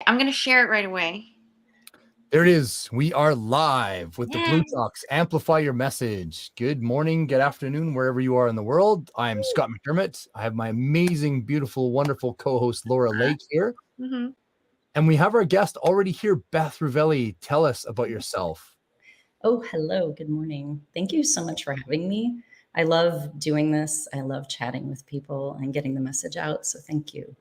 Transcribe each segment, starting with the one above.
I'm going to share it right away. There it is. We are live with the Blue Talks. Amplify your message. Good morning, good afternoon, wherever you are in the world. I am Scott McDermott. I have my amazing, beautiful, wonderful co-host Laura Lake here. Mm-hmm. And we have our guest already here, Beth Rivelli. Tell us about yourself. Oh, hello. Good morning. Thank you so much for having me. I love doing this. I love chatting with people and getting the message out. So thank you.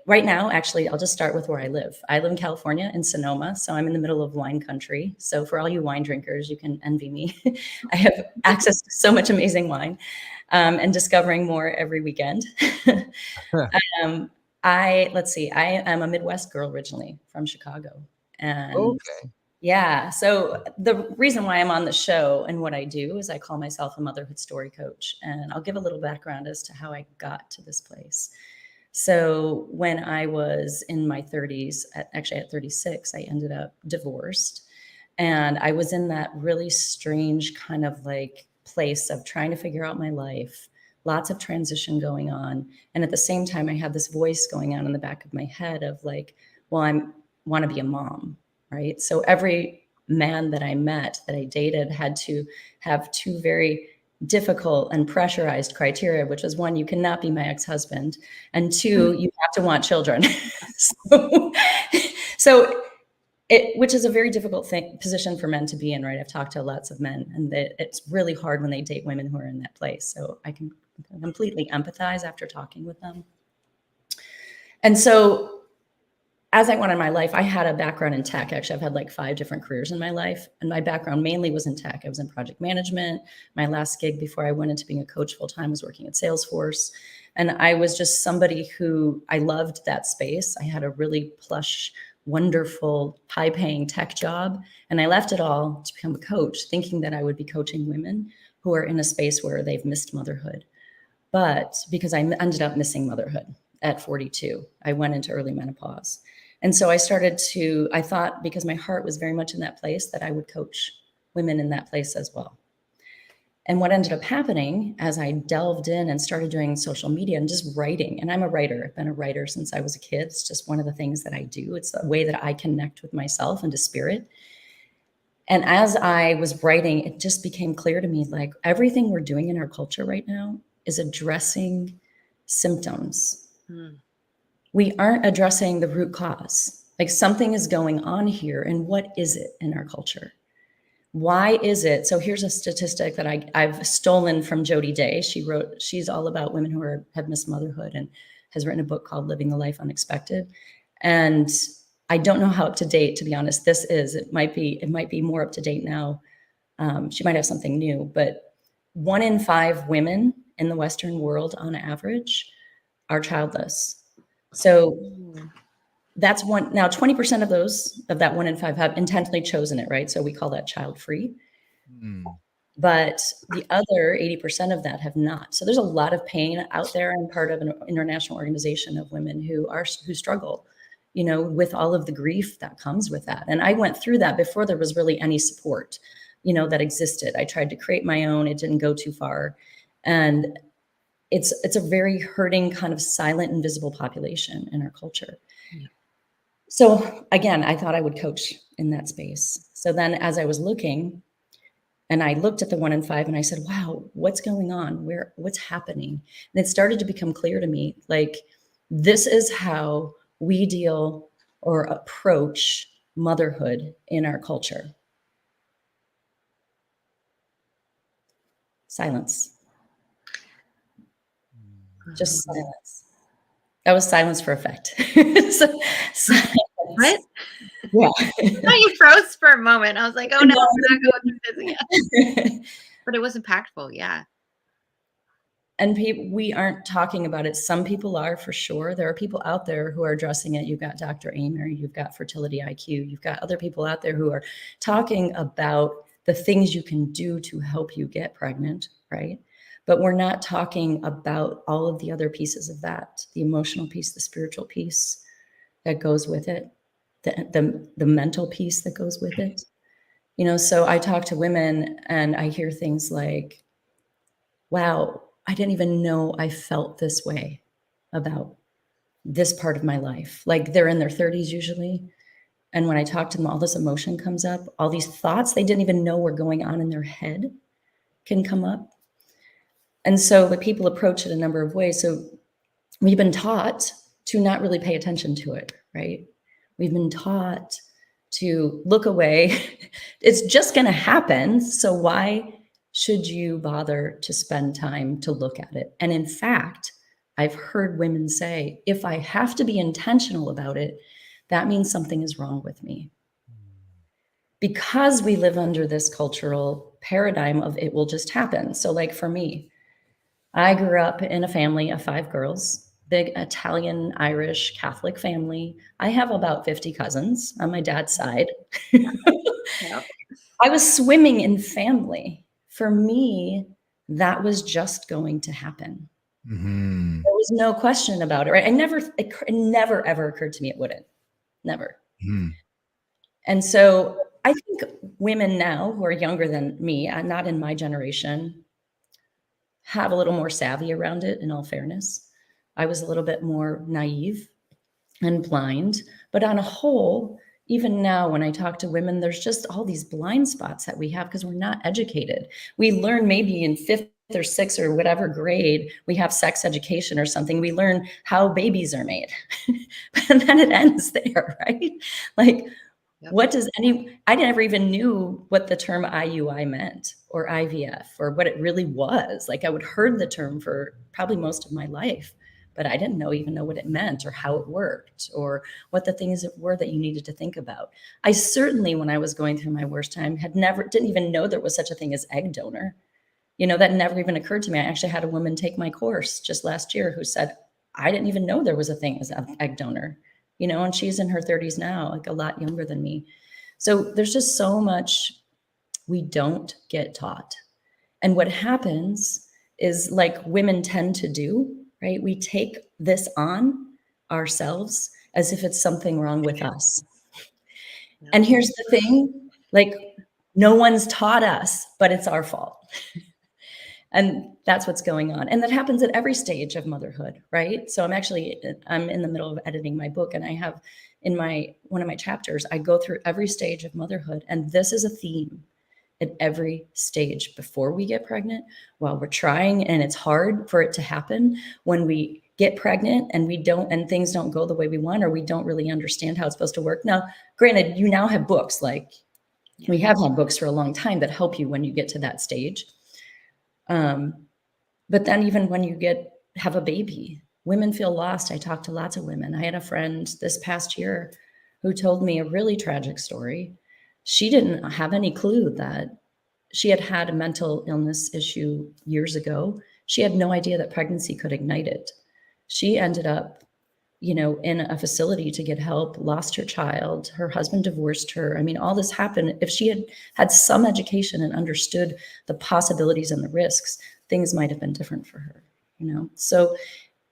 Right now, actually, I'll just start with where I live. I live in California in Sonoma, so I'm in the middle of wine country. So for all you wine drinkers, you can envy me. I have access to so much amazing wine and discovering more every weekend. I am a Midwest girl originally from Chicago. And Okay. yeah, so the reason why I'm on the show and what I do is I call myself a motherhood story coach. And I'll give a little background as to how I got to this place. So when I was in my 30s, actually at 36, I ended up divorced. And I was in that really strange kind of like place of trying to figure out my life, lots of transition going on. And at the same time, I had this voice going on in the back of my head of like, well, I want to be a mom, right? So every man that I met, that I dated, had to have two very difficult and pressurized criteria, which was one, you cannot be my ex-husband, and two, you have to want children. Which is a very difficult position for men to be in, right? I've talked to lots of men, and it's really hard when they date women who are in that place. So I can completely empathize after talking with them. And so as I went in my life, I had a background in tech. Actually, I've had like 5 different careers in my life. And my background mainly was in tech. I was in project management. My last gig before I went into being a coach full-time was working at Salesforce. And I was just somebody who, I loved that space. I had a really plush, wonderful, high-paying tech job. And I left it all to become a coach, thinking that I would be coaching women who are in a space where they've missed motherhood. But because I ended up missing motherhood at 42, I went into early menopause. And so I thought, because my heart was very much in that place, that I would coach women in that place as well. And what ended up happening as I delved in and started doing social media and just writing, and I'm a writer, I've been a writer since I was a kid. It's just one of the things that I do. It's the way that I connect with myself and to spirit. And as I was writing, it just became clear to me, like everything we're doing in our culture right now is addressing symptoms. We aren't addressing the root cause. Like something is going on here. And what is it in our culture? Why is it? So here's a statistic that I've stolen from Jody Day. She's all about women who have missed motherhood and has written a book called Living the Life Unexpected. And I don't know how up to date, to be honest, this is. It might be more up to date now. She might have something new, but 1 in 5 women in the Western world on average are childless. So that's one. Now, 20% of that 1 in 5 have intentionally chosen it, right? So we call that child-free. But the other 80% of that have not. So there's a lot of pain out there. I'm part of an international organization of women who struggle, with all of the grief that comes with that. And I went through that before there was really any support, that existed. I tried to create my own. It didn't go too far. And it's a very hurting kind of silent, invisible population in our culture. Yeah. So again, I thought I would coach in that space. So then as I was looking, and I looked at the 1 in 5 and I said, wow, what's going on? What's happening? And it started to become clear to me, like, this is how we deal or approach motherhood in our culture. Silence. Just silence. That was silence for effect. What? Yeah. No, you froze for a moment. I was like, oh no, we're not going through this again. But it was impactful, yeah. And we aren't talking about it. Some people are, for sure. There are people out there who are addressing it. You've got Dr. Amer, you've got Fertility IQ, you've got other people out there who are talking about the things you can do to help you get pregnant, right? But we're not talking about all of the other pieces of that, the emotional piece, the spiritual piece that goes with it, the mental piece that goes with it. So I talk to women and I hear things like, wow, I didn't even know I felt this way about this part of my life. Like they're in their 30s usually. And when I talk to them, all this emotion comes up, all these thoughts they didn't even know were going on in their head can come up. And so like people approach it a number of ways. So we've been taught to not really pay attention to it, right? We've been taught to look away. It's just going to happen. So why should you bother to spend time to look at it? And in fact, I've heard women say, if I have to be intentional about it, that means something is wrong with me. Because we live under this cultural paradigm of it will just happen. So like for me, I grew up in a family of 5 girls, big Italian, Irish, Catholic family. I have about 50 cousins on my dad's side. Yep. I was swimming in family. For me, that was just going to happen. Mm-hmm. There was no question about it, right? It never ever occurred to me it wouldn't. Never. Mm-hmm. And so I think women now who are younger than me, not in my generation, have a little more savvy around it, in all fairness. I was a little bit more naive and blind, but on a whole, even now when I talk to women, there's just all these blind spots that we have because we're not educated. We learn maybe in 5th or 6th or whatever grade, we have sex education or something. We learn how babies are made, and then it ends there, right? Like, Yep. I never even knew what the term IUI meant or IVF or what it really was. Like I would heard the term for probably most of my life, but I didn't even know what it meant or how it worked or what the things were that you needed to think about. I certainly, when I was going through my worst time, didn't even know there was such a thing as egg donor. You know, that never even occurred to me. I actually had a woman take my course just last year who said, I didn't even know there was a thing as an egg donor. You know, and she's in her 30s now, like a lot younger than me. So there's just so much we don't get taught. And what happens is like women tend to do, right? We take this on ourselves as if it's something wrong with us. Yep. And here's the thing, like no one's taught us, but it's our fault. And that's what's going on. And that happens at every stage of motherhood, right? So I'm in the middle of editing my book, and I have in one of my chapters, I go through every stage of motherhood. And this is a theme at every stage before we get pregnant, while we're trying, and it's hard for it to happen when we get pregnant and things don't go the way we want, or we don't really understand how it's supposed to work. Now, granted, you now have books, like we have had books for a long time that help you when you get to that stage. But then even when you have a baby, women feel lost. I talked to lots of women. I had a friend this past year who told me a really tragic story. She didn't have any clue that she had a mental illness issue years ago. She had no idea that pregnancy could ignite it. She ended up, in a facility to get help, lost her child. Her husband divorced her. I mean, all this happened. If she had some education and understood the possibilities and the risks, things might have been different for her, So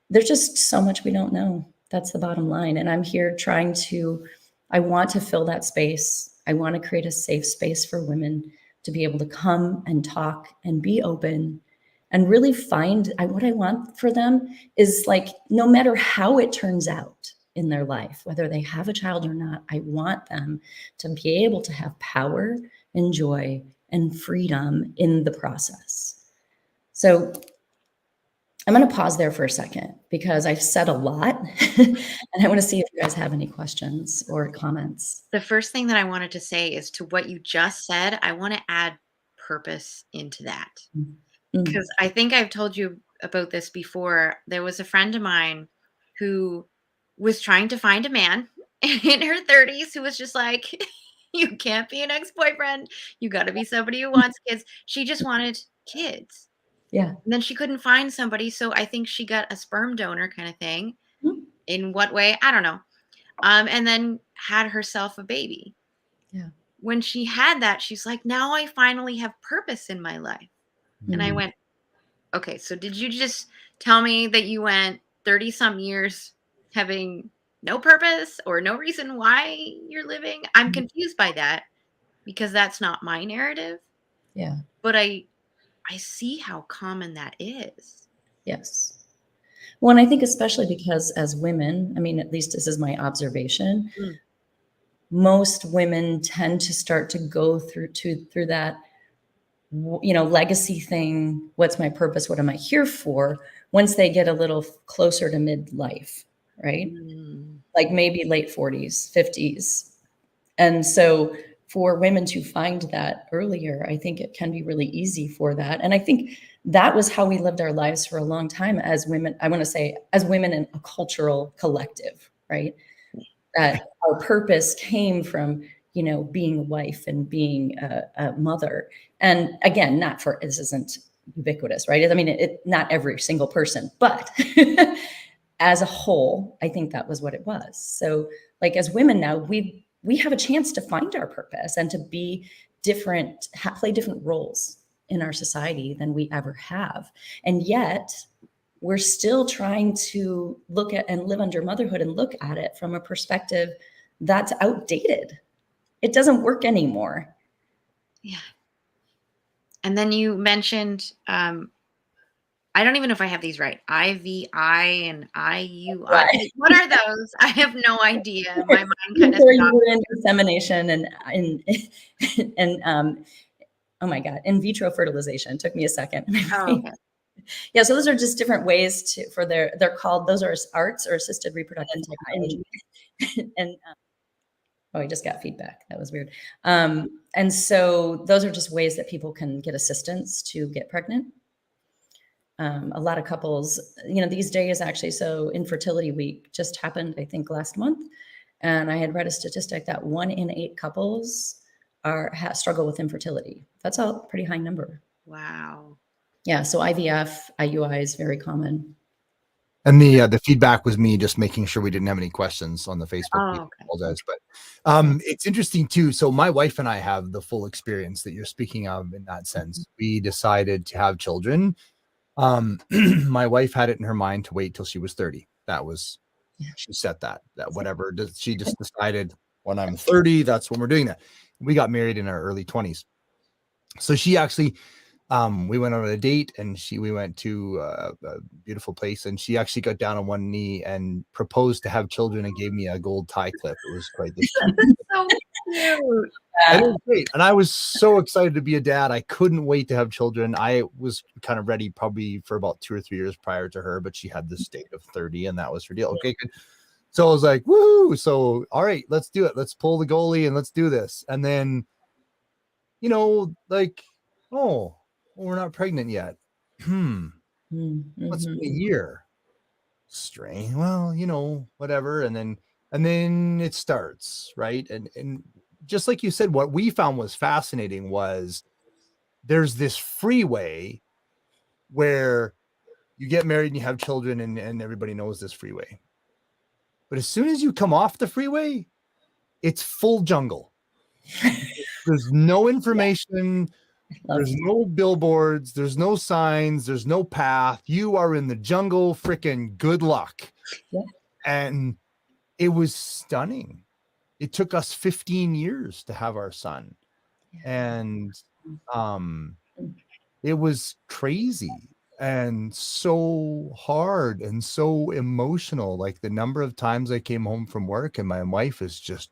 there's just so much we don't know. That's the bottom line. And I'm here I want to fill that space. I want to create a safe space for women to be able to come and talk and be open and really what I want for them is like, no matter how it turns out in their life, whether they have a child or not, I want them to be able to have power and joy and freedom in the process. So I'm going to pause there for a second because I've said a lot and I want to see if you guys have any questions or comments. The first thing that I wanted to say is to what you just said, I want to add purpose into that. Because I think I've told you about this before. There was a friend of mine who was trying to find a man in her 30s who was just like, you can't be an ex-boyfriend. You got to be somebody who wants kids. She just wanted kids. Yeah. And then she couldn't find somebody. So I think she got a sperm donor kind of thing. In what way? I don't know. And then had herself a baby. Yeah. When she had that, she's like, now I finally have purpose in my life. And I went, okay, so did you just tell me that you went 30 some years having no purpose or no reason why you're living? I'm confused by that because that's not my narrative. Yeah. But I see how common that is. Yes. Well, and I think especially because as women, I mean, at least this is my observation, most women tend to start to go through that, legacy thing. What's my purpose? What am I here for? Once they get a little closer to midlife, right? Like maybe late 40s, 50s. And so for women to find that earlier, I think it can be really easy for that. And I think that was how we lived our lives for a long time as women. I want to say as women in a cultural collective, right? That our purpose came from, being a wife and being a mother. And again, this isn't ubiquitous, right? I mean, not every single person, but as a whole, I think that was what it was. So like as women now, we have a chance to find our purpose and to be different, play different roles in our society than we ever have. And yet we're still trying to look at and live under motherhood and look at it from a perspective that's outdated. It doesn't work anymore. Yeah. And then you mentioned, I don't even know if I have these right. IVI and IUI. Right. What are those? I have no idea. My mind kind of You were in insemination and oh my God, in vitro fertilization. It took me a second. Oh, okay. Yeah, so those are just different ways they're called, those are ARTs or assisted reproductive technology. And oh, I just got feedback. That was weird. And so those are just ways that people can get assistance to get pregnant. A lot of couples, these days actually, so Infertility Week just happened, I think last month. And I had read a statistic that 1 in 8 couples struggle with infertility. That's a pretty high number. Wow. Yeah, so IVF, IUI is very common. And the feedback was me just making sure we didn't have any questions on the Facebook. Oh, okay. I apologize, but it's interesting too. So my wife and I have the full experience that you're speaking of in that sense. We decided to have children. My wife had it in her mind to wait till she was 30. That was, she set that whatever. She just decided when I'm 30, that's when we're doing that. We got married in our early 20s. So she actually, we went on a date and we went to a beautiful place, and she actually got down on one knee and proposed to have children and gave me a gold tie clip. It was quite the so cute. And it was great. And I was so excited to be a dad. I couldn't wait to have children. I was kind of ready probably for about 2 or 3 years prior to her, but she had this date of 30 and that was her deal. Okay, good. So I was like, woo. So, all right, let's do it. Let's pull the goalie and let's do this. And then, like, oh, well, we're not pregnant yet. What's been a year? Strange. Well, whatever. And then it starts, right? And just like you said, what we found was fascinating was there's this freeway where you get married and you have children and everybody knows this freeway. But as soon as you come off the freeway, it's full jungle. There's no information. There's no billboards. There's no signs. There's no path. You are in the jungle. Freaking good luck. Yeah. And it was stunning. It took us 15 years to have our son. Yeah. And it was crazy and so hard and so emotional. Like the number of times I came home from work and my wife is just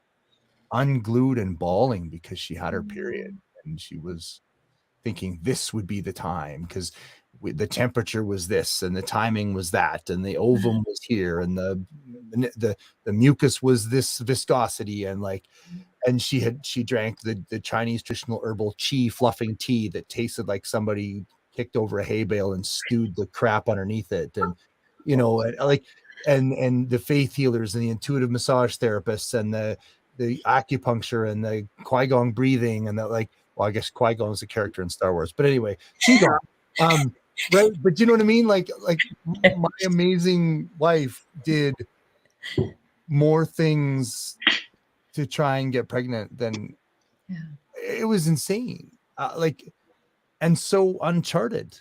unglued and bawling because she had her period and she was thinking this would be the time because the temperature was this and the timing was that and the ovum was here and the mucus was this viscosity and she drank the Chinese traditional herbal qi fluffing tea that tasted like somebody kicked over a hay bale and stewed the crap underneath it. And and the faith healers and the intuitive massage therapists and the acupuncture and the Qui-Gon breathing and well, I guess Qui-Gon is a character in Star Wars, but anyway, Qigong. Right, but you know what I mean? Like my amazing wife did more things to try and get pregnant than it was insane. And so uncharted,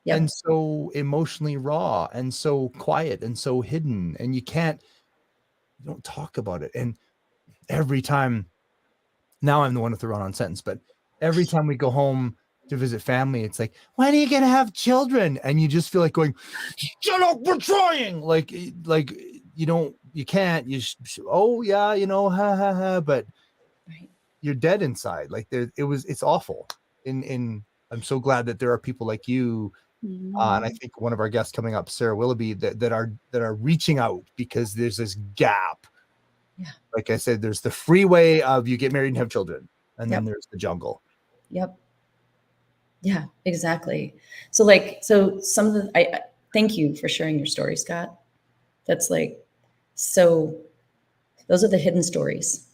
and so emotionally raw, and so quiet, and so hidden, and you don't talk about it. And every time, now I'm the one with the run-on sentence, but every time we go home, to visit family, it's like, when are you gonna have children? And you just feel like going, shut up, we're trying. Like you can't. Oh yeah, ha ha ha. But Right. you're dead inside. Like it's awful. In I'm so glad that there are people like you, and I think one of our guests coming up, Sarah Willoughby, that are reaching out, because there's this gap. Yeah. Like I said, there's the freeway of you get married and have children, and then Yep. there's the jungle. Yep. Yeah, exactly. So some of the, I thank you for sharing your story, Scott. That's like, so those are the hidden stories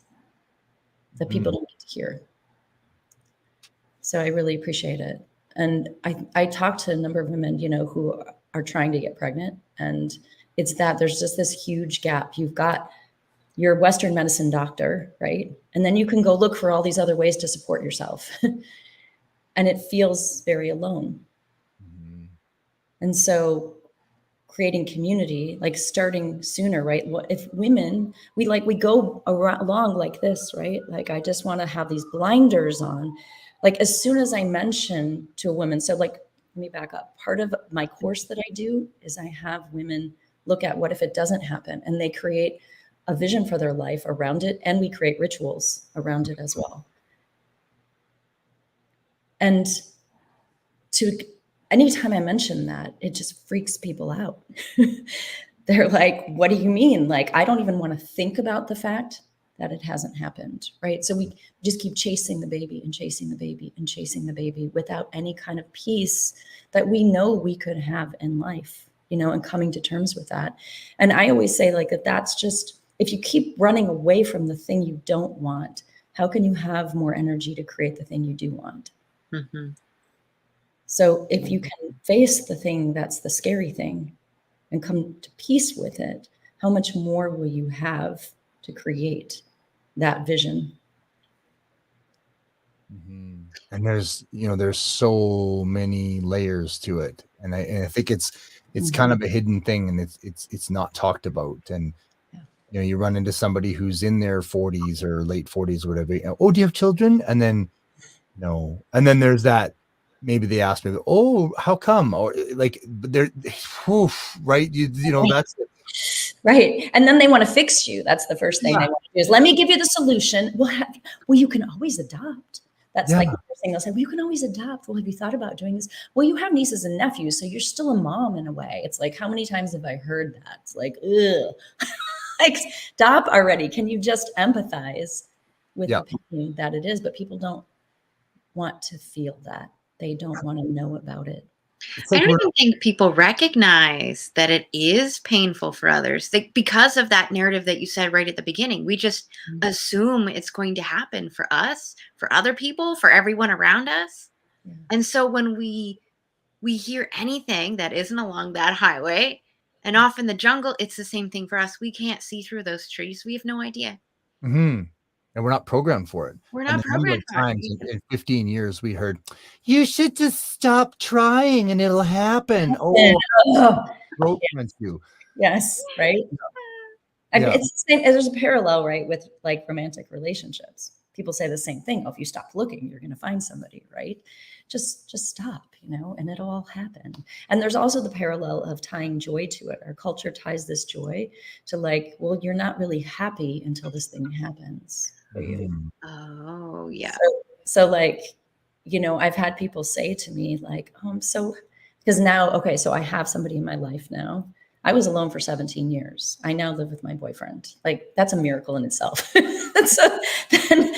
that people don't get to hear. So I really appreciate it. And I talked to a number of women, who are trying to get pregnant, and it's that there's just this huge gap. You've got your Western medicine doctor, right? And then you can go look for all these other ways to support yourself. And it feels very alone. And so creating community, like starting sooner, right? If women, we go along like this, right? Like, I just want to have these blinders on. Like, as soon as I mention to a woman, so like, let me back up. Part of my course that I do is I have women look at what if it doesn't happen, and they create a vision for their life around it. And we create rituals around it as well. And anytime I mention that, it just freaks people out. They're like, what do you mean? Like, I don't even want to think about the fact that it hasn't happened, right? So we just keep chasing the baby and chasing the baby and chasing the baby without any kind of peace that we know we could have in life, and coming to terms with that. And I always say, like, that's just, if you keep running away from the thing you don't want, how can you have more energy to create the thing you do want? Mm-hmm. So if you can face the thing that's the scary thing and come to peace with it, how much more will you have to create that vision? And there's so many layers to it, and I think it's kind of a hidden thing, and it's not talked about. And you run into somebody who's in their 40s or late 40s or whatever. Oh, do you have children? And then no, and then there's that. Maybe they ask me, oh, how come? Or like, they're, right? That's it. Right. And then they want to fix you. That's the first thing they want to do, is let me give you the solution. Well, you can always adopt. That's like the first thing they'll say. Well, you can always adopt. Well, have you thought about doing this? Well, you have nieces and nephews, so you're still a mom in a way. It's like, how many times have I heard that? It's like, ugh. Like, stop already. Can you just empathize with the pain that it is? But people don't want to feel that. They don't want to know about it. I don't even think people recognize that it is painful for others, because of that narrative that you said right at the beginning. We just assume it's going to happen for us, for other people, for everyone around us. Yeah. And so when we hear anything that isn't along that highway, and off in the jungle, it's the same thing for us. We can't see through those trees. We have no idea. And we're not programmed for it. We're not programmed for it. Times in 15 years we heard, you should just stop trying and it'll happen. You. Yes, right. And it's the same. There's a parallel, right, with like romantic relationships. People say the same thing. Oh, if you stop looking, you're going to find somebody, right? Just stop, and it'll all happen. And there's also the parallel of tying joy to it. Our culture ties this joy to, like, well, you're not really happy until this thing happens for you. Oh, yeah. So like, I've had people say to me, like, so, because now, okay, so I have somebody in my life now. I was alone for 17 years. I now live with my boyfriend. Like, that's a miracle in itself. So then,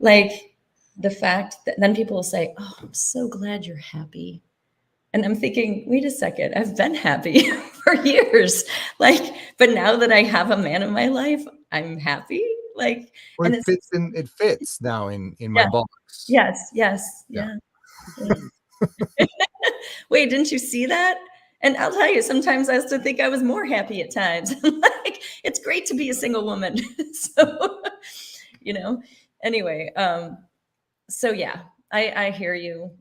like, the fact that then people will say, oh, I'm so glad you're happy. And I'm thinking, wait a second, I've been happy for years. Like, but now that I have a man in my life, I'm happy. Like, and it fits now in my box. Yes. Yeah. Wait, didn't you see that? And I'll tell you, sometimes I used to think I was more happy at times. Like, it's great to be a single woman. So, anyway, so yeah, I hear you.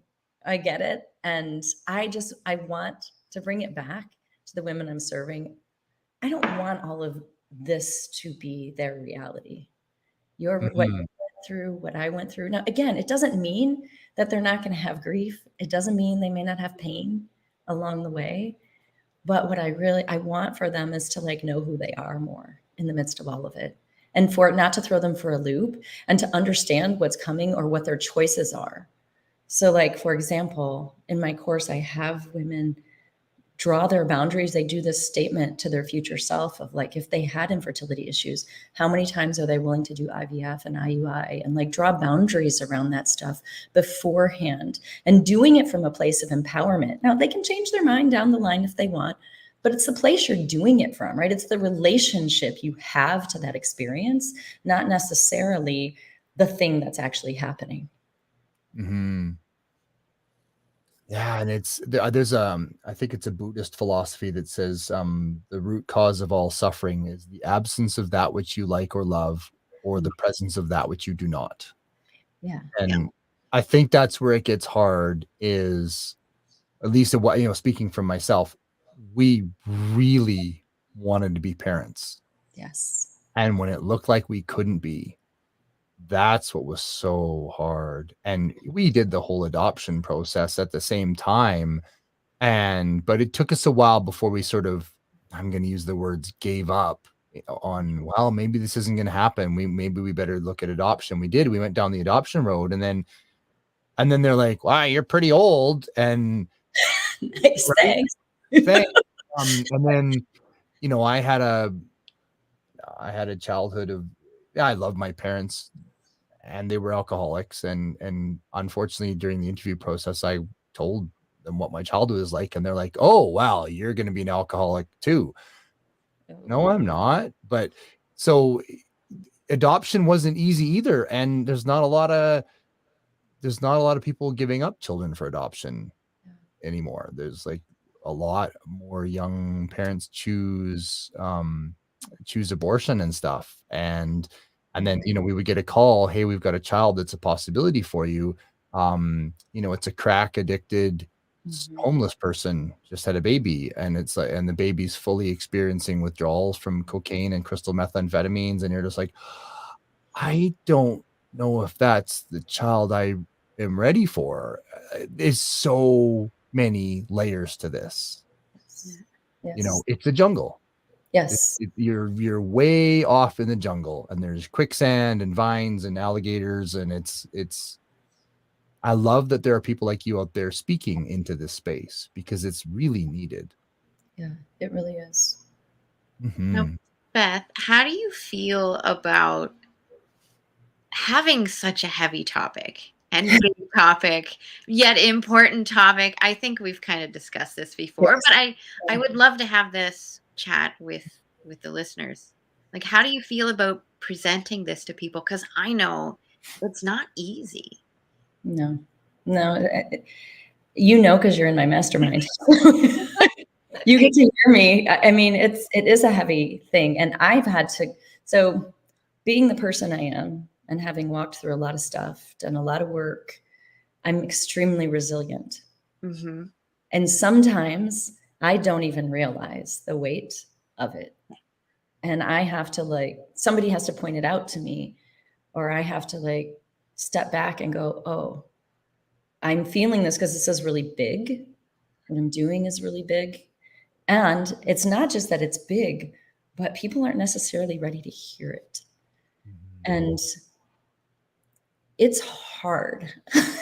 I get it. And I want to bring it back to the women I'm serving. I don't want all of this to be their reality. What you went through what I went through. Now, again, it doesn't mean that they're not going to have grief. It doesn't mean they may not have pain along the way. But what I want for them is to like know who they are more in the midst of all of it, and for it not to throw them for a loop, and to understand what's coming or what their choices are. So like, for example, in my course, I have women draw their boundaries. They do this statement to their future self of like, if they had infertility issues, how many times are they willing to do IVF and IUI, and like draw boundaries around that stuff beforehand, and doing it from a place of empowerment. Now they can change their mind down the line if they want, but it's the place you're doing it from, right? It's the relationship you have to that experience, not necessarily the thing that's actually happening. Mm-hmm. Yeah, and there's I think it's a Buddhist philosophy that says the root cause of all suffering is the absence of that which you like or love, or the presence of that which you do not. Yeah. And I think that's where it gets hard, is at least what, speaking from myself, we really wanted to be parents. Yes. And when it looked like we couldn't be, that's what was so hard. And we did the whole adoption process at the same time. But it took us a while before we sort of, I'm going to use the words, gave up on, well, maybe this isn't going to happen. Maybe we better look at adoption. We did. We went down the adoption road, and then they're like, wow, you're pretty old. And Nice, right? Thanks. And then, I had a childhood of, I love my parents, and they were alcoholics. And unfortunately, during the interview process, I told them what my childhood was like. And they're like, oh, wow, you're going to be an alcoholic too. No, I'm not. But so adoption wasn't easy either. And there's not a lot of people giving up children for adoption anymore. There's like a lot more young parents choose abortion and stuff. And then, we would get a call, hey, we've got a child that's a possibility for you. It's a crack addicted, homeless person, just had a baby, and it's like, and the baby's fully experiencing withdrawals from cocaine and crystal methamphetamines. And you're just like, I don't know if that's the child I am ready for. There's so many layers to this. Yes. It's a jungle. Yes. You're way off in the jungle, and there's quicksand and vines and alligators, and it's I love that there are people like you out there speaking into this space, because it's really needed. Yeah, it really is. Mm-hmm. Now, Beth, how do you feel about having such a heavy topic and big topic, yet important topic? I think we've kind of discussed this before, Yes. but I would love to have this chat with the listeners. Like, how do you feel about presenting this to people? Because I know it's not easy. No, because you're in my mastermind. You get to hear me. I mean, it is a heavy thing, and I've had to. So, being the person I am, and having walked through a lot of stuff, done a lot of work, I'm extremely resilient. Mm-hmm. And sometimes I don't even realize the weight of it, and I have to somebody has to point it out to me, or I have to step back and go, oh, I'm feeling this because this is really big. What I'm doing is really big. And it's not just that it's big, but people aren't necessarily ready to hear it. And it's hard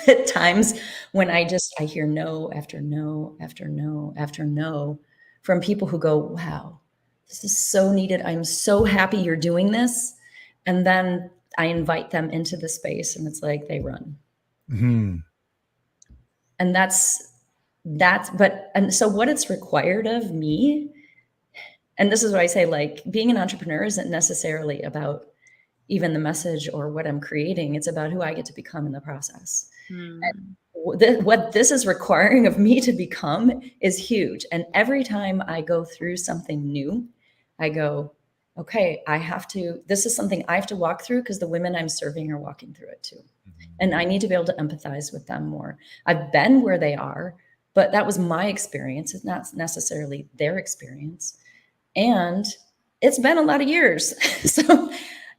at times when I hear no after no after no after no from people who go, wow, this is so needed. I'm so happy you're doing this. And then I invite them into the space, and it's like they run. Mm-hmm. And so what it's required of me, and this is what I say, being an entrepreneur isn't necessarily about even the message or what I'm creating. It's about who I get to become in the process. And what this is requiring of me to become is huge. And every time I go through something new, I go, okay, this is something I have to walk through, because the women I'm serving are walking through it too. And I need to be able to empathize with them more. I've been where they are, but that was my experience. It's not necessarily their experience. And it's been a lot of years. So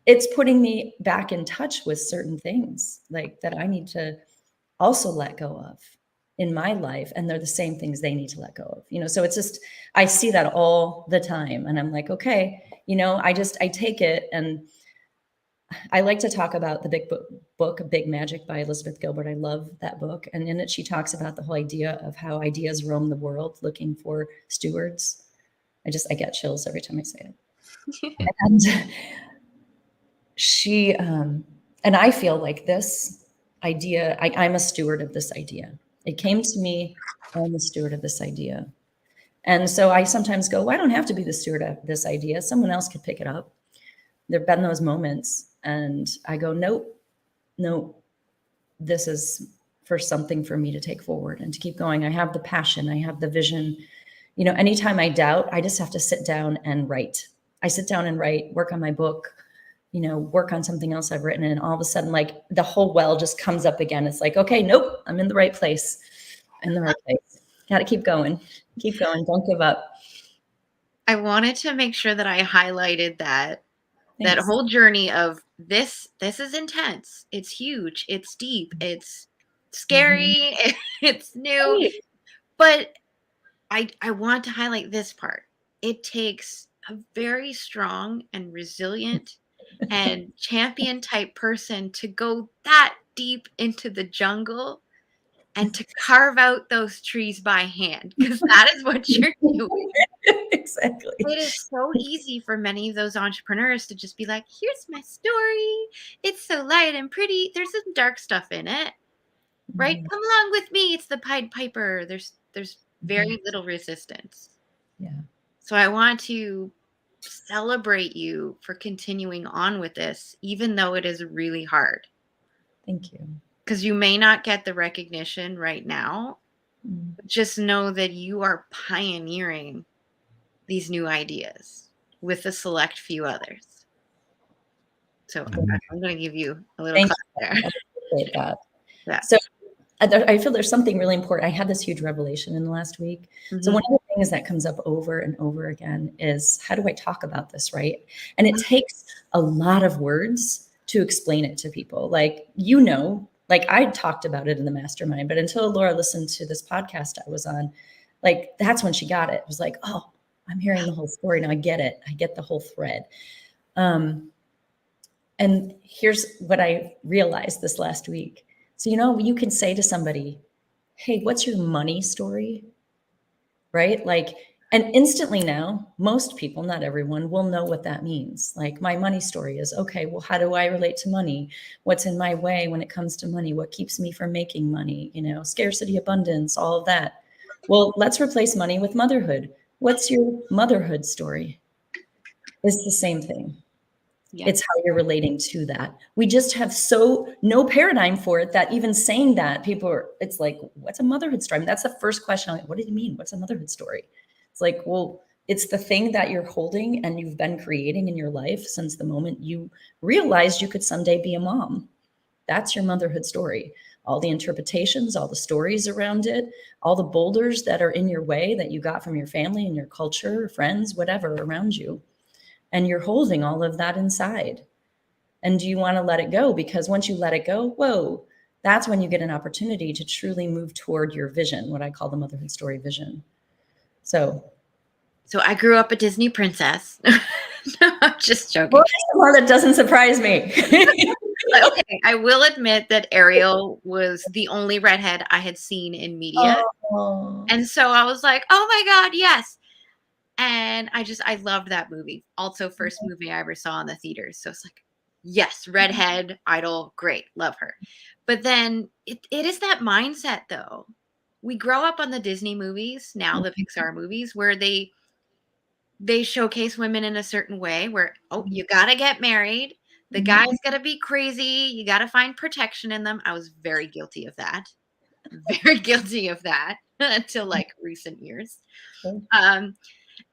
it's putting me back in touch with certain things like that I need to also let go of in my life. And they're the same things they need to let go of, you know? So it's just, I see that all the time and I'm like, okay, you know, I take it. And I like to talk about the big book, Big Magic by Elizabeth Gilbert. I love that book. And in it, she talks about the whole idea of how ideas roam the world looking for stewards. I get chills every time I say it. And she, and I feel like this idea, I'm a steward of this idea. It came to me, I'm a steward of this idea. And so I sometimes go, well, I don't have to be the steward of this idea. Someone else could pick it up. There've been those moments and I go, nope, this is for something for me to take forward and to keep going. I have the passion, I have the vision. You know, anytime I doubt, I just have to sit down and write. I sit down and write, work on my book, you know, work on something else I've written. And all of a sudden, like the whole well just comes up again. It's like, okay, nope, I'm in the right place. In the right place. Got to keep going. Keep going. Don't give up. I wanted to make sure that I highlighted that. Thanks. That whole journey of this is intense. It's huge. It's deep. It's scary. Mm-hmm. It's new. Right. But I want to highlight this part. It takes a very strong and resilient and champion type person to go that deep into the jungle and to carve out those trees by hand, because that is what you're doing. Exactly. It is so easy for many of those entrepreneurs to just be like, here's my story. It's so light and pretty. There's some dark stuff in it, right? Mm-hmm. Come along with me. It's the Pied Piper. There's very little resistance. Yeah. So I want to celebrate you for continuing on with this, even though it is really hard. Thank you. Because you may not get the recognition right now. Mm-hmm. But just know that you are pioneering these new ideas with a select few others. So I'm going to give you a little clap there. I appreciate that. Yeah. So I feel there's something really important. I had this huge revelation in the last week. Mm-hmm. So one of the things that comes up over and over again is, how do I talk about this, right? And it takes a lot of words to explain it to people. Like, you know, like I talked about it in the mastermind, but until Laura listened to this podcast I was on, like, that's when she got it. It was like, oh, I'm hearing the whole story now. I get it. I get the whole thread. And here's what I realized this last week. So, you know, you can say to somebody, hey, what's your money story? Right? Like, and instantly now, most people, not everyone, will know what that means. Like, my money story is, okay, well, how do I relate to money? What's in my way when it comes to money? What keeps me from making money? You know, scarcity, abundance, all of that. Well, let's replace money with motherhood. What's your motherhood story? It's the same thing. Yeah. It's how you're relating to that. We just have no paradigm for it, that even saying that people are, it's like, what's a motherhood story? I mean, that's the first question. I'm like, what do you mean? What's a motherhood story? It's like, well, it's the thing that you're holding and you've been creating in your life since the moment you realized you could someday be a mom. That's your motherhood story. All the interpretations, all the stories around it, all the boulders that are in your way that you got from your family and your culture, friends, whatever around you. And you're holding all of that inside. And do you want to let it go? Because once you let it go, whoa, that's when you get an opportunity to truly move toward your vision, what I call the motherhood story vision. So I grew up a Disney princess. No, I'm just joking. Well, that doesn't surprise me. Okay, I will admit that Ariel was the only redhead I had seen in media. Oh. And so I was like, oh my God, yes. And I loved that movie. Also, first movie I ever saw in the theaters. So it's like, yes, redhead, idol, great, love her. But then it is that mindset, though. We grow up on the Disney movies, now the Pixar movies, where they showcase women in a certain way where, oh, you got to get married. The guy's got to be crazy. You got to find protection in them. I was very guilty of that. Very guilty of that until like recent years.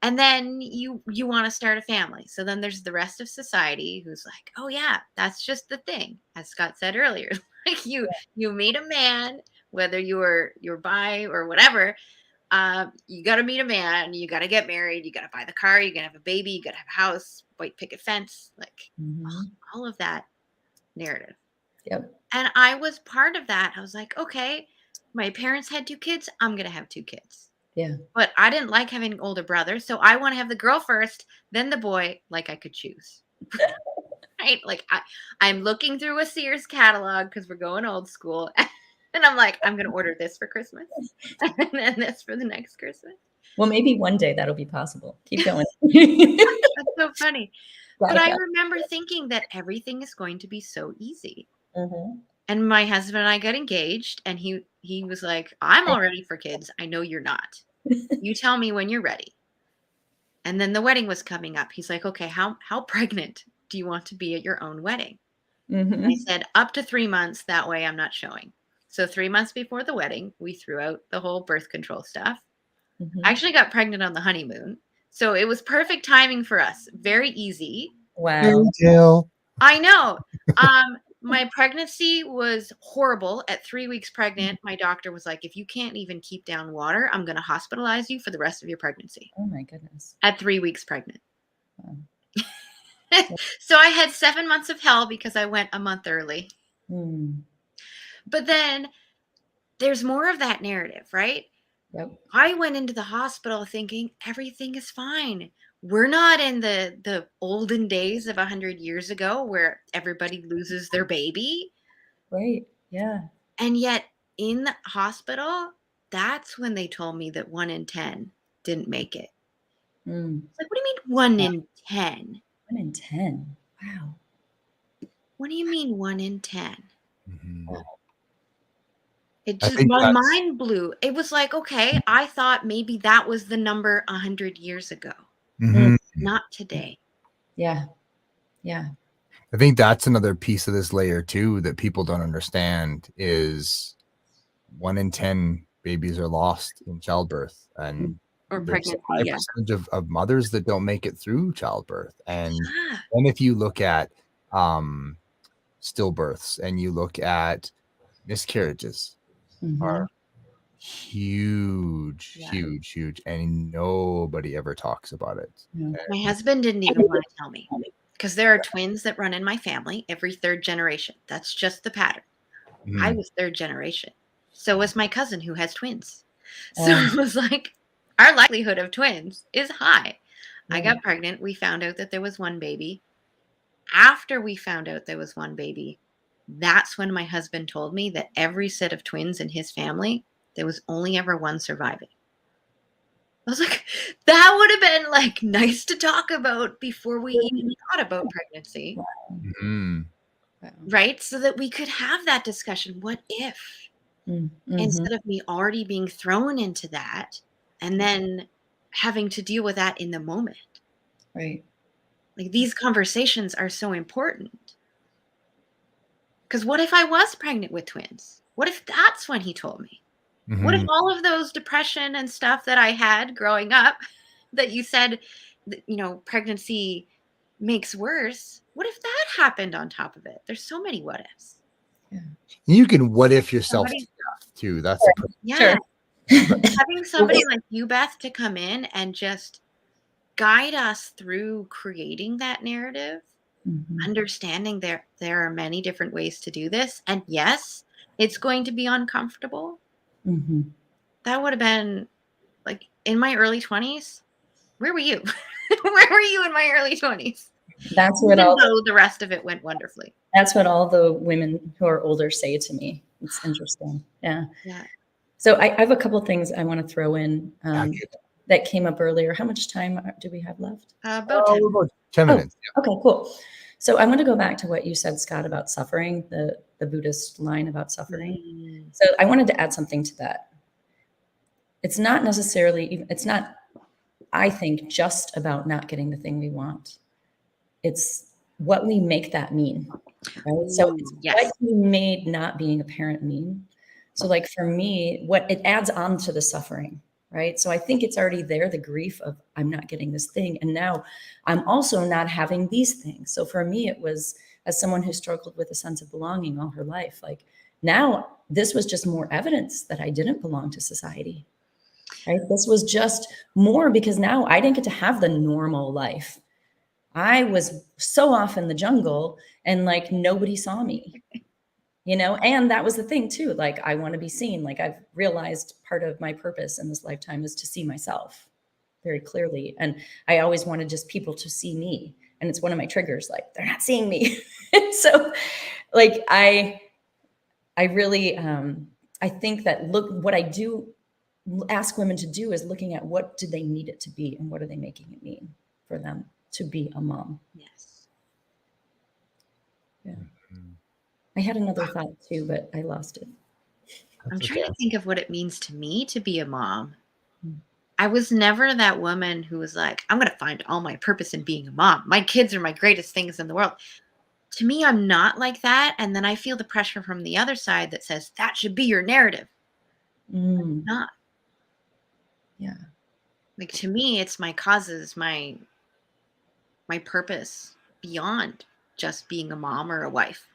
And then you want to start a family. So then there's the rest of society who's like, oh yeah, that's just the thing. As Scott said earlier, like you meet a man, whether you're bi or whatever, you got to meet a man, you got to get married, you got to buy the car, you got to have a baby, you got to have a house, white picket fence, like all of that narrative. Yep. And I was part of that. I was like, okay, my parents had 2 kids. I'm going to have 2 kids. Yeah. But I didn't like having an older brother. So I want to have the girl first, then the boy, like I could choose. Right? Like I'm looking through a Sears catalog because we're going old school. And I'm like, I'm going to order this for Christmas and then this for the next Christmas. Well, maybe one day that'll be possible. Keep going. That's so funny. But I remember thinking that everything is going to be so easy. And my husband and I got engaged, and he was like, I'm all ready for kids. I know you're not. You tell me when you're ready. And then the wedding was coming up. He's like, okay, how pregnant do you want to be at your own wedding? I said, up to 3 months. That way I'm not showing. So 3 months before the wedding, we threw out the whole birth control stuff. I actually got pregnant on the honeymoon. So it was perfect timing for us. Very easy. Wow. I know. My pregnancy was horrible. At 3 weeks pregnant, my doctor was like, if you can't even keep down water, I'm going to hospitalize you for the rest of your pregnancy. Oh my goodness. At 3 weeks pregnant. Wow. So I had 7 months of hell because I went a month early. But then there's more of that narrative, right? Yep. I went into the hospital thinking everything is fine. We're not in the olden days of 100 years ago where everybody loses their baby. Right. Yeah. And yet in the hospital, that's when they told me that 1 in 10 didn't make it. It's like, what do you mean 1 in 10? 1 in 10. Wow. What do you mean 1 in 10? It just, my mind blew. It was like, okay, I thought maybe that was the number 100 years ago. Not today. Yeah. Yeah. I think that's another piece of this layer too that people don't understand is 1 in 10 babies are lost in childbirth, and or there's pregnancy, a high percentage of mothers that don't make it through childbirth. And then if you look at stillbirths and you look at miscarriages, are huge, and nobody ever talks about it. My husband didn't even want to tell me because there are twins that run in my family every 3rd generation. That's just the pattern. I was 3rd generation. So was my cousin who has twins. So it was like our likelihood of twins is high. I got pregnant. We found out that there was 1 baby. After we found out there was 1 baby, that's when my husband told me that every set of twins in his family, there was only ever 1 surviving. I was like, that would have been like nice to talk about before we even thought about pregnancy. Right? So that we could have that discussion. What if? Instead of me already being thrown into that and then having to deal with that in the moment. Right. Like these conversations are so important. Because what if I was pregnant with twins? What if that's when he told me? What if all of those depression and stuff that I had growing up that you said, pregnancy makes worse? What if that happened on top of it? There's so many what ifs. Yeah. You can what if yourself to death too. That's sure. Having somebody like you, Beth, to come in and just guide us through creating that narrative, understanding there are many different ways to do this. And yes, it's going to be uncomfortable. That would have been like in my early 20s. Where were you? Where were you in my early 20s? That's what the rest of it went wonderfully. That's what all the women who are older say to me. It's interesting. Yeah. So I have a couple of things I want to throw in that came up earlier. How much time do we have left? About 10 minutes. Okay, cool. So I want to go back to what you said, Scott, about suffering, the Buddhist line about suffering. So I wanted to add something to that. It's not necessarily, I think, just about not getting the thing we want. It's what we make that mean, right? So it's what we made not being a parent mean. So like for me, what it adds on to the suffering, right? So I think it's already there, the grief of I'm not getting this thing. And now I'm also not having these things. So for me, it was, as someone who struggled with a sense of belonging all her life, like now this was just more evidence that I didn't belong to society, right? This was just more because now I didn't get to have the normal life. I was so off in the jungle and like nobody saw me, you know? And that was the thing too. Like, I want to be seen. Like, I've realized part of my purpose in this lifetime is to see myself very clearly. And I always wanted just people to see me. And it's one of my triggers, like, they're not seeing me. So like, I really, I think that what I do ask women to do is looking at what do they need it to be and what are they making it mean for them to be a mom. Yes. Yeah. I had another thought too, but I lost it. I'm trying to think of what it means to me to be a mom. Mm. I was never that woman who was like, I'm going to find all my purpose in being a mom. My kids are my greatest things in the world. To me, I'm not like that. And then I feel the pressure from the other side that says that should be your narrative. Mm. Not. Yeah. Like, to me, it's my causes, my purpose beyond just being a mom or a wife.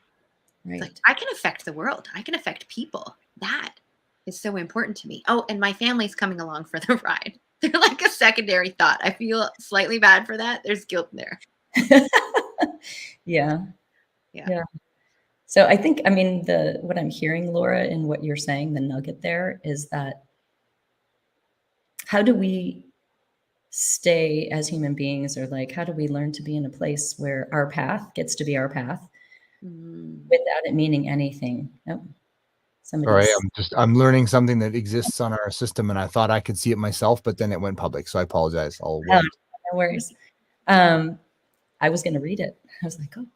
Right. Like, I can affect the world. I can affect people. That is so important to me. Oh, and my family's coming along for the ride. They're like a secondary thought. I feel slightly bad for that. There's guilt in there. Yeah. Yeah. So I think, I mean, what I'm hearing, Laura, in what you're saying, the nugget there is that how do we stay as human beings, or like, how do we learn to be in a place where our path gets to be our path without it meaning anything? Oh, Sorry, I'm learning something that exists on our system, and I thought I could see it myself, but then it went public, so I apologize. I'll wait. No worries. I was going to read it. I was like, oh.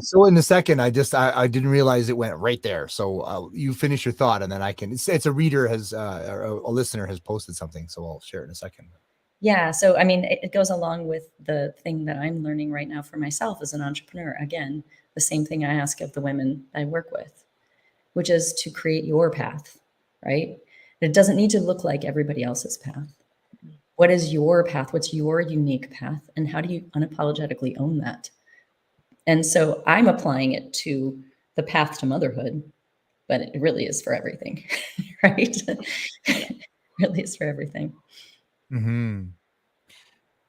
So in a second, I didn't realize it went right there. So you finish your thought, and then I can. It's a reader has or a listener has posted something, so I'll share it in a second. Yeah. So I mean, it goes along with the thing that I'm learning right now for myself as an entrepreneur. Again, the same thing I ask of the women I work with, which is to create your path, right? It doesn't need to look like everybody else's path. What is your path? What's your unique path? And how do you unapologetically own that? And so I'm applying it to the path to motherhood, but it really is for everything, right? It really is for everything. Mm-hmm.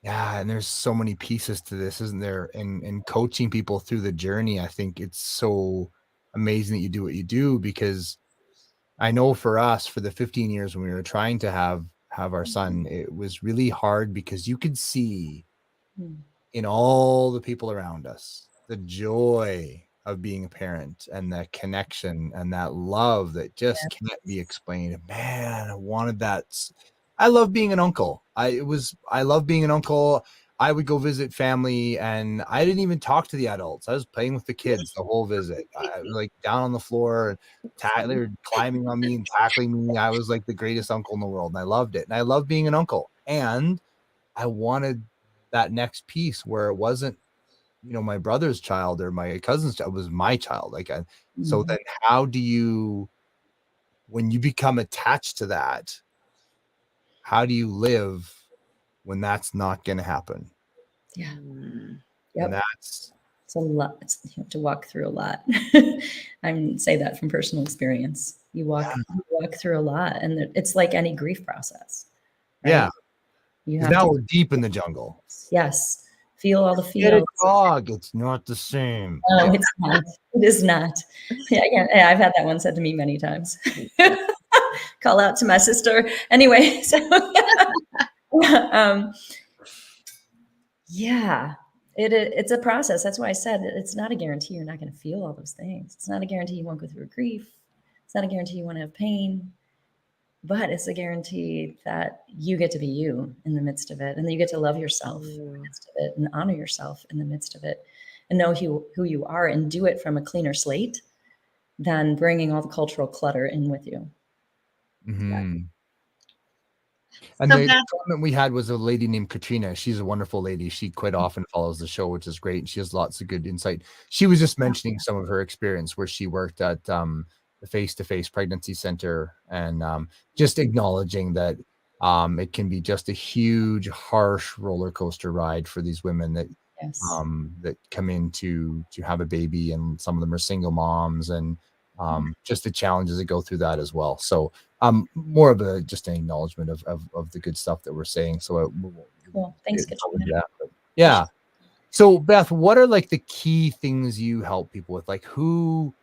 Yeah, and there's so many pieces to this, isn't there? And coaching people through the journey, I think it's so amazing that you do what you do, because I know for us, for the 15 years when we were trying to have our son, it was really hard because you could see in all the people around us the joy of being a parent and that connection and that love that just can't be explained. Man, I wanted that. I love being an uncle. I love being an uncle. I would go visit family, and I didn't even talk to the adults. I was playing with the kids the whole visit. I was like down on the floor, and they were climbing on me and tackling me. I was like the greatest uncle in the world, and I loved it. And I love being an uncle. And I wanted that next piece where it wasn't, my brother's child or my cousin's child, it was my child. So then how do you, when you become attached to that, how do you live when that's not going to happen? Yeah. Yep. And it's a lot. You have to walk through a lot. I say that from personal experience. You walk through a lot, and it's like any grief process. Right? Yeah. Now we're deep in the jungle. Yes. Feel all the feels. Dog, it's not the same. No, it's not. It is not. Yeah, I've had that one said to me many times. Call out to my sister. Anyway, so yeah, it's a process. That's why I said it's not a guarantee you're not going to feel all those things. It's not a guarantee you won't go through grief. It's not a guarantee you won't have pain. But it's a guarantee that you get to be you in the midst of it, and then you get to love yourself in the midst of it, and honor yourself in the midst of it, and know who you are, and do it from a cleaner slate than bringing all the cultural clutter in with you. Mm-hmm. And the comment we had was a lady named Katrina. She's a wonderful lady. She quite often follows the show, which is great. And she has lots of good insight. She was just mentioning some of her experience where she worked at the face-to-face pregnancy center, and just acknowledging that it can be just a huge, harsh roller coaster ride for these women that that come in to have a baby, and some of them are single moms, and just the challenges that go through that as well. So more of just an acknowledgement of the good stuff that we're saying. So cool. Thanks, Katrina. Yeah. So Beth, what are like the key things you help people with? Like who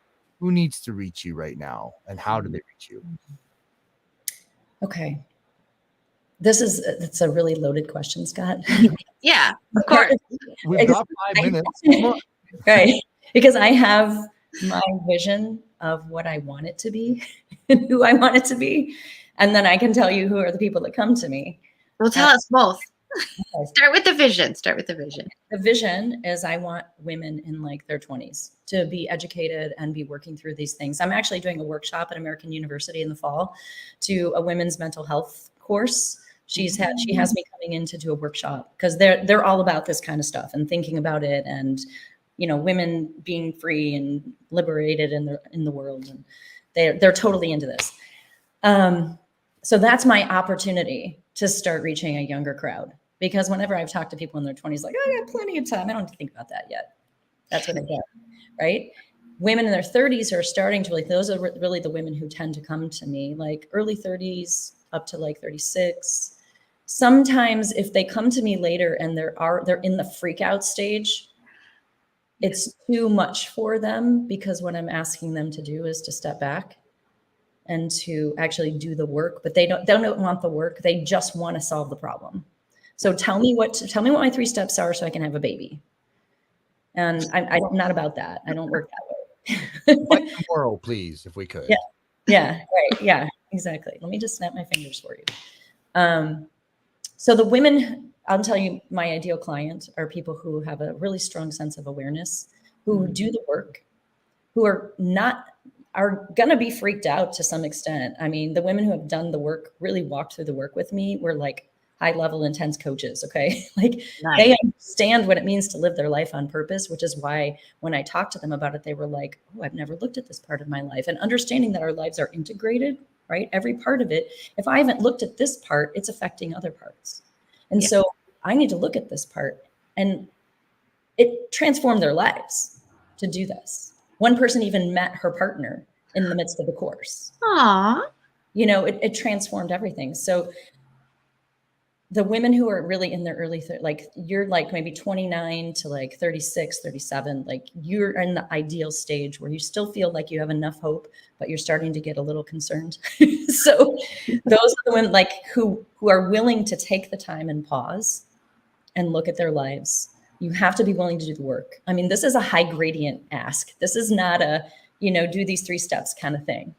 needs to reach you right now and how do they reach you? Okay. It's a really loaded question, Scott. Yeah, of course. We've got 5 minutes. Come on. Right. Because I have my vision of what I want it to be and who I want it to be. And then I can tell you who are the people that come to me. Well, tell us both. Okay. Start with the vision. Start with the vision. The vision is I want women in like their 20s to be educated and be working through these things. I'm actually doing a workshop at American University in the fall to a women's mental health course. She has me coming in to do a workshop because they're all about this kind of stuff and thinking about it, and women being free and liberated in the world, and they're totally into this. So that's my opportunity to start reaching a younger crowd, because whenever I've talked to people in their 20s, like, oh, I got plenty of time, I don't have to think about that yet. That's what I get, right? Women in their 30s are starting to, like, those are really the women who tend to come to me, like early 30s up to like 36. Sometimes if they come to me later and they're in the freak out stage, it's too much for them, because what I'm asking them to do is to step back and to actually do the work, but they don't want the work. They just want to solve the problem. So tell me what my 3 steps are so I can have a baby. And I'm not about that. I don't work that way. By tomorrow, please, if we could. Yeah, right. Yeah, exactly. Let me just snap my fingers for you. So the women, I'll tell you, my ideal client are people who have a really strong sense of awareness, who do the work, who are going to be freaked out to some extent. I mean, the women who have done the work, really walked through the work with me, were like high level, intense coaches. Okay. Like Nice. They understand what it means to live their life on purpose, which is why when I talked to them about it, they were like, oh, I've never looked at this part of my life. And understanding that our lives are integrated, right? Every part of it. If I haven't looked at this part, it's affecting other parts. And so I need to look at this part, and it transformed their lives to do this. One person even met her partner in the midst of the course. Aww. It transformed everything. So the women who are really in their early, like you're like maybe 29 to like 36, 37, like you're in the ideal stage where you still feel like you have enough hope, but you're starting to get a little concerned. So those are the women like who are willing to take the time and pause and look at their lives. You have to be willing to do the work. I mean, this is a high gradient ask. This is not a, do these 3 steps kind of thing.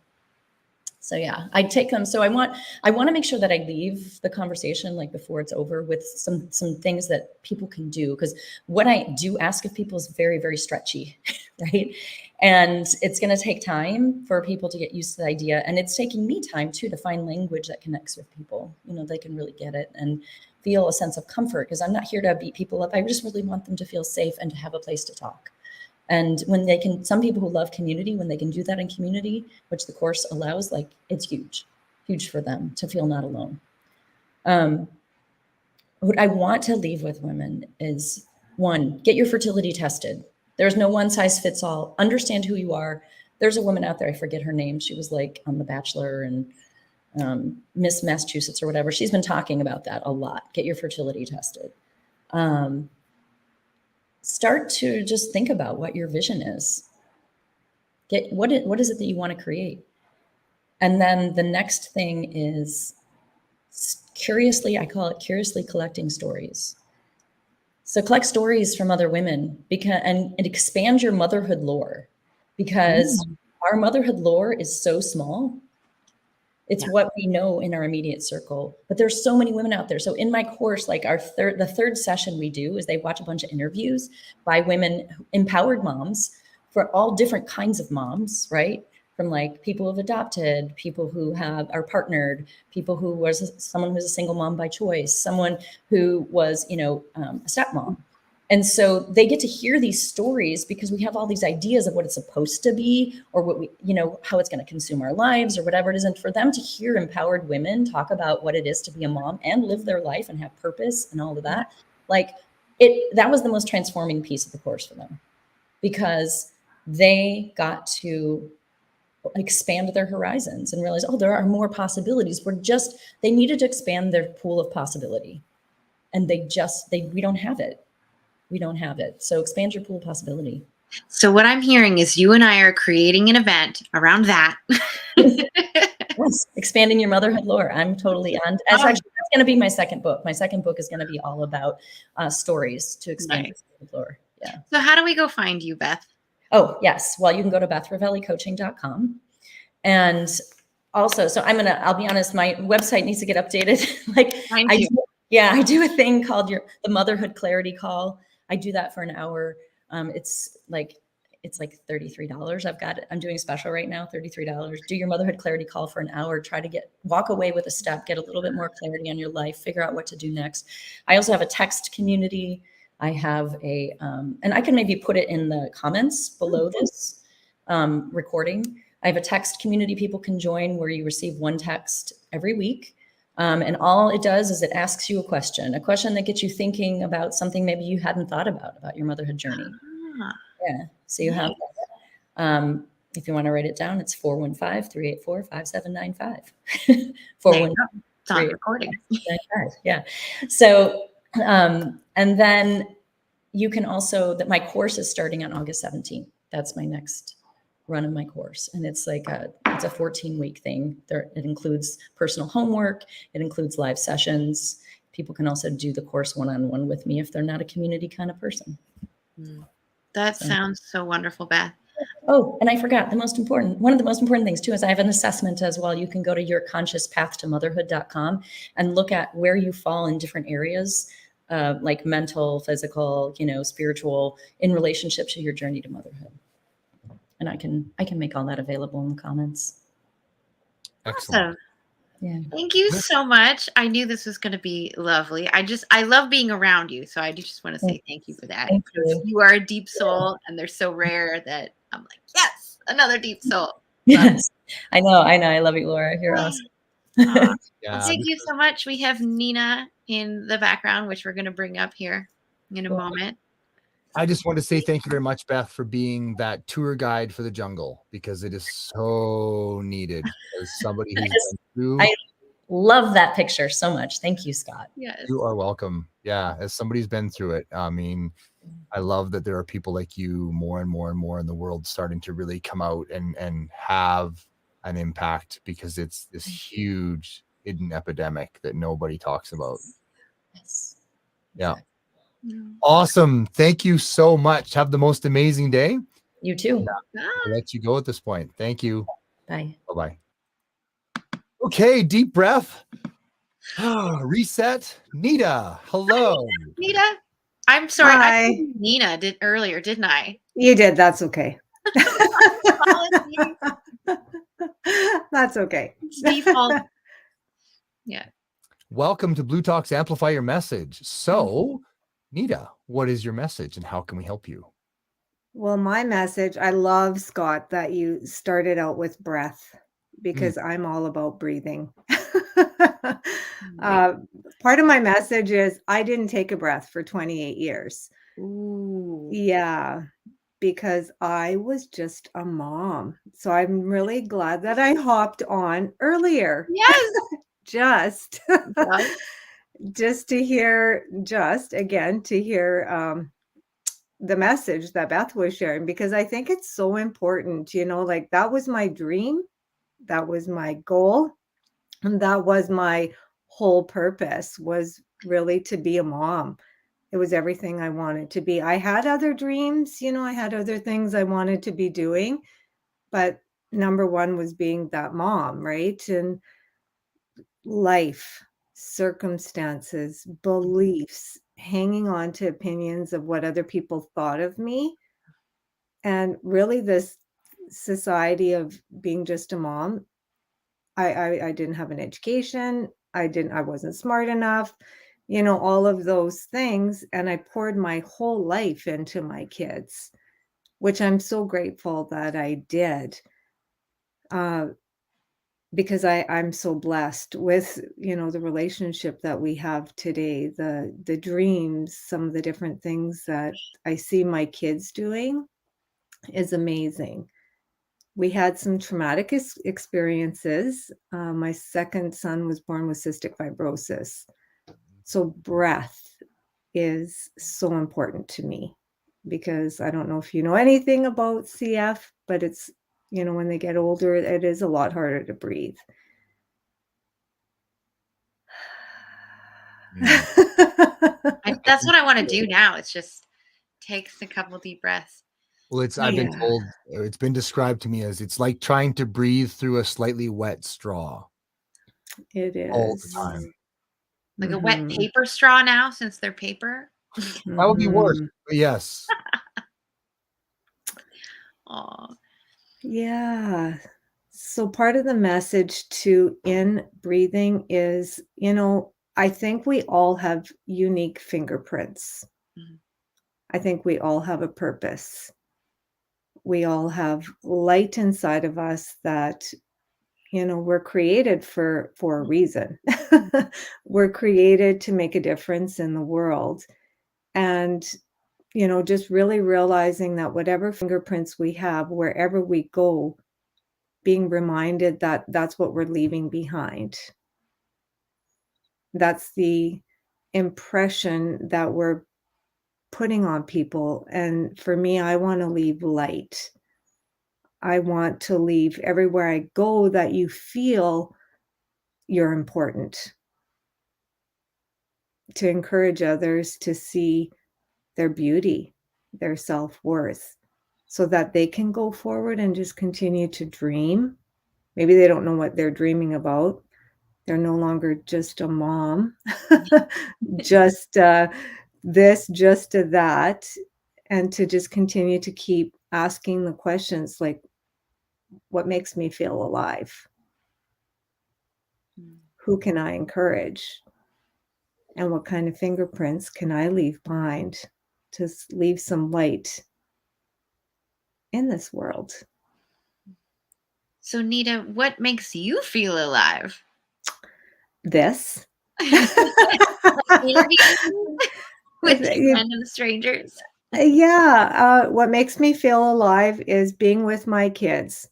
So yeah, I take them. So I want to make sure that I leave the conversation like before it's over with some things that people can do, because what I do ask of people is very, very stretchy, right? And it's going to take time for people to get used to the idea, and it's taking me time too to find language that connects with people. They can really get it and feel a sense of comfort, because I'm not here to beat people up. I just really want them to feel safe and to have a place to talk. And when they can, some people who love community, when they can do that in community, which the course allows, like it's huge for them to feel not alone. What I want to leave with women is, 1, get your fertility tested. There's no one size fits all. Understand who you are. There's a woman out there, I forget her name. She was like on The Bachelor and Miss Massachusetts or whatever. She's been talking about that a lot. Get your fertility tested. Start to just think about what your vision is. What is it that you want to create? And then the next thing is curiously, I call it curiously collecting stories. So collect stories from other women and expand your motherhood lore, because our motherhood lore is so small. It's what we know in our immediate circle, but there's so many women out there. So in my course, like the third session we do is they watch a bunch of interviews by women, empowered moms, for all different kinds of moms, right? From like people who've adopted, people who are partnered, people who was someone who's a single mom by choice, someone who was, a stepmom. And so they get to hear these stories, because we have all these ideas of what it's supposed to be, or what we, how it's going to consume our lives or whatever it is. And for them to hear empowered women talk about what it is to be a mom and live their life and have purpose and all of that, that was the most transforming piece of the course for them, because they got to expand their horizons and realize, oh, there are more possibilities. They needed to expand their pool of possibility, and we don't have it. we don't have it. So expand your pool of possibility. So what I'm hearing is you and I are creating an event around that. Yes, expanding your motherhood lore. I'm totally on. That's going to be my second book. My second book is going to be all about stories to expand your lore. Yeah. So how do we go find you, Beth? Oh, yes. Well, you can go to BethRivelliCoaching.com. And also, so I'll be honest, my website needs to get updated. I do a thing called the Motherhood Clarity Call. I do that for an hour. It's like $33. I'm doing a special right now, $33. Do your Motherhood Clarity Call for an hour. Try to walk away with a step, get a little bit more clarity on your life, figure out what to do next. I also have a text community. I have and I can maybe put it in the comments below this recording. I have a text community people can join where you receive one text every week. And all it does is it asks you a question that gets you thinking about something maybe you hadn't thought about your motherhood journey. Yeah. So you have that. If you want to write it down, it's 415-384-5795. 415-384-5795. Yeah. So, and then you can also, my course is starting on August 17th. That's my next run of my course. And it's like it's a 14-week thing. It includes personal homework. It includes live sessions. People can also do the course one-on-one with me if they're not a community kind of person. That sounds so wonderful, Beth. Oh, and I forgot one of the most important things too is I have an assessment as well. You can go to yourconsciouspathtomotherhood.com and look at where you fall in different areas, like mental, physical, spiritual, in relationship to your journey to motherhood. And I can make all that available in the comments. Excellent. Awesome. Yeah. Thank you so much. I knew this was going to be lovely. I love being around you. So I just want to say thank you for that. Thank you. You are a deep soul and they're so rare that I'm like, yes, another deep soul. Yes, I know. I love you, Laura. You're awesome. Well, thank you so much. We have Nina in the background, which we're going to bring up here in a moment. I just want to say thank you very much, Beth, for being that tour guide for the jungle, because it is so needed. As somebody who's been through, I love that picture so much. Thank you, Scott. Yes. You are welcome. Yeah, as somebody who's been through it, I mean, I love that there are people like you more and more and more in the world starting to really come out and have an impact, because it's this huge hidden epidemic that nobody talks about. Yes. Yeah. Awesome. Thank you so much. Have the most amazing day. You too. I'll let you go at this point. Thank you. Bye. Bye-bye. Okay, deep breath. Reset. Nita, hello. Hi, Nita. I'm sorry. Hi. I called Nina earlier, didn't I? You did. That's okay. That's okay. It's default. Yeah. Welcome to Blue Talks Amplify Your Message. So, Nita, what is your message and how can we help you? Well, my message, I love, Scott, that you started out with breath, because I'm all about breathing. Part of my message is I didn't take a breath for 28 years. Ooh. Yeah, because I was just a mom. So I'm really glad that I hopped on earlier. Yes. Just to hear, the message that Beth was sharing, because I think it's so important, like that was my dream. That was my goal. And that was my whole purpose, was really to be a mom. It was everything I wanted to be. I had other dreams, I had other things I wanted to be doing, but number one was being that mom, right? And life, circumstances, beliefs, hanging on to opinions of what other people thought of me. And really this society of being just a mom. I didn't have an education. I wasn't smart enough, all of those things. And I poured my whole life into my kids, which I'm so grateful that I did. Because I'm so blessed with, the relationship that we have today, the dreams, some of the different things that I see my kids doing is amazing. We had some traumatic experiences. My second son was born with cystic fibrosis. So breath is so important to me, because I don't know if you know anything about CF, but it's, when they get older, it is a lot harder to breathe. That's what I want to do now. It's just takes a couple deep breaths. Well, I've been Yeah. told, it's been described to me as it's like trying to breathe through a slightly wet straw It all the is. time. Like a wet Mhm. paper straw now, since they're paper. That would be worse. Mhm. But yes. Oh, Yeah. So part of the message to in breathing is, I think we all have unique fingerprints. Mhm. I think we all have a purpose. We all have light inside of us that, we're created for a reason. We're created to make a difference in the world. And, just really realizing that whatever fingerprints we have, wherever we go, being reminded that that's what we're leaving behind. That's the impression that we're putting on people. And for me, I want to leave light. I want to leave everywhere I go that you feel you're important, to encourage others to see their beauty, their self-worth, so that they can go forward and just continue to dream. Maybe they don't know what they're dreaming about. They're no longer just a mom, just this, just a that, and to just continue to keep asking the questions like, what makes me feel alive? Who can I encourage? And what kind of fingerprints can I leave behind to leave some light in this world? So, Nita, what makes you feel alive? This. Interviews with these random strangers. Yeah, what makes me feel alive is being with my kids,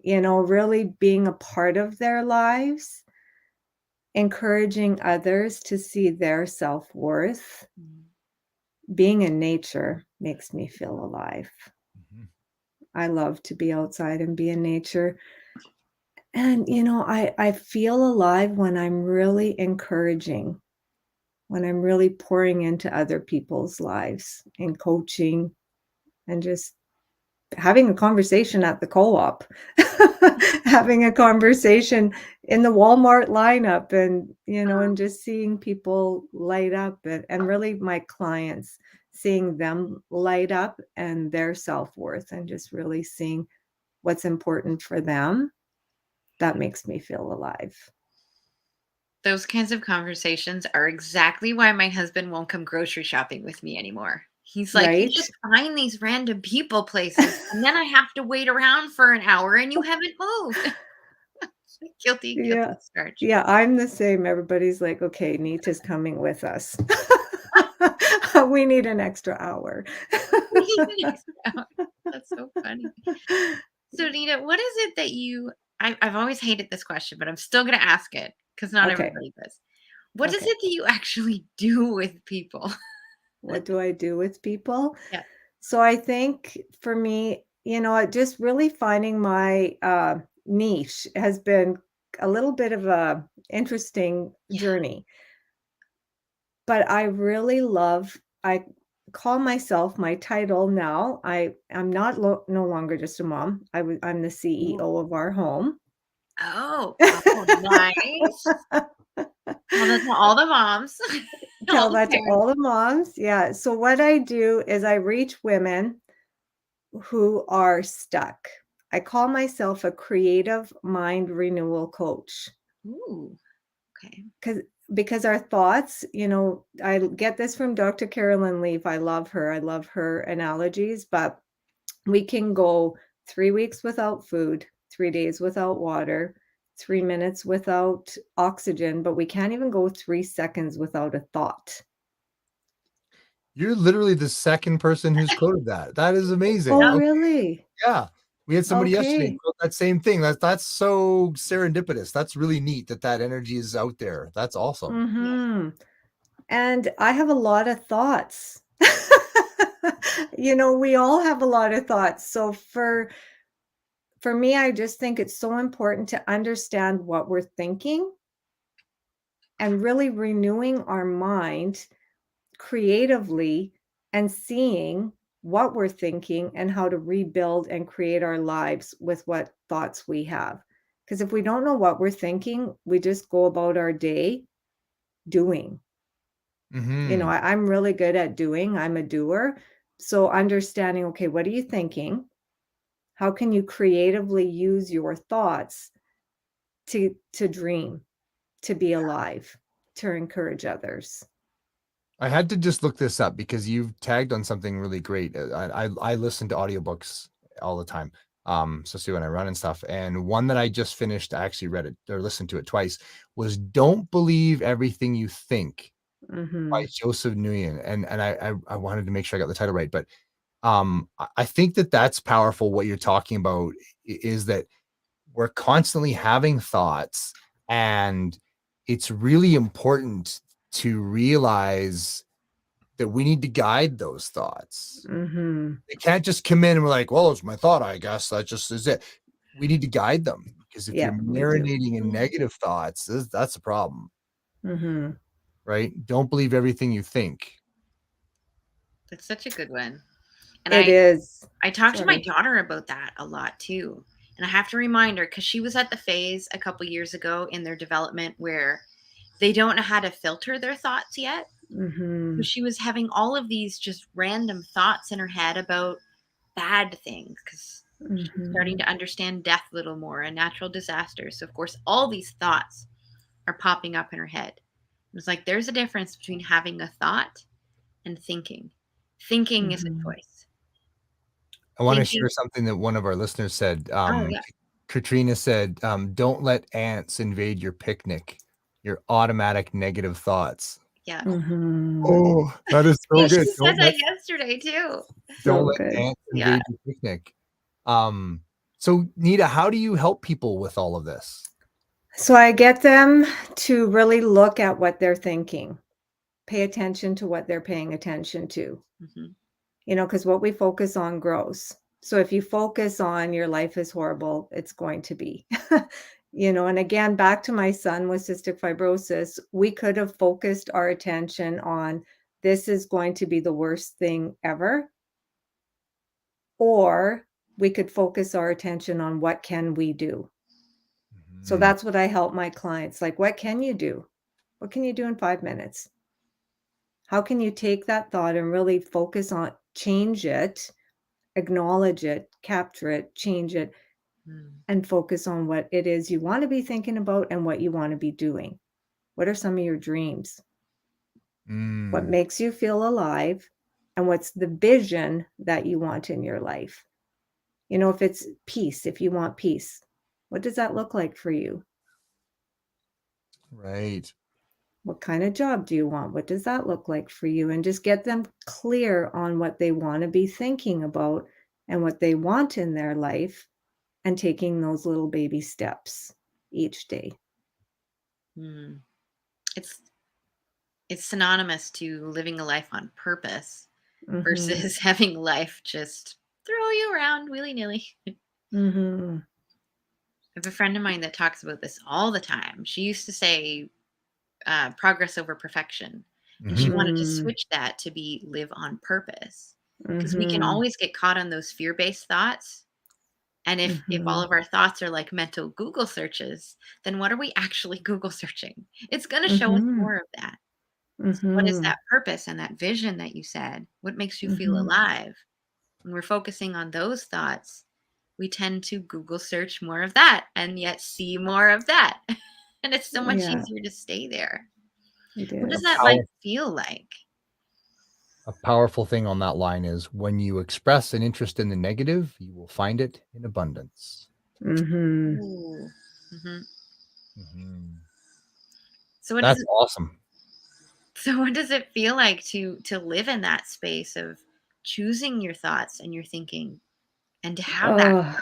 really being a part of their lives, encouraging others to see their self-worth. Being in nature makes me feel alive. Mhm. I love to be outside and be in nature. And, I feel alive when I'm really encouraging, when I'm really pouring into other people's lives and coaching and just having a conversation at the co-op, having a conversation in the Walmart lineup, and, and just seeing people light up, and really my clients, seeing them light up and their self-worth, and just really seeing what's important for them. That makes me feel alive. Those kinds of conversations are exactly why my husband won't come grocery shopping with me anymore. He's like, you Right? just find these random people places, and then I have to wait around for an hour and you haven't moved. Guilty Yeah. starch. Yeah, I'm the same. Everybody's like, "Okay, Nita's coming with us." We need an extra hour. That's so funny. So, Nita, what is it that I've always hated this question, but I'm still going to ask it because not Okay. everybody does. What is Okay. it that you actually do with people? What do I do with people? Yeah. So I think for me, just really finding my niche has been a little bit of a interesting Yeah. journey. But I really I call myself, my title now, I'm not no longer just a mom. I'm the CEO of our home. Oh, oh, nice. Tell that to all the moms, all Tell the that to parents. all the moms. Yeah. So what I do is I reach women who are stuck. I call myself a creative mind renewal coach. Ooh, okay. Because our thoughts, I get this from Dr. Carolyn Leaf. I love her. I love her analogies, but we can go 3 weeks without food, 3 days without water, 3 minutes without oxygen, but we can't even go 3 seconds without a thought. You're literally the second person who's quoted that. That is amazing. Oh, Yeah. Okay, really? yeah. We had somebody yesterday Okay. quote that same thing. That's so serendipitous. That's really neat that energy is out there. That's awesome. Yes. Mhm. And I have a lot of thoughts. We all have a lot of thoughts. So for me, I just think it's so important to understand what we're thinking and really renewing our mind creatively and seeing what we're thinking and how to rebuild and create our lives with what thoughts we have. Because if we don't know what we're thinking, we just go about our day doing. I'm really good at doing. I'm a doer. So understanding, okay, what are you thinking? How can you creatively use your thoughts to dream, to be alive, to encourage others? I had to just look this up because you've tagged on something really great. I listen to audiobooks all the time, especially when I run and stuff. And one that I just finished, I actually read it or listened to it twice, was "Don't Believe Everything You Think" by Mhm. Joseph Nguyen. And I wanted to make sure I got the title right, but I think that that's powerful. What you're talking about is that we're constantly having thoughts, and it's really important to realize that we need to guide those thoughts. Mhm. They can't just come in and we're like, well, it's my thought, I guess that just is it. We need to guide them, because if you're Yeah, we do. marinating in negative thoughts, that's a problem, Mhm. right? Don't believe everything you think. That's such a good one. And It I is. I talked to my Sorry. daughter about that a lot too. And I have to remind her because she was at the phase a couple years ago in their development where they don't know how to filter their thoughts yet. So Mhm. she was having all of these just random thoughts in her head about bad things because she was starting Mhm. to understand death a little more and natural disasters. So, of course, all these thoughts are popping up in her head. It's like there's a difference between having a thought and thinking. Thinking is a Mhm. choice. I want to Thinking, share something that one of our listeners said. oh, yeah, Katrina said, don't let ants invade your picnic, your automatic negative thoughts. yeah. Mhm. Oh, that is so See, That's she good. said that yesterday too. Don't so let good. ants Yeah. invade your picnic. Um, so Nita, how do you help people with all of this? So I get them to really look at what they're thinking. Pay attention to what they're paying attention to. Mhm. Because what we focus on grows. So if you focus on your life is horrible, it's going to be. And again, back to my son with cystic fibrosis, we could have focused our attention on this is going to be the worst thing ever, or we could focus our attention on what can we do. So Mhm. that's what I help my clients. Like, what can you do? What can you do in 5 minutes? How can you take that thought and really focus on change it, acknowledge it, capture it, change it, Mm. and focus on what it is you want to be thinking about and what you want to be doing. What are some of your dreams? What Mm, makes you feel alive? And what's the vision that you want in your life? If it's peace, if you want peace, what does that look like for you? right. What kind of job do you want? What does that look like for you? And just get them clear on what they want to be thinking about and what they want in their life and taking those little baby steps each day. Mm. It's it's synonymous to living a life on purpose Mhm. versus having life just throw you around willy-nilly. I Mhm. have a friend of mine that talks about this all the time. She used to say progress over perfection. And she Mhm. wanted to Mm. switch that to be live on purpose because we can Mhm. always get caught on those fear-based thoughts. And if all Mhm. of our thoughts are like mental Google searches, then what are we actually Google searching? It's going to show us Mhm. more of that. So what is Mhm. that purpose and that vision that you said? What makes you feel Mhm. alive? When we're focusing on those thoughts, we tend to Google search more of that and yet see more of that. And it's so much Yeah, easier to stay there. it What does A, that is. life power, feel like? a powerful thing on that line is when you express an interest in the negative, you will find it in abundance. Mhm. Ooh. Mhm. Mhm. So what does That's it awesome. so what does it feel like to live in that space of choosing your thoughts and your thinking and to have that Oh,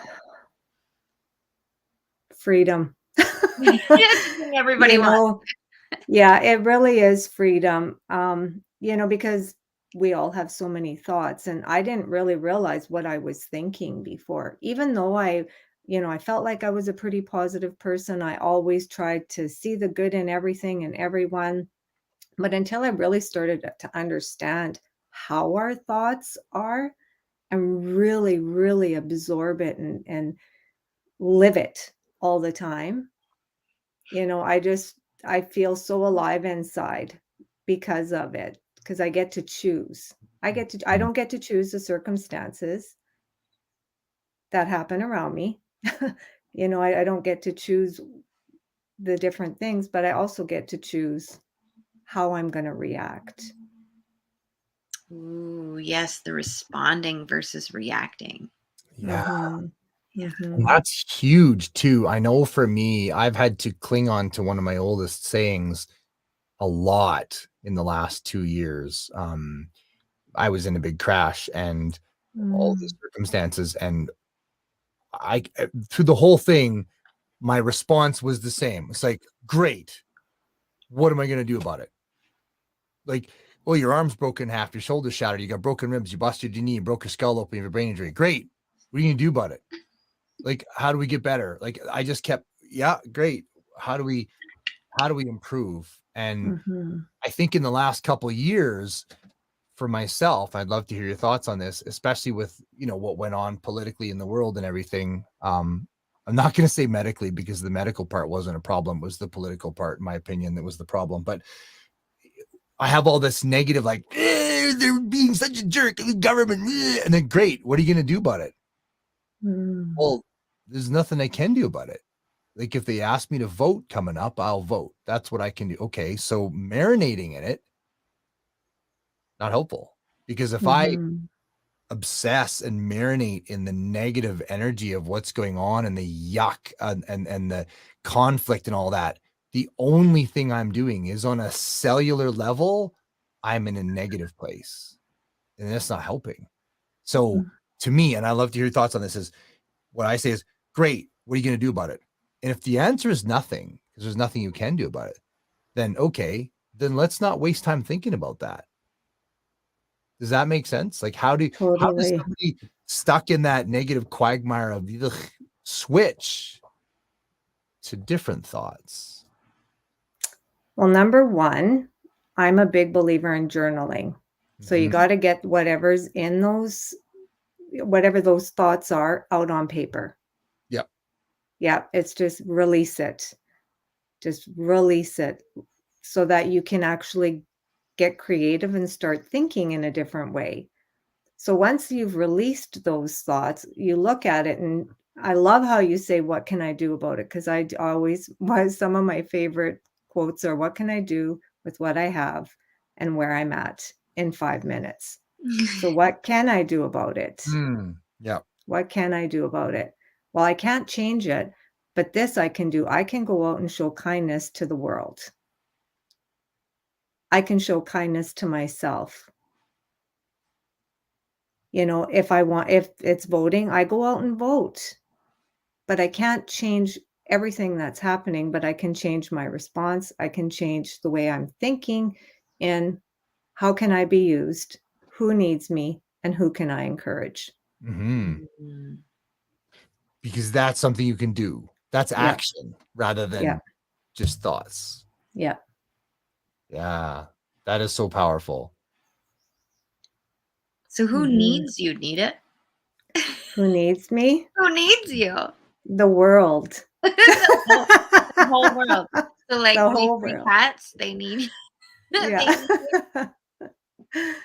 freedom. yeah, it's the thing everybody You wants. know, Yeah, it really is freedom. Because we all have so many thoughts, and I didn't really realize what I was thinking before. Even though I felt like I was a pretty positive person, I always tried to see the good in everything and everyone. But until I really started to understand how our thoughts are and really, really absorb it and live it all the time, I feel so alive inside because of it, because I get to choose. I Mm. don't get to choose the circumstances that happen around me. I don't get to choose the different things, but I also get to choose how I'm going to react. Ooh, yes, the responding versus reacting. Yeah. Mhm. And Mhm. that's huge too. I know for me, I've had to cling on to one of my oldest sayings a lot in the last 2 years. I was in a big crash and all these Mm. circumstances, and through the whole thing, my response was the same. It's like, "Great. What am I gonna do about it?" Like, "Oh, your arm's broken in half, your shoulder's shattered, you got broken ribs, you busted your knee, you broke your skull open, you have a brain injury. Great. What are you gonna do about it? Like, how do we get better?" Like, I just kept, "Yeah, great. How do we improve?" And Mhm. I think in the last couple of years, for myself, I'd love to hear your thoughts on this, especially with, what went on politically in the world and everything. I'm not going to say medically because the medical part wasn't a problem. It was the political part, in my opinion, that was the problem. But I have all this negative, like, they're being such a jerk, the government, and then great. What are you going to do about it? Mm. Well, there's nothing I can do about it. Like if they ask me to vote coming up, I'll vote. That's what I can do. Okay. So marinating in it, not helpful. Because if I Mhm. obsess and marinate in the negative energy of what's going on and the yuck and the conflict and all that, the only thing I'm doing is on a cellular level, I'm in a negative place. And that's not helping. So Mm. to me, and I love to hear your thoughts on this, is what I say is, great, what are you going to do about it? And if the answer is nothing, because there's nothing you can do about it, then okay, then let's not waste time thinking about that. Does that make sense? Like, how does Totally. somebody stuck in that negative quagmire of ugh, switch to different thoughts? Well, number 1, I'm a big believer in journaling. So you Mhm. gotta get whatever those thoughts are out on paper. Yep. Yeah, it's just release it. Just release it so that you can actually get creative and start thinking in a different way. So once you've released those thoughts, you look at it, and I love how you say, "What can I do about it?" Because always was some of my favorite quotes are, "What can I do with what I have and where I'm at in 5 minutes?" So what can I do about it? Yep. What can I do about it? Well, I can't change it, but this I can do. I can go out and show kindness to the world. I can show kindness to myself. If it's voting, I go out and vote. But I can't change everything that's happening, but I can change my response. I can change the way I'm thinking and how can I be used? Who needs me? And who can I encourage? Mhm. Mm. Because that's something you can do. That's Yeah, action rather yeah, than just thoughts. yeah. Yeah. That is so powerful. So who Mhm. needs you, Nita? Who needs me? Who needs you? The world. The whole world. So, like, The my whole 3 world. cats, they need Yeah. they need you.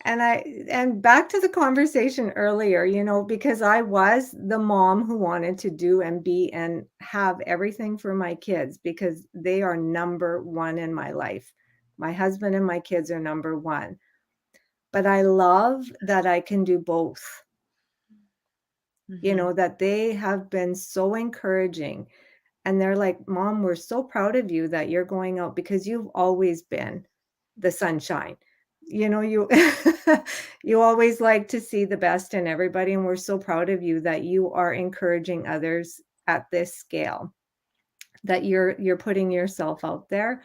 And back to the conversation earlier, because I was the mom who wanted to do and be and have everything for my kids because they are number 1 in my life. My husband and my kids are number 1. But I love that I can do both. Mhm. That they have been so encouraging. And they're like, "Mom, we're so proud of you that you're going out because you've always been the sunshine." You you always like to see the best in everybody, and we're so proud of you that you are encouraging others at this scale, that you're putting yourself out there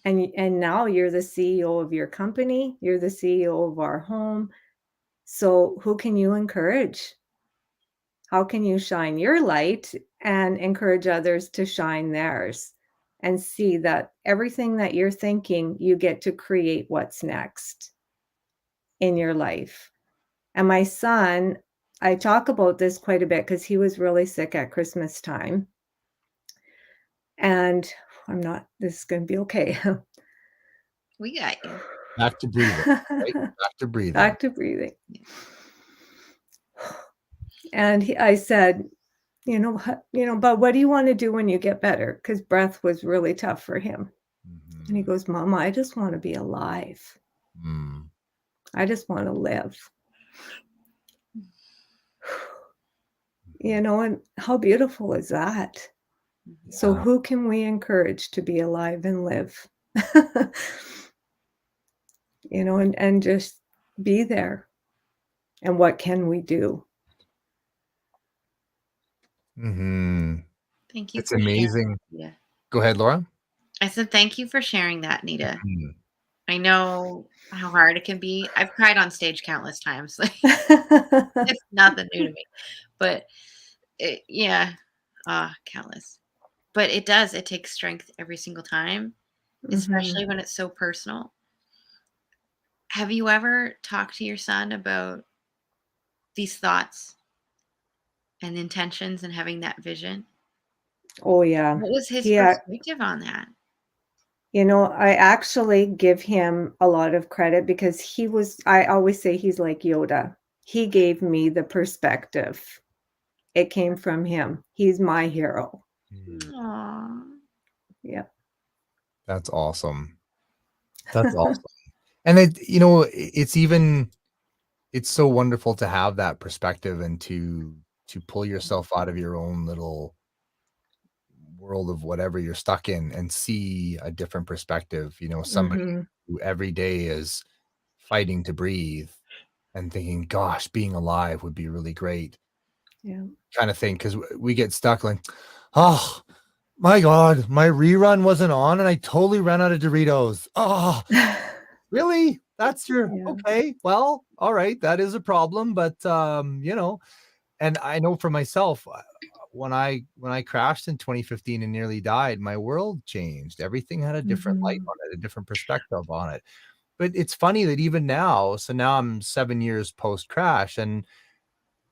And now you're the CEO of your company, you're the CEO of our home. So who can you encourage? How can you shine your light and encourage others to shine theirs and see that everything that you're thinking, you get to create what's next in your life? And my son, I talk about this quite a bit because he was really sick at Christmas time. And this is going to be okay. We got you. Back to breathing, right? Back to breathing. Back to breathing. And I said, but what do you want to do when you get better? Because breath was really tough for him. And he goes, Mama, I just want to be alive. I just want to live. And how beautiful is that? Yeah. So who can we encourage to be alive and live? And just be there. And what can we do? Thank you. It's amazing. Yeah. Go ahead, Laura. I said, thank you for sharing that, Nita. I know how hard it can be. I've cried on stage countless times. It's nothing new to me, but countless. But it takes strength every single time, especially when it's so personal. Have you ever talked to your son about these thoughts and intentions and having that vision? Oh, yeah. What was his perspective on that? I actually give him a lot of credit because I always say he's like Yoda. He gave me the perspective. It came from him. He's my hero. Aww. Yeah. That's awesome. That's awesome. And it's so wonderful to have that perspective and to pull yourself out of your own little world of whatever you're stuck in and see a different perspective. Somebody who every day is fighting to breathe and thinking, gosh, being alive would be really great. Yeah. Kind of thing. Because we get stuck like, oh my God, my rerun wasn't on and I totally ran out of Doritos. Oh, really? That's your okay. Well, all right. That is a problem. But and I know for myself, when I crashed in 2015 and nearly died, my world changed. Everything had a different light on it, a different perspective on it. But it's funny that even now, so now I'm 7 years post crash, and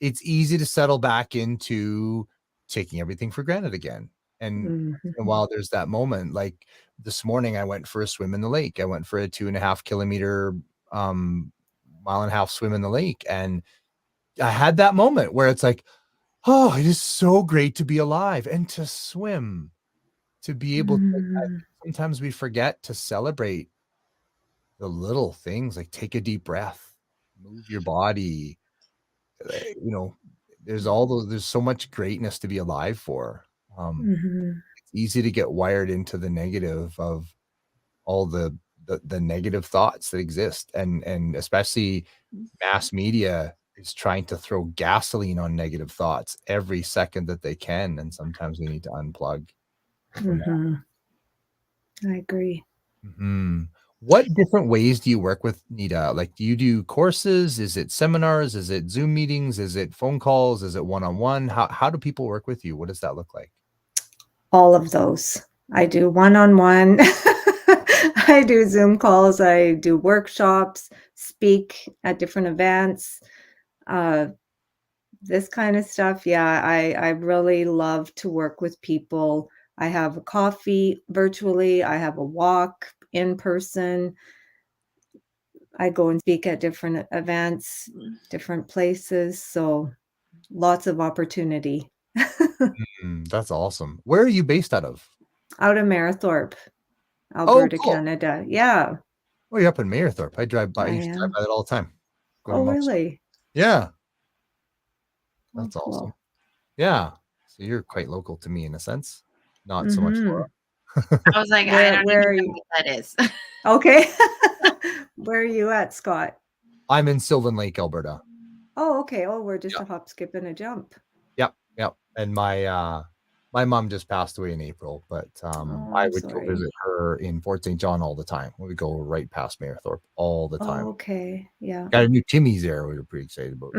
it's easy to settle back into taking everything for granted again. And while there's that moment, like this morning, I went for a swim in the lake. I went for a 2.5 kilometer, mile and a half swim in the lake. And I had that moment where it's like, oh, it is so great to be alive and to swim, to be able to, sometimes we forget to celebrate the little things, like take a deep breath, move your body. There's so much greatness to be alive for. It's easy to get wired into the negative of all the negative thoughts that exist. And especially mass media is trying to throw gasoline on negative thoughts every second that they can. And sometimes we need to unplug. I agree. What different ways do you work with Nita? Like, do you do courses? Is it seminars? Is it Zoom meetings? Is it phone calls? Is it one-on-one? How do people work with you? What does that look like? All of those. I do one-on-one. I do Zoom calls. I do workshops, speak at different events, this kind of stuff. Yeah, I really love to work with people. I have a coffee virtually. I have a walk in person. I go and speak at different events, different places. So lots of opportunity. That's awesome. Where are you based out of? Out of Mayerthorpe, Alberta, cool. Canada. Yeah. Oh, you're up in Mayerthorpe. I drive by. I used to drive by that all the time. Oh, really? Yeah. Oh, That's cool. awesome. Yeah. So you're quite local to me in a sense. Not so much Laura. I was like, I don't even know what that is. Okay. Where are you at, Scott? I'm in Sylvan Lake, Alberta. Oh, okay. Oh, we're just a hop, skip, and a jump. Yep. And my My mom just passed away in April, but Oh, I I'm would go sorry. visit her in Fort St. John all the time. We would go right past Mayerthorpe all the time. Oh, okay. Yeah. Got a new Timmy's there. We were pretty excited about.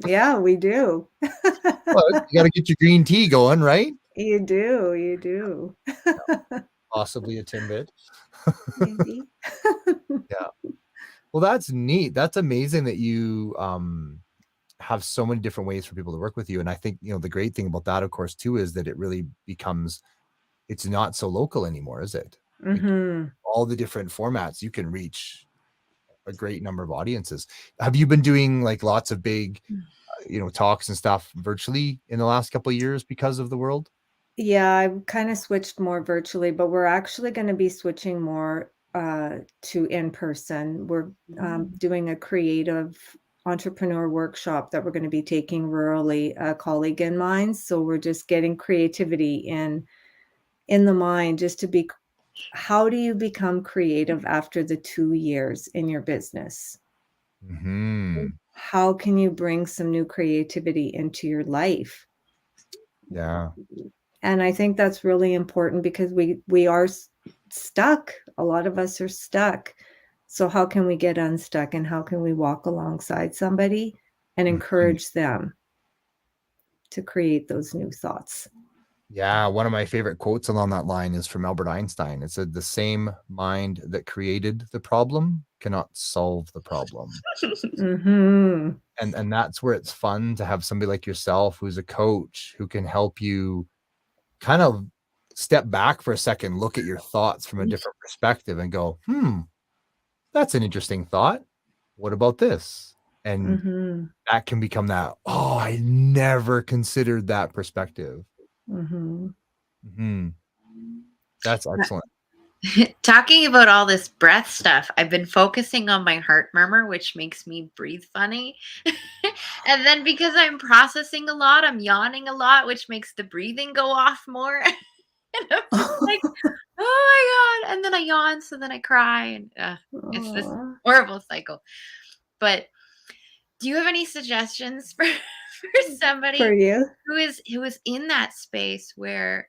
Yeah, we do. Well, you got to get your green tea going, right? You do. You do. Possibly a Timbit. Maybe. Yeah. Well, that's neat. That's amazing that you have so many different ways for people to work with you. And I think, the great thing about that, of course, too, is that it really becomes, it's not so local anymore, is it? Like, all the different formats, you can reach a great number of audiences. Have you been doing like lots of big, talks and stuff virtually in the last couple of years because of the world? Yeah, I've kind of switched more virtually, but we're actually going to be switching more to in person. We're doing a creative entrepreneur workshop that we're going to be taking rurally, a colleague in mine. So we're just getting creativity in the mind, just to be. How do you become creative after the 2 years in your business? How can you bring some new creativity into your life? Yeah. And I think that's really important because we are stuck. A lot of us are stuck. So how can we get unstuck, and how can we walk alongside somebody and encourage them to create those new thoughts? Yeah, one of my favorite quotes along that line is from Albert Einstein. It said, "The same mind that created the problem cannot solve the problem." And that's where it's fun to have somebody like yourself who's a coach who can help you kind of step back for a second, look at your thoughts from a different perspective and go, that's an interesting thought. What about this? And that can become that, oh, I never considered that perspective. That's excellent. Talking about all this breath stuff, I've been focusing on my heart murmur, which makes me breathe funny. And then because I'm processing a lot, I'm yawning a lot, which makes the breathing go off more. And I'm just like, oh my God. And then I yawn, so then I cry. And it's this horrible cycle. But do you have any suggestions for somebody For you? who is in that space where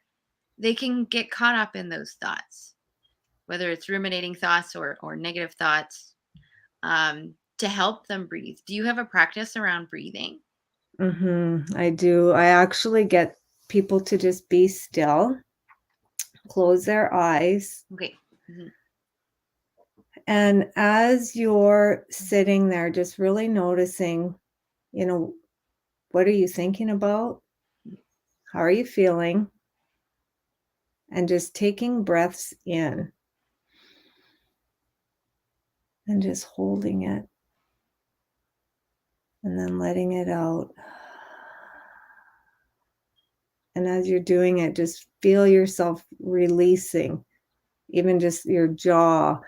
they can get caught up in those thoughts, whether it's ruminating thoughts or negative thoughts, to help them breathe? Do you have a practice around breathing? I do. I actually get people to just be still, close their eyes. Okay. And as you're sitting there, just really noticing, what are you thinking about? How are you feeling? And just taking breaths in and just holding it and then letting it out. And as you're doing it, just feel yourself releasing, even just your jaw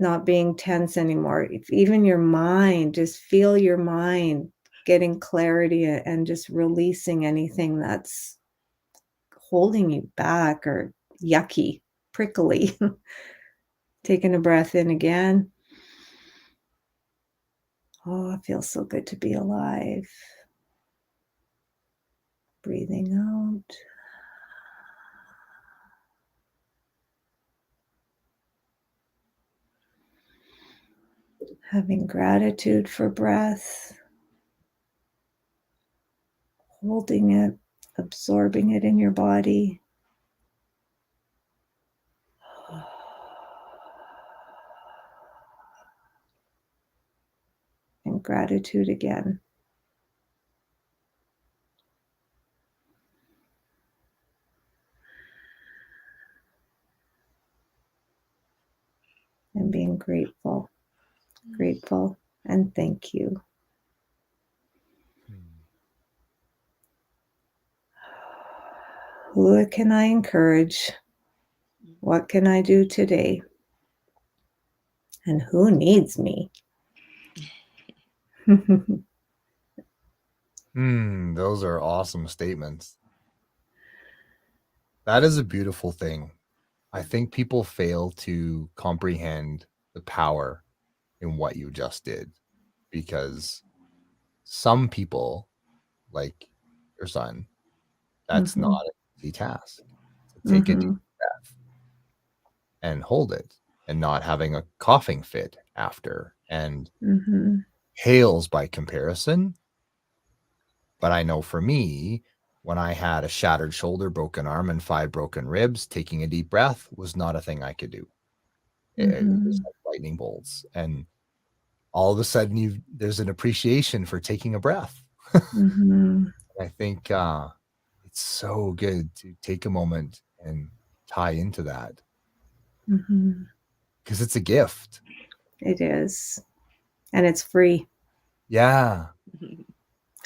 not being tense anymore. Even your mind, just feel your mind getting clarity and just releasing anything that's holding you back or yucky, prickly. Taking a breath in again. Oh, it feels so good to be alive. Breathing out. Having gratitude for breath. Holding it, absorbing it in your body. And gratitude again. And being grateful, and thank you. Who can I encourage? What can I do today? And who needs me? Those are awesome statements. That is a beautiful thing. I think people fail to comprehend the power in what you just did, because some people, like your son, That's not an easy task. To take a deep breath and hold it and not having a coughing fit after, and hails by comparison. But I know for me, when I had a shattered shoulder, broken arm, and 5 broken ribs, taking a deep breath was not a thing I could do. It was like lightning bolts. And all of a sudden there's an appreciation for taking a breath. I think it's so good to take a moment and tie into that, because it's a gift. It is. And it's free. Yeah.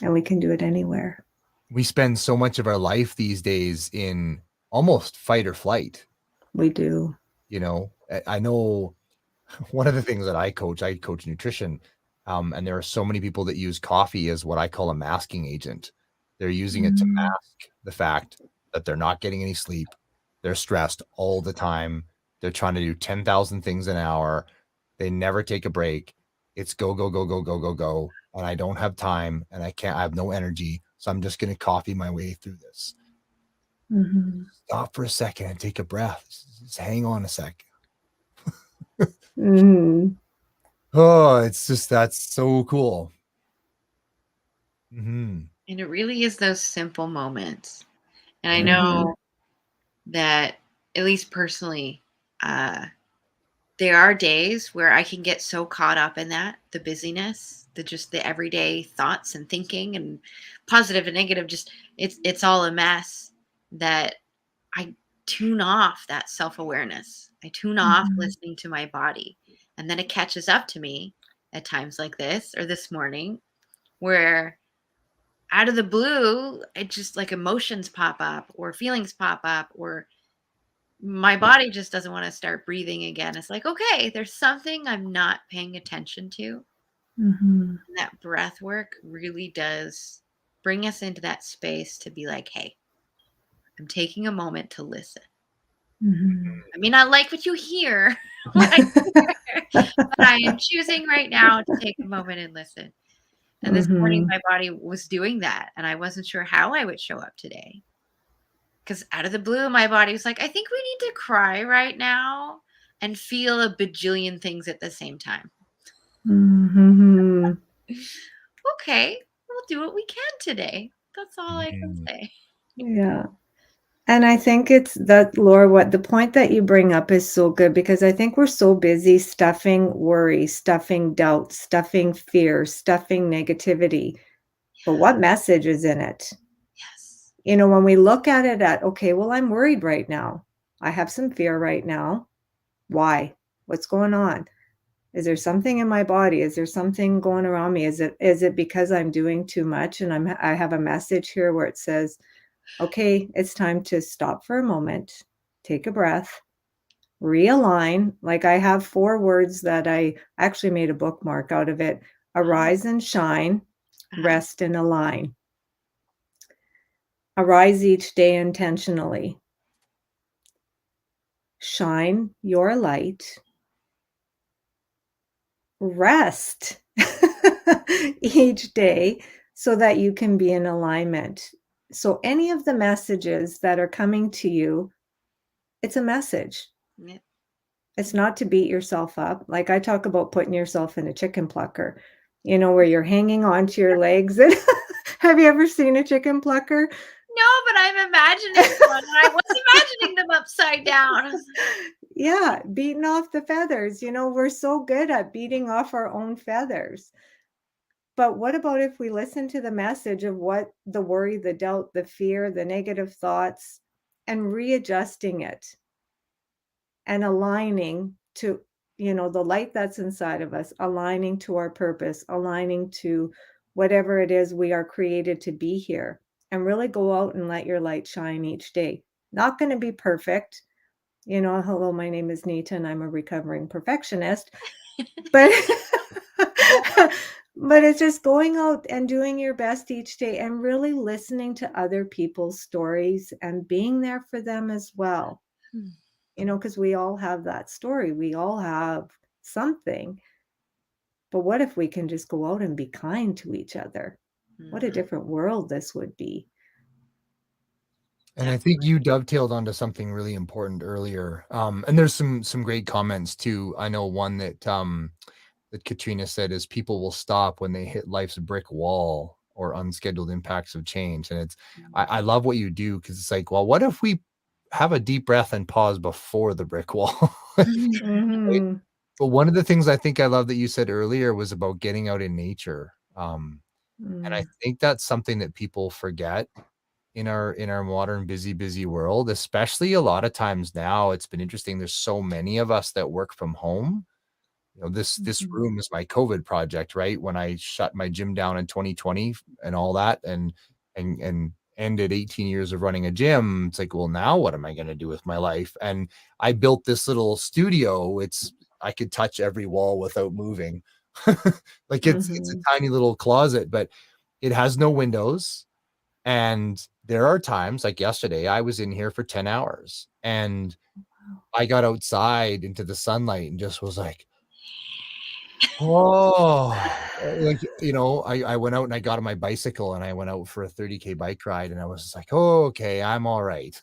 And we can do it anywhere. We spend so much of our life these days in almost fight or flight. We do. You know, I know one of the things that I coach nutrition. And there are so many people that use coffee as what I call a masking agent. They're using it to mask the fact that they're not getting any sleep. They're stressed all the time. They're trying to do 10,000 things an hour. They never take a break. It's go, go, go, go, go, go, go. And I don't have time and I have no energy. So I'm just going to coffee my way through this. Stop for a second and take a breath. Just hang on a second. Oh, it's just, that's so cool. And it really is those simple moments. And I know that, at least personally, there are days where I can get so caught up in that, the busyness, the everyday thoughts and thinking and positive and negative, just it's all a mess, that I tune off that self-awareness. I tune off listening to my body. And then it catches up to me at times like this or this morning, where out of the blue, it just like emotions pop up or feelings pop up, or my body just doesn't want to start breathing again. It's like, okay, there's something I'm not paying attention to. And that breath work really does bring us into that space to be like, hey, I'm taking a moment to listen. I may not like what you hear, but I am choosing right now to take a moment and listen. And this morning, my body was doing that, and I wasn't sure how I would show up today. Because out of the blue, my body was like, I think we need to cry right now and feel a bajillion things at the same time. Okay, we'll do what we can today. That's all I can say. Yeah. And I think it's that, Laura, what the point that you bring up is so good, because I think we're so busy stuffing worry, stuffing doubt, stuffing fear, stuffing negativity. But what message is in it? Yes. You know, when we look at it okay, well, I'm worried right now. I have some fear right now. Why? What's going on? Is there something in my body? Is there something going around me? Is it because I'm doing too much? And I have a message here where it says, okay, it's time to stop for a moment, take a breath, realign. Like, I have 4 words that I actually made a bookmark out of it: arise and shine, rest and align. Arise each day intentionally. Shine your light. Rest each day so that you can be in alignment. So any of the messages that are coming to you, it's a message. Yep. It's not to beat yourself up. Like, I talk about putting yourself in a chicken plucker, you know, where you're hanging onto your legs. And have you ever seen a chicken plucker? No, but I'm imagining one, and I was imagining them upside down. Yeah, beating off the feathers. You know, we're so good at beating off our own feathers. But what about if we listen to the message of what the worry, the doubt, the fear, the negative thoughts, and readjusting it and aligning to, you know, the light that's inside of us, aligning to our purpose, aligning to whatever it is we are created to be here, and really go out and let your light shine each day. Not going to be perfect. You know, hello, my name is Nita and I'm a recovering perfectionist. But but it's just going out and doing your best each day and really listening to other people's stories and being there for them as well. You know, because we all have that story. We all have something. But what if we can just go out and be kind to each other? What a different world this would be. And I think you dovetailed onto something really important earlier. And there's some great comments too. I know one that Katrina said is people will stop when they hit life's brick wall or unscheduled impacts of change. And I love what you do, because it's like, well, what if we have a deep breath and pause before the brick wall? Right? Mhm. But one of the things I think I love that you said earlier was about getting out in nature. And I Mm. think that's something that people forget in our modern busy world, especially a lot of times now. It's been interesting. There's so many of us that work from home. This Mhm. room is my COVID project, right? When I shut my gym down in 2020 and all that, and ended 18 years of running a gym, it's like, well, now what am I going to do with my life? And I built this little studio. I could touch every wall without moving. Like it's a Mhm. tiny little closet, but it has no windows. And there are times, like yesterday, I was in here for 10 hours, and I got outside into the sunlight and just was like, oh, like, I went out and I got on my bicycle and I went out for a 30K bike ride, and I was just like, oh, okay, I'm all right.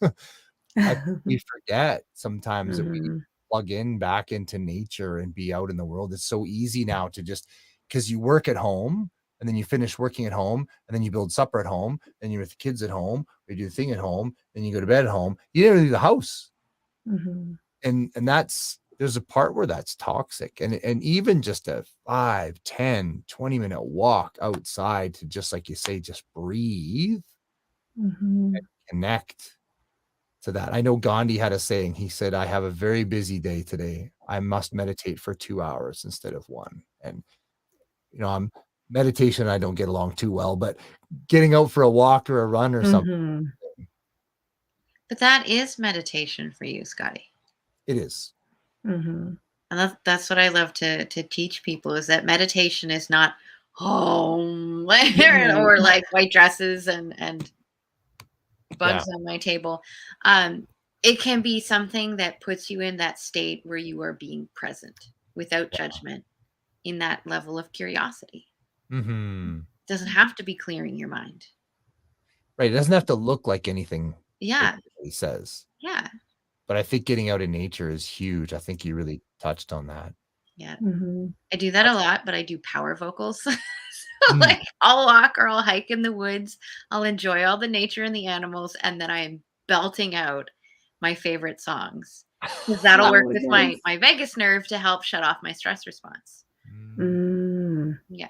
I think we forget sometimes that we need to Mhm. plug in back into nature and be out in the world. It's so easy now to just, because you work at home and then you finish working at home and then you build supper at home and you're with the kids at home, or you do the thing at home, then you go to bed at home. You never leave the house. Mhm. And there's a part where that's toxic. And even just a 5, 10, 20-minute walk outside to, just like you say, just breathe, Mhm. connect to that. I know Gandhi had a saying. He said, I have a very busy day today. I must meditate for 2 hours instead of 1. And, I'm meditation, I don't get along too well, but getting out for a walk or a run or something, Mhm. But that is meditation for you, Scotty. it is. Mhm. And that's what I love to teach people, is that meditation is not home Right. or like white dresses and Yeah. bugs on my table. It can be something that puts you in that state where you are being present without judgment, in that level of curiosity. Mhm. Doesn't have to be clearing your mind. Right. It doesn't have to look like anything that Yeah. anybody says. Yeah. But I think getting out in nature is huge. I think you really touched on that. Yeah. Mhm. I do that a lot, but I do power vocals. So, Mm. like, I'll walk or I'll hike in the woods. I'll enjoy all the nature and the animals, and then I am belting out my favorite songs, because that'll work Oh, with my nice. my vagus nerve to help shut off my stress response. Mm. Mm. Yeah.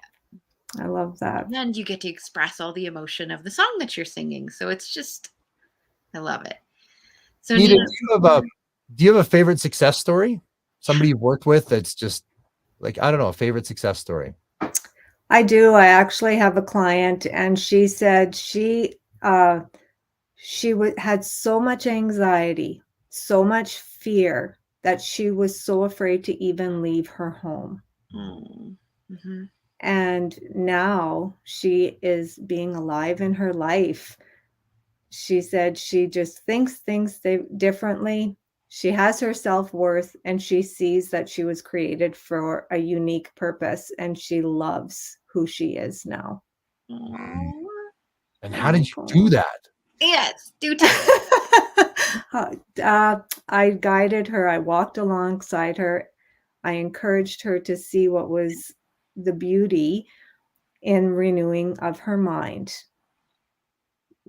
I love that. And then you get to express all the emotion of the song that you're singing. So it's just, I love it. So Nita, Nina, do you have a favorite success story? Somebody you've worked with that's just like, I don't know, a favorite success story. I do. I actually have a client, and she said she had so much anxiety, so much fear, that she was so afraid to even leave her home. oh, mhm. And now she is being alive in her life. She said she just thinks things differently. She has her self-worth, and she sees that she was created for a unique purpose, and she loves who she is now. Mm. Aw. And how did you do Welcome. that? Yes, do tell. I guided her. I walked alongside her. I encouraged her to see what was the beauty in renewing of her mind,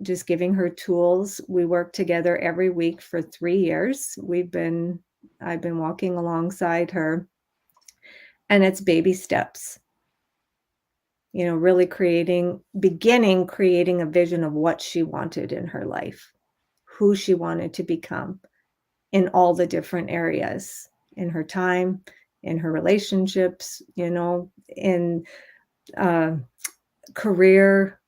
just giving her tools. We worked together every week for 3 years. I've been walking alongside her, and it's baby steps. Really creating a vision of what she wanted in her life, who she wanted to become in all the different areas, in her time, in her relationships, in uh, career,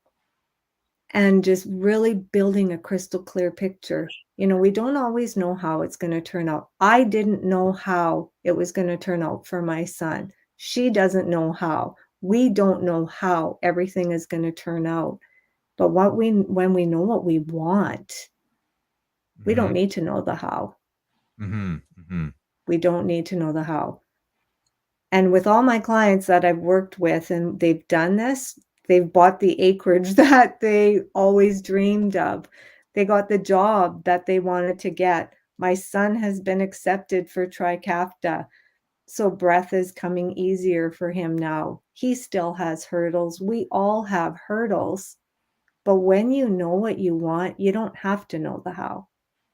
and just really building a crystal clear picture. We don't always know how it's going to turn out. I didn't know how it was going to turn out for my son. She doesn't know how. We don't know how everything is going to turn out. But when we know what we want, we Mhm. don't need to know the how. Mhm. Mhm. We don't need to know the how. And with all my clients that I've worked with and they've done this, they've bought the acreage that they always dreamed of. They got the job that they wanted to get. My son has been accepted for TriCAFTA, so breath is coming easier for him now. He still has hurdles. We all have hurdles. But when you know what you want, you don't have to know the how.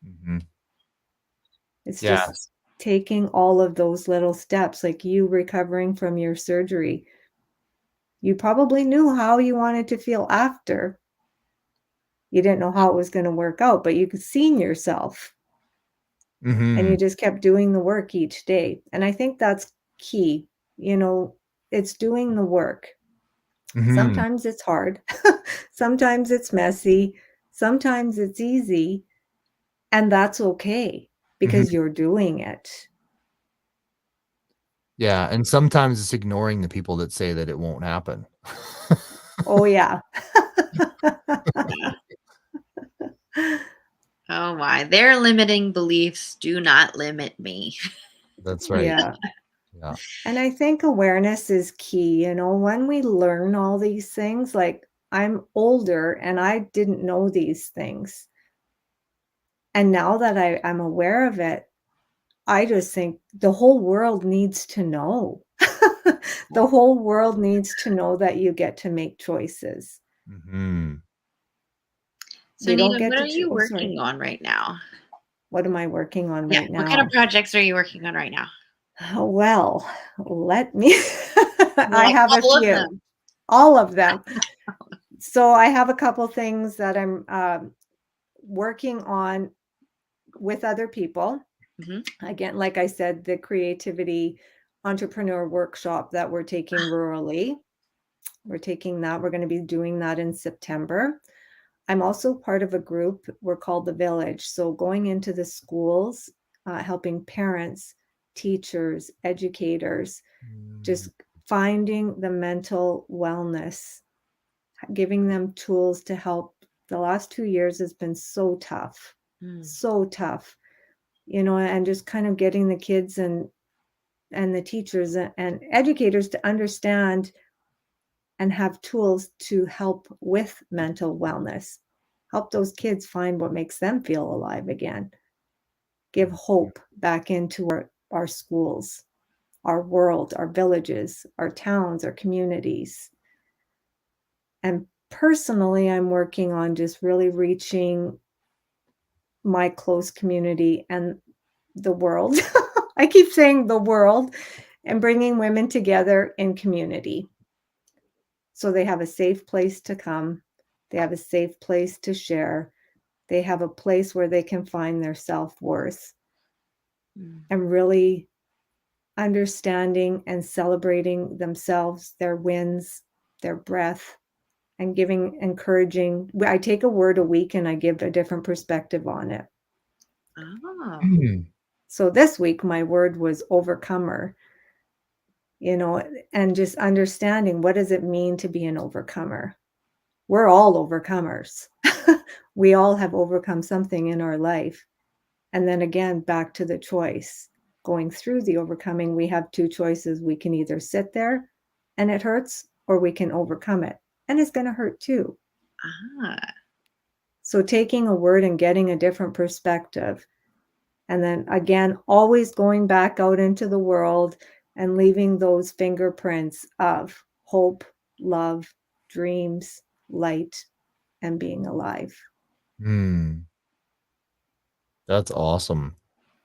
Mhm. It's just Yes. taking all of those little steps, like you recovering from your surgery. You probably knew how you wanted to feel after. You didn't know how it was gonna work out, but you could seen yourself, and Mhm. you just kept doing the work each day, and I think that's key, you know, it's doing the work. Mhm. Sometimes it's hard, sometimes it's messy, sometimes it's easy, and that's okay Mhm. because you're doing it. Yeah, and sometimes it's ignoring the people that say that it won't happen. Oh, yeah. Yeah. Oh my, their limiting beliefs do not limit me. That's right. Yeah. Yeah. And I think awareness is key, you know, when we learn all these things, like I'm older and I didn't know these things. And now that I'm aware of it, I just think the whole world needs to know. The whole world needs to know that you get to make choices. Mhm. So We don't Nita, get what to are you oh, sorry. working on right now? What am I working on Yeah, right what kind of now? projects are you working on right now? Well, let me You're I like have a all of few. them. All of them. So I have a couple things that I'm working on with other people. Mhm. Again, like I said, the creativity entrepreneur workshop that we're taking rurally. We're taking that. We're going to be doing that in September. I'm also part of a group. We're called the Village. So going into the schools, helping parents, teachers, educators, Mm. just finding the mental wellness, giving them tools to help. The last 2 years has been Mm. so tough, you know, and just kind of getting the kids and the teachers and educators to understand and have tools to help with mental wellness. Help those kids find what makes them feel alive again. Give hope back into our schools, our world, our villages, our towns, our communities. And personally, I'm working on just really reaching my close community and the world. I keep saying the world and bringing women together in community. So they have a safe place to come. They have a safe place to share. They have a place where they can find their self-worth Mm. and really understanding and celebrating themselves, their wins, their breath, and giving encouraging. I take a word a week and I give a different perspective on it. Oh. Mm. So this week, my word was overcomer, you know, and just understanding what does it mean to be an overcomer? We're all overcomers. We all have overcome something in our life. And then again, back to the choice. Going through the overcoming, we have two choices. We can either sit there and it hurts, or we can overcome it. And it's going to hurt too. Ah. So taking a word and getting a different perspective. And then again, always going back out into the world and leaving those fingerprints of hope, love, dreams, light, and being alive. Mm. That's awesome.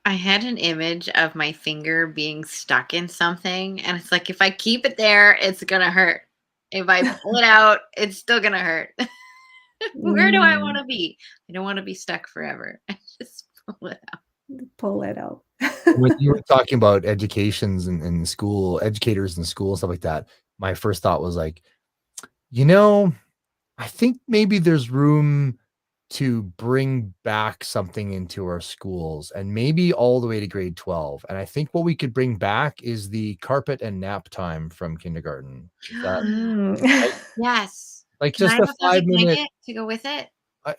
I had an image of my finger being stuck in something, and it's like if I keep it there, it's gonna hurt. If I pull it out, it's still gonna hurt. Where do I want Mm, to be? I don't want to be stuck forever. I just pull it out. pull it out. When you were talking about educations and school educators in school, stuff like that, my first thought was like, you know, I think maybe there's room to bring back something into our schools and maybe all the way to grade 12. And I think what we could bring back is the carpet and nap time from kindergarten. Is that Mm. like Yes. Can I just have a a fuzzy 5 minute, blanket to go with it?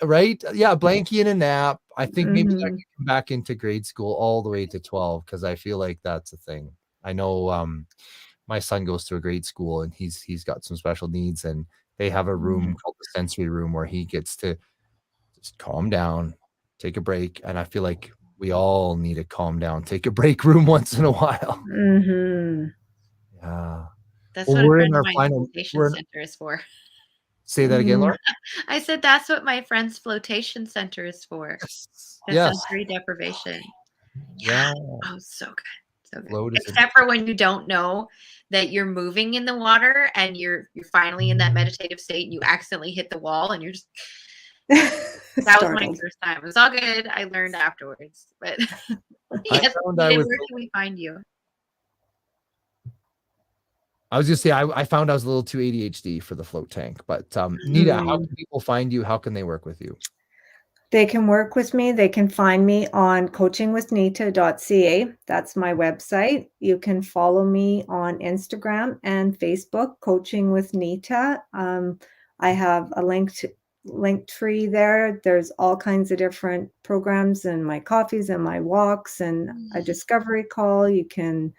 right? Yeah, a blankie and a nap. I think maybe that Mhm. could come back into grade school all the way to 12 because I feel like that's a thing. I know my son goes to a great school and he's got some special needs and they have a room Mm. called the sensory room where he gets to just calm down, take a break. And I feel like we all need to calm down, take a break room once in a while. Mm-hmm. Yeah. That's Well, what a we're in friend of our mine's final. flotation center is for. Say that again, Laura. I said that's what my friend's flotation center is for. The Yes. sensory deprivation. Yeah. Oh, so good. So good. Float is Except for when you don't know that you're moving in the water and you're finally in that meditative state and you accidentally hit the wall and you're just that was my first time. It was all good. I learned afterwards. But yes, where can we find you? I was just say I found I was a little too ADHD for the float tank, but Nita, how can people find you? How can they work with you? They can work with me. They can find me on coachingwithnita.ca. That's my website. You can follow me on Instagram and Facebook, Coaching with Nita. I have a link tree there. There's all kinds of different programs and my coffees and my walks and a discovery call. You can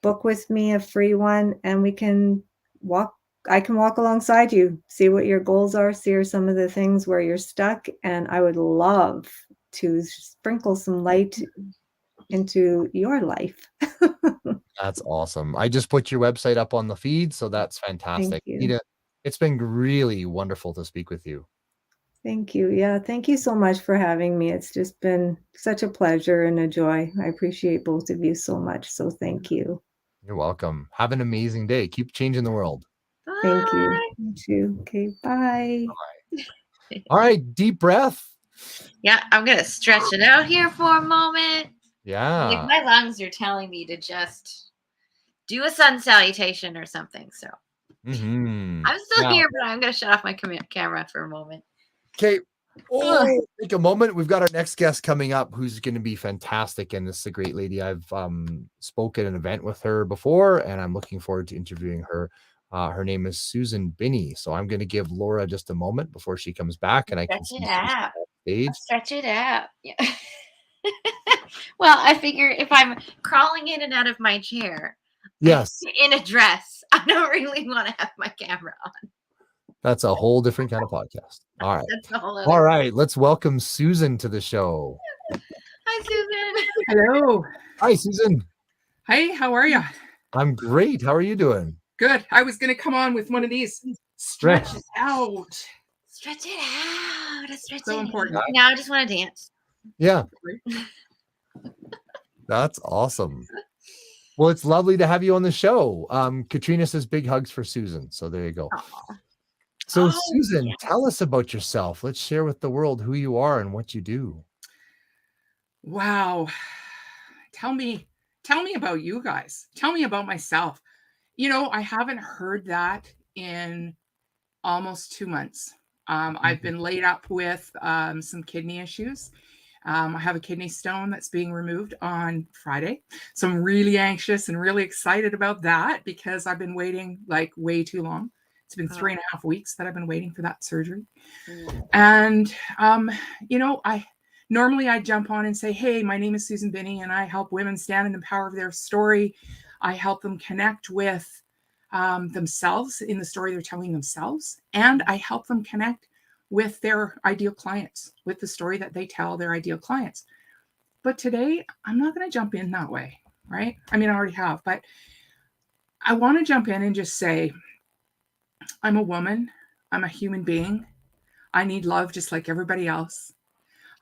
book with me, a free one, and we can walk. I can walk alongside you, see what your goals are, see some of the things where you're stuck. And I would love to sprinkle some light into your life. That's awesome. I just put your website up on the feed, so that's fantastic. Thank you. Nita, it's been really wonderful to speak with you. Thank you. Yeah, thank you so much for having me. It's just been such a pleasure and a joy. I appreciate both of you so much. So thank you. You're welcome. Have an amazing day. Keep changing the world. Bye. Thank you. You too. Okay, bye. All right, deep breath. Yeah, I'm going to stretch it out here for a moment. Yeah. Like my lungs are telling me to just do a sun salutation or something. So I'm still here, but I'm going to shut off my camera for a moment. Okay. Take a moment. We've got our next guest coming up who's going to be fantastic. And this is a great lady. I've spoken at an event with her before, and I'm looking forward to interviewing her. Her name is Susan Binnie. So I'm going to give Laura just a moment before she comes back, and I can see stage. Stretch it out. Yeah. Well, I figure if I'm crawling in and out of my chair, yes, in a dress, I don't really want to have my camera on. That's a whole different kind of podcast. All right. That's a whole other. All right. Let's welcome Susan to the show. Hi, Susan. Hello. Hi, Susan. Hey, how are you? I'm great. How are you doing? Good. I was going to come on with one of these. Stretch it out. Stretch it out. Stretch so it important. Out. Now I just want to dance. Yeah. That's awesome. Well, it's lovely to have you on the show. Katrina says big hugs for Susan. So there you go. Aww. So Susan, tell us about yourself. Let's share with the world who you are and what you do. Wow. Tell me about you guys. Tell me about myself. You know, I haven't heard that in almost 2 months. I've been laid up with some kidney issues. I have a kidney stone that's being removed on Friday. So I'm really anxious and really excited about that because I've been waiting like way too long. It's been 3.5 weeks that I've been waiting for that surgery. And, you know, normally I jump on and say, hey, my name is Susan Binnie and I help women stand in the power of their story. I help them connect with themselves in the story they're telling themselves. And I help them connect with their ideal clients, with the story that they tell their ideal clients. But today, I'm not going to jump in that way, right? I mean, I already have, but I want to jump in and just say, I'm a woman. I'm a human being. I need love just like everybody else.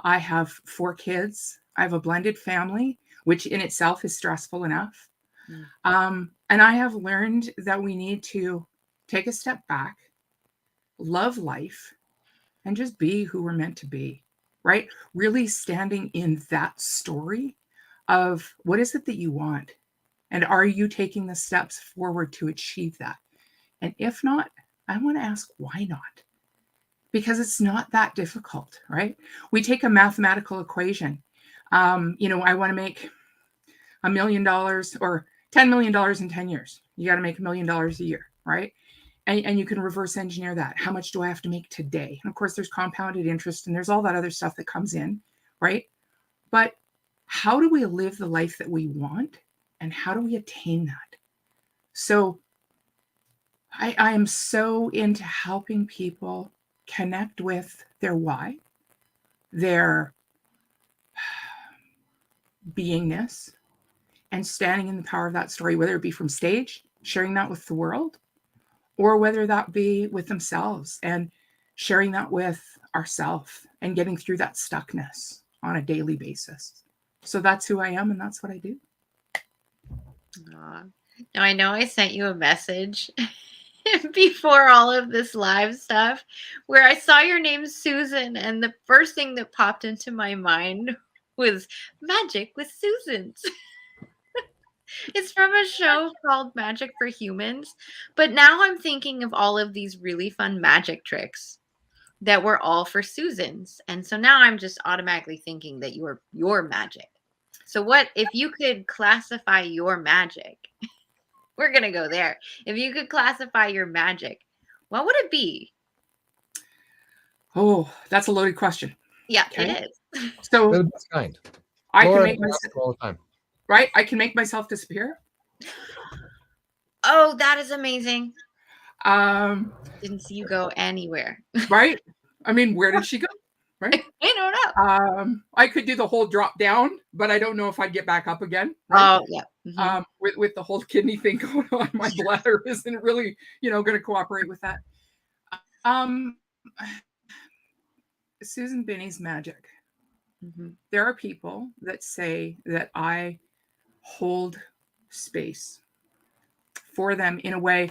I have 4 kids. I have a blended family, which in itself is stressful enough. And I have learned that we need to take a step back, love life, and just be who we're meant to be, right? Really standing in that story of what is it that you want? And are you taking the steps forward to achieve that? And if not, I want to ask, why not? Because it's not that difficult, right? We take a mathematical equation. You know, I want to make $1 million or $10 million in 10 years. You got to make $1 million a year, right? And you can reverse engineer that. How much do I have to make today? And of course, there's compounded interest and there's all that other stuff that comes in, right? But how do we live the life that we want? And how do we attain that? So I am so into helping people connect with their why, their beingness, and standing in the power of that story, whether it be from stage, sharing that with the world, or whether that be with themselves and sharing that with ourselves and getting through that stuckness on a daily basis. So that's who I am, and that's what I do. Aw. Now, I know I sent you a message before all of this live stuff where I saw your name, Susan, and the first thing that popped into my mind was Magic with Susans. It's from a show called Magic for Humans. But now I'm thinking of all of these really fun magic tricks that were all for Susans. And so now I'm just automatically thinking that you're magic. So what if you could classify your magic? We're going to go there. If you could classify your magic, what would it be? Oh, that's a loaded question. Yeah, Okay. it is. So They're the best kind. I Laura can make asks myself, all the time. right? I can make myself disappear. Oh, that is amazing. Um, Didn't see you go anywhere. right? I mean, where did she go? Right? I don't know. I could do the whole drop down, but I don't know if I'd get back up again. Right? Oh, yeah. Mhm. With the whole kidney thing going on, my bladder isn't really, going to cooperate with that. Susan Binnie's magic. Mhm. There are people that say that I hold space for them in a way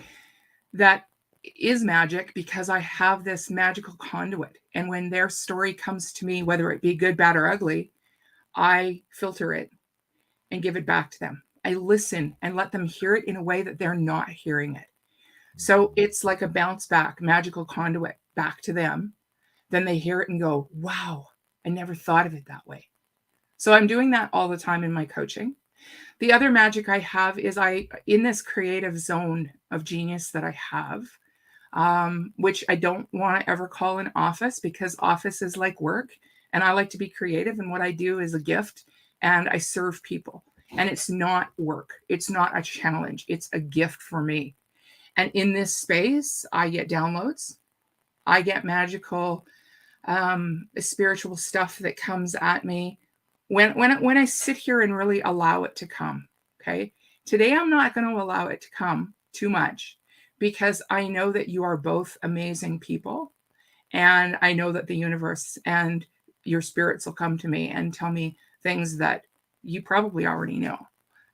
that is magic because I have this magical conduit. And when their story comes to me, whether it be good, bad, or ugly, I filter it and give it back to them. I listen and let them hear it in a way that they're not hearing it. So it's like a bounce back, magical conduit back to them. Then they hear it and go, wow, I never thought of it that way. So I'm doing that all the time in my coaching. The other magic I have is in this creative zone of genius that I have, which I don't want to ever call an office because office is like work. And I like to be creative. And what I do is a gift and I serve people. And it's not work. It's not a challenge. It's a gift for me. And in this space, I get downloads. I get magical, spiritual stuff that comes at me when I sit here and really allow it to come. Okay. Today, I'm not going to allow it to come too much because I know that you are both amazing people. And I know that the universe and your spirits will come to me and tell me things that you probably already know.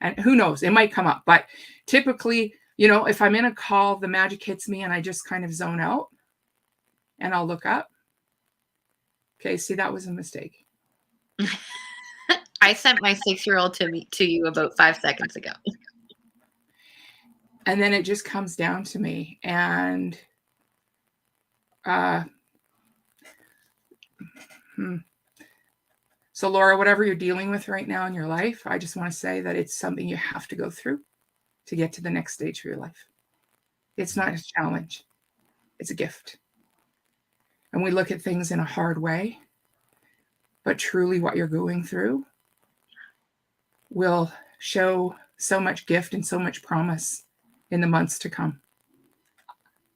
And who knows, it might come up. But typically, if I'm in a call, the magic hits me and I just kind of zone out and I'll look up. Okay, see, that was a mistake. I sent my 6-year-old to you about 5 seconds ago. And then it just comes down to me. And so, Laura, whatever you're dealing with right now in your life, I just want to say that it's something you have to go through to get to the next stage of your life. It's not a challenge. It's a gift. And we look at things in a hard way, but truly what you're going through will show so much gift and so much promise in the months to come.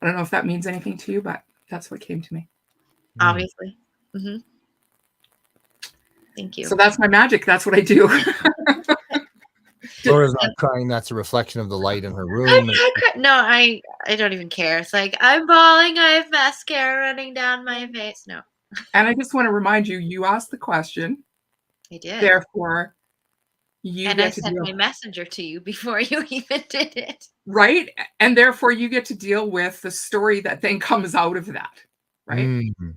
I don't know if that means anything to you, but that's what came to me. Obviously. Mm-hmm. Thank you. So that's my magic. That's what I do. Laura's not crying. That's a reflection of the light in her room. No, I don't even care. It's like, I'm bawling. I have mascara running down my face. No. And I just want to remind you, you asked the question. I did. Therefore, you and get I to sent deal. my messenger to you before you even did it. Right. And therefore, you get to deal with the story that then comes out of that. Right. Mm.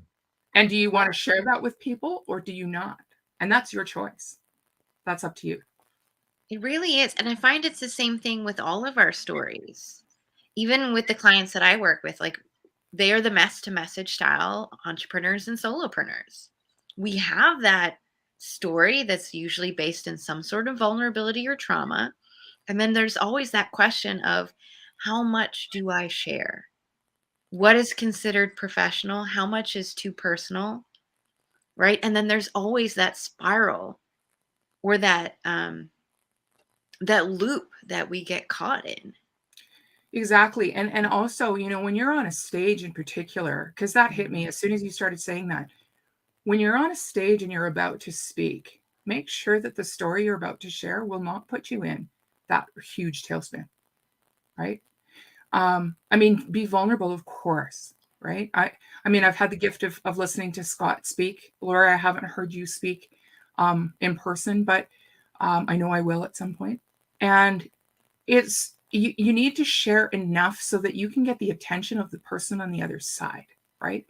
And do you want to share that with people or do you not? And that's your choice. That's up to you. It really is. And I find it's the same thing with all of our stories. Even with the clients that I work with, like they are the mess to message style entrepreneurs and solopreneurs. We have that story that's usually based in some sort of vulnerability or trauma. And then there's always that question of how much do I share? What is considered professional? How much is too personal? Right? And then there's always that spiral or that loop that we get caught in. Exactly. And also, when you're on a stage in particular, because that hit me as soon as you started saying that, when you're on a stage and you're about to speak, make sure that the story you're about to share will not put you in that huge tailspin, right? I mean, be vulnerable, of course, right? I mean, I've had the gift of listening to Scott speak. Laura, I haven't heard you speak in person, but I know I will at some point. And it's you need to share enough so that you can get the attention of the person on the other side, right?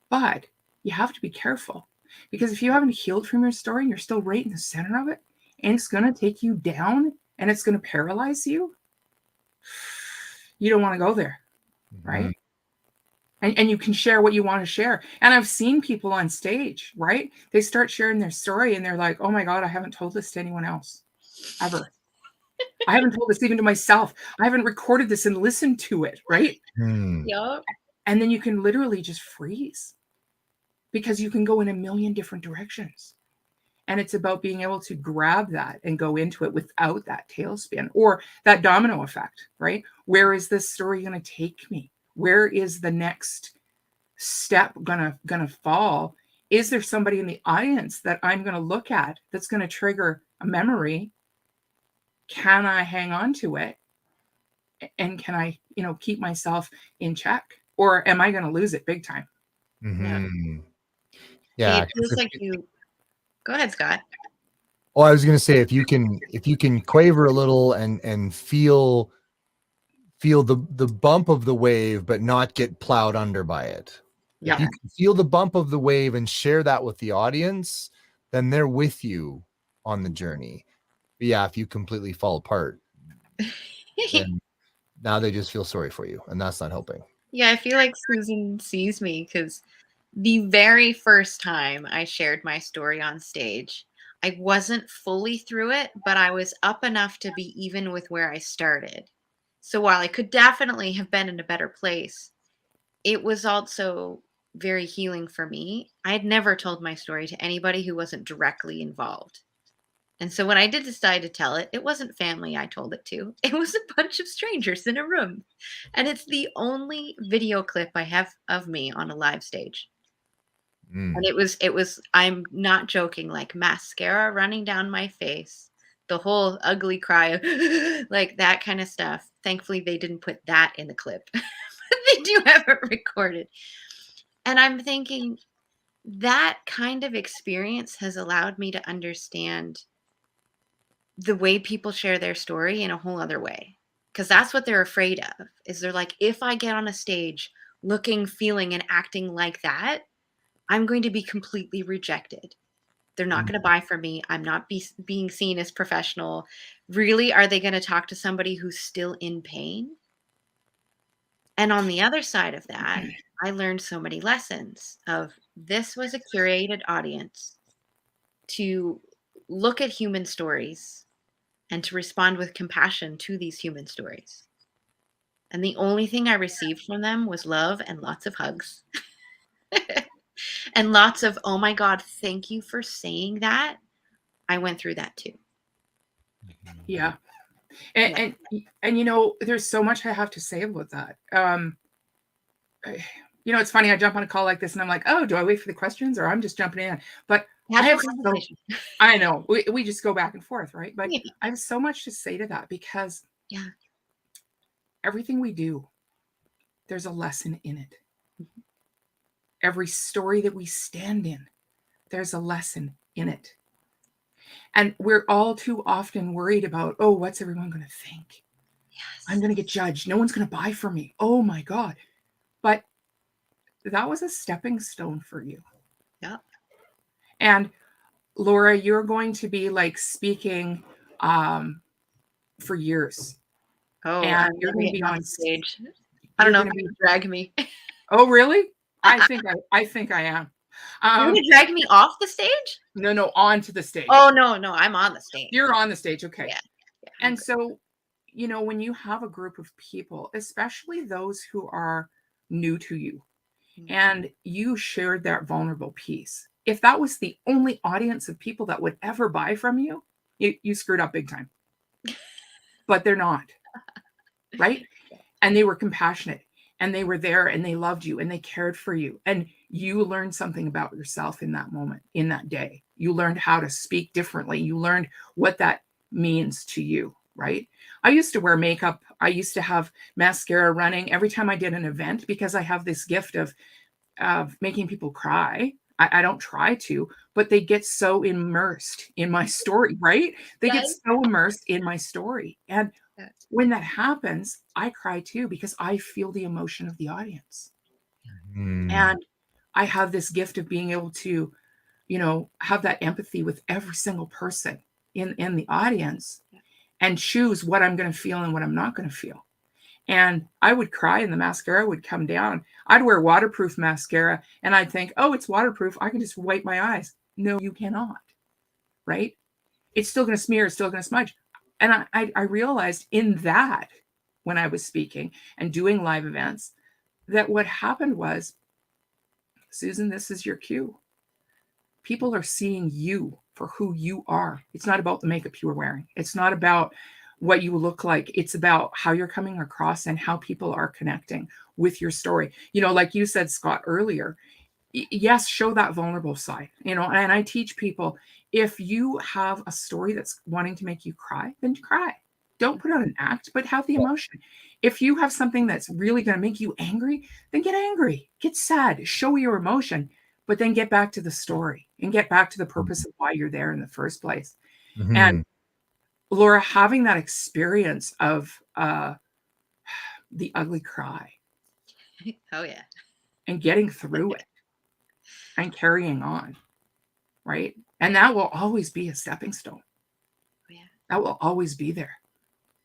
But you have to be careful, because if you haven't healed from your story and you're still right in the center of it, and it's going to take you down and it's going to paralyze you, you don't want to go there, right? And you can share what you want to share. And I've seen people on stage, right? They start sharing their story and they're like, oh my God, I haven't told this to anyone else ever. I haven't told this even to myself. I haven't recorded this and listened to it, right? Yup. And then you can literally just freeze, because you can go in a million different directions. And it's about being able to grab that and go into it without that tailspin or that domino effect, right? Where is this story going to take me? Where is the next step gonna fall? Is there somebody in the audience that I'm going to look at that's going to trigger a memory? Can I hang on to it? And can I, keep myself in check? Or am I going to lose it big time? Yeah. It feels like you. Go ahead, Scott. Oh, I was going to say, if you can quaver a little and feel the bump of the wave, but not get plowed under by it. Yeah. If you can feel the bump of the wave and share that with the audience, then they're with you on the journey. But yeah, if you completely fall apart, then now they just feel sorry for you, and that's not helping. Yeah, I feel like Susan sees me, because the very first time I shared my story on stage, I wasn't fully through it, but I was up enough to be even with where I started. So while I could definitely have been in a better place, it was also very healing for me. I had never told my story to anybody who wasn't directly involved. And so when I did decide to tell it, it wasn't family I told it to. It was a bunch of strangers in a room. And it's the only video clip I have of me on a live stage. And it was I'm not joking, like mascara running down my face, the whole ugly cry of like that kind of stuff. Thankfully they didn't put that in the clip. But they do have it recorded. And I'm thinking that kind of experience has allowed me to understand the way people share their story in a whole other way. Because that's what they're afraid of, is they're like, if I get on a stage looking, feeling, and acting like that, I'm going to be completely rejected. They're not going to buy from me. I'm not being seen as professional. Really, are they going to talk to somebody who's still in pain? And on the other side of that, I learned so many lessons of this was a curated audience to look at human stories and to respond with compassion to these human stories. And the only thing I received from them was love and lots of hugs. And lots of, oh my God, thank you for saying that. I went through that too. Yeah. And there's so much I have to say about that. It's funny, I jump on a call like this and I'm like, oh, do I wait for the questions or I'm just jumping in? But I know we just go back and forth, right? But I have so much to say to that, because everything we do, there's a lesson in it. Every story that we stand in, there's a lesson in it. And we're all too often worried about, oh, what's everyone going to think? Yes. I'm going to get judged. No one's going to buy from me. Oh my God. But that was a stepping stone for you. Yeah. And Laura, you're going to be like speaking for years. Oh, and you're going to be on stage. I don't know if you drag me. Oh, really? I think I am. You're going to drag me off the stage? No, onto the stage. Oh, no, I'm on the stage. You're on the stage. Okay. Yeah. And so, when you have a group of people, especially those who are new to you, and you shared that vulnerable piece, if that was the only audience of people that would ever buy from you, you screwed up big time. But they're not. Right? And they were compassionate. and they were there and they loved you and they cared for you. And you learned something about yourself in that moment, in that day. You learned how to speak differently. You learned what that means to you, right? I used to wear makeup. I used to have mascara running every time I did an event because I have this gift of making people cry. I don't try to, but they get so immersed in my story, right? They get Yes. so immersed in my story. And Yeah. when that happens, I cry too because I feel the emotion of the audience. And I have this gift of being able to, have that empathy with every single person in the audience and choose what I'm going to feel and what I'm not going to feel. And I would cry and the mascara would come down. I'd wear waterproof mascara and I'd think, oh, it's waterproof. I can just wipe my eyes. No, you cannot. Right? It's still going to smear. It's still going to smudge. And I realized in that when I was speaking and doing live events that what happened was, Susan, this is your cue. People are seeing you for who you are. It's not about the makeup you were wearing. It's not about what you look like. It's about how you're coming across and how people are connecting with your story. Like you said, Scott, earlier, yes, show that vulnerable side, and I teach people, if you have a story that's wanting to make you cry, then cry. Don't put on an act, but have the emotion. If you have something that's really going to make you angry, then get angry, get sad, show your emotion, but then get back to the story and get back to the purpose of why you're there in the first place. And Laura, having that experience of the ugly cry Oh yeah. and getting through it and carrying on, right? And that will always be a stepping stone. Oh, yeah. That will always be there,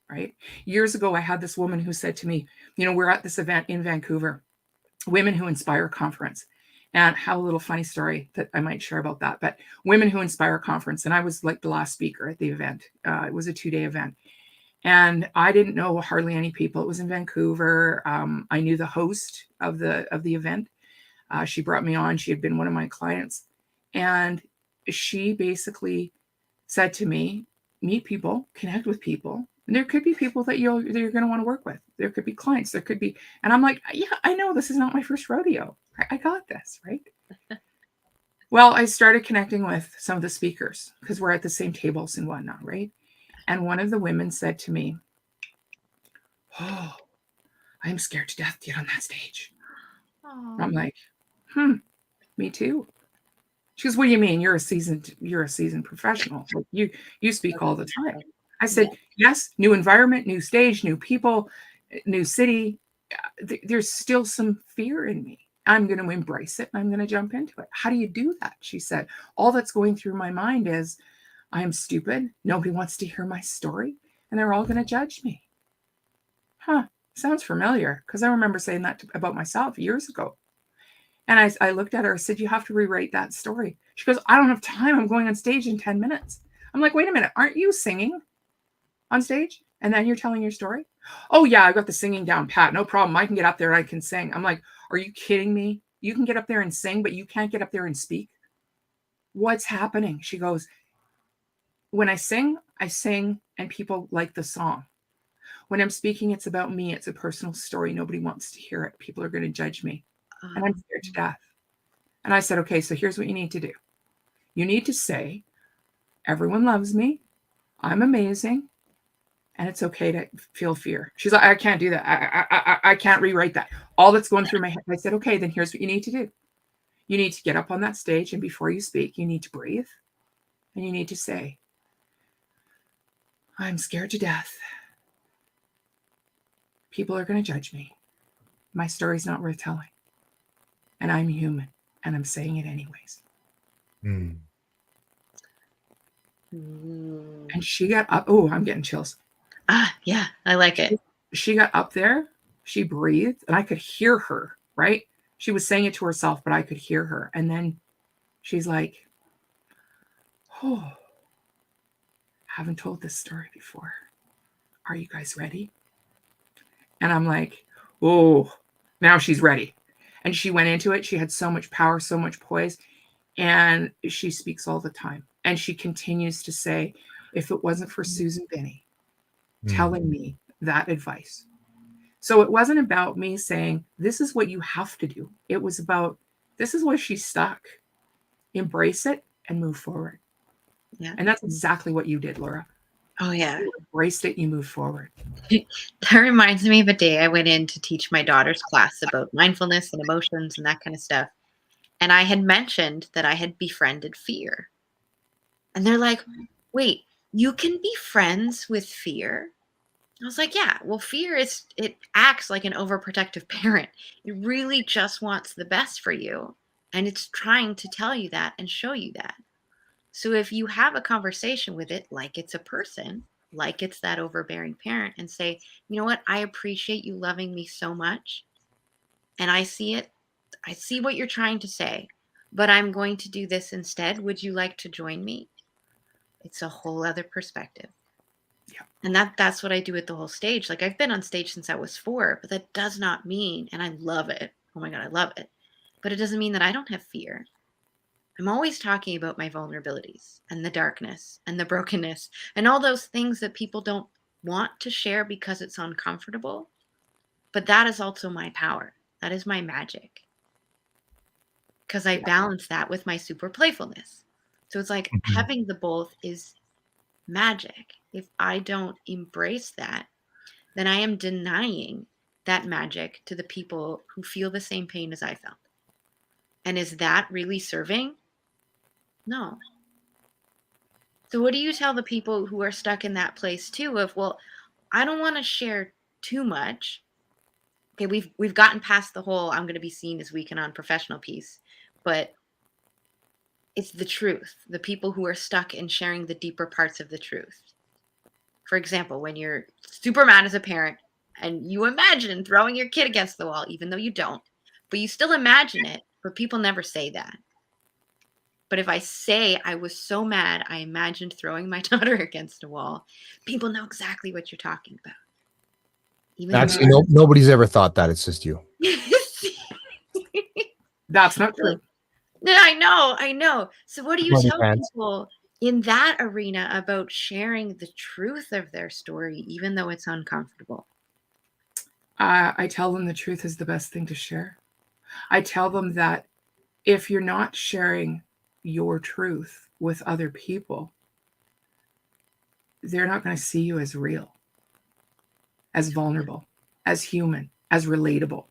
right? Years ago, I had this woman who said to me, we're at this event in Vancouver, Women Who Inspire conference. And I have a little funny story that I might share about that. But Women Who Inspire conference, and I was like the last speaker at the event. It was a 2-day event. And I didn't know hardly any people. It was in Vancouver. I knew the host of the event. She brought me on. She had been one of my clients. And she basically said to me, meet people, connect with people. And there could be people that you're going to want to work with. There could be clients. There could be. And I'm like, yeah, I know this is not my first rodeo. I got this, right? Well, I started connecting with some of the speakers because we're at the same tables and whatnot, right? And one of the women said to me, oh, I'm scared to death to get on that stage. I'm like, me too. She goes, what do you mean? You're a seasoned professional. Like you speak all the time. I said, yes, new environment, new stage, new people, new city. There's still some fear in me. I'm going to embrace it and I'm going to jump into it. How do you do that? She said, all that's going through my mind is I am stupid. Nobody wants to hear my story and they're all going to judge me. Sounds familiar because I remember saying that about myself years ago. And I looked at her, I said, you have to rewrite that story. She goes, I don't have time. I'm going on stage in 10 minutes. I'm like, wait a minute. Aren't you singing on stage? And then you're telling your story? Oh, yeah, I got the singing down pat. No problem. I can get up there and I can sing. I'm like, are you kidding me? You can get up there and sing, but you can't get up there and speak? What's happening? She goes, when I sing and people like the song. When I'm speaking, it's about me. It's a personal story. Nobody wants to hear it. People are going to judge me. And I'm scared to death. And I said, okay, so here's what you need to do. You need to say, everyone loves me. I'm amazing. And it's okay to feel fear. She's like, I can't do that. I can't rewrite that. All that's going through my head. I said, okay, then here's what you need to do. You need to get up on that stage. And before you speak, you need to breathe. And you need to say, I'm scared to death. People are going to judge me. My story's not worth telling. And I'm human. And I'm saying it anyways. And she got up. Oh, I'm getting chills. Yeah, I like it. She got up there. She breathed. And I could hear her, right? She was saying it to herself, but I could hear her. And then she's like, oh, haven't told this story before. Are you guys ready? And I'm like, oh, now she's ready. And she went into it. She had so much power, so much poise. And she speaks all the time. And she continues to say, if it wasn't for Susan Binnie telling me that advice, So it wasn't about me saying, this is what you have to do. It was about, this is where she's stuck. Embrace it and move forward. Yeah. And that's exactly what you did, Laura. Oh, yeah. You embraced it, you moved forward. That reminds me of a day I went in to teach my daughter's class about mindfulness and emotions and that kind of stuff. And I had mentioned that I had befriended fear. And they're like, wait, you can be friends with fear? I was like, yeah, well, fear it acts like an overprotective parent. It really just wants the best for you. And it's trying to tell you that and show you that. So if you have a conversation with it like it's a person, like it's that overbearing parent, and say, you know what, I appreciate you loving me so much. And I see it. I see what you're trying to say, but I'm going to do this instead. Would you like to join me? It's a whole other perspective. Yeah. And that's what I do at the whole stage. Like, I've been on stage since I was 4, but that does not mean, and I love it. Oh my God, I love it. But it doesn't mean that I don't have fear. I'm always talking about my vulnerabilities and the darkness and the brokenness and all those things that people don't want to share because it's uncomfortable. But that is also my power. That is my magic. Because I balance that with my super playfulness. So it's like having the both is magic. If I don't embrace that, then I am denying that magic to the people who feel the same pain as I felt. And is that really serving? No. So what do you tell the people who are stuck in that place too of, well, I don't want to share too much. Okay, we've gotten past the whole I'm going to be seen as weak and unprofessional piece, but it's the truth. The people who are stuck in sharing the deeper parts of the truth. For example, when you're super mad as a parent and you imagine throwing your kid against the wall, even though you don't, but you still imagine it, but people never say that. But if I say I was so mad, I imagined throwing my daughter against a wall, people know exactly what you're talking about. Even Actually, nobody's ever thought that. It's just you. That's not true. No, I know. So what do you tell people in that arena about sharing the truth of their story, even though it's uncomfortable? I tell them the truth is the best thing to share. I tell them that if you're not sharing your truth with other people, they're not going to see you as real, as vulnerable, as human, as relatable.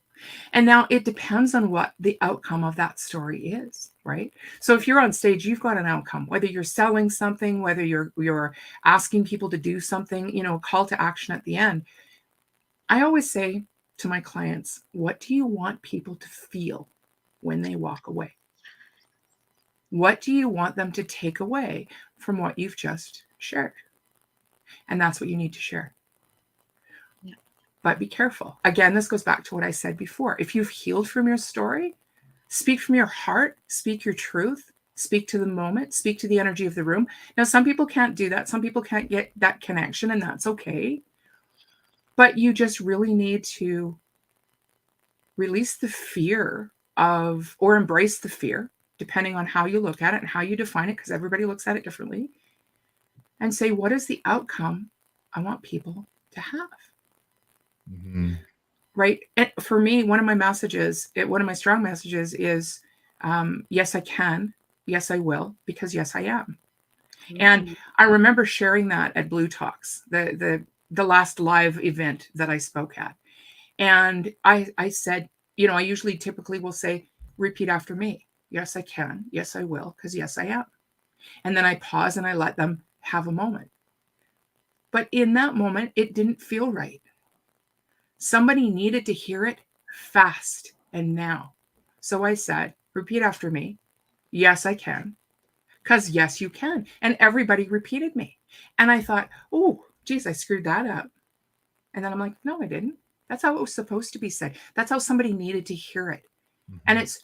And now it depends on what the outcome of that story is, right? So if you're on stage, you've got an outcome, whether you're selling something, whether you're asking people to do something, call to action at the end. I always say to my clients, what do you want people to feel when they walk away? What do you want them to take away from what you've just shared? And that's what you need to share. Yeah. But be careful. Again, this goes back to what I said before. If you've healed from your story, speak from your heart, speak your truth, speak to the moment, speak to the energy of the room. Now, some people can't do that. Some people can't get that connection, and that's okay. But you just really need to release the fear of, or embrace the fear, depending on how you look at it and how you define it, because everybody looks at it differently, and say, what is the outcome I want people to have? Mm-hmm. Right. And for me, one of my strong messages is, yes, I can. Yes, I will, because yes, I am. Mm-hmm. And I remember sharing that at bLU Talks, the last live event that I spoke at. And I said, I usually typically will say, repeat after me. Yes, I can. Yes, I will, because yes, I am. And then I pause and I let them have a moment. But in that moment, it didn't feel right. Somebody needed to hear it fast and now. So I said, repeat after me. Yes, I can. Because yes, you can. And everybody repeated me. And I thought, oh, geez, I screwed that up. And then I'm like, no, I didn't. That's how it was supposed to be said. That's how somebody needed to hear it. Mm-hmm. And it's,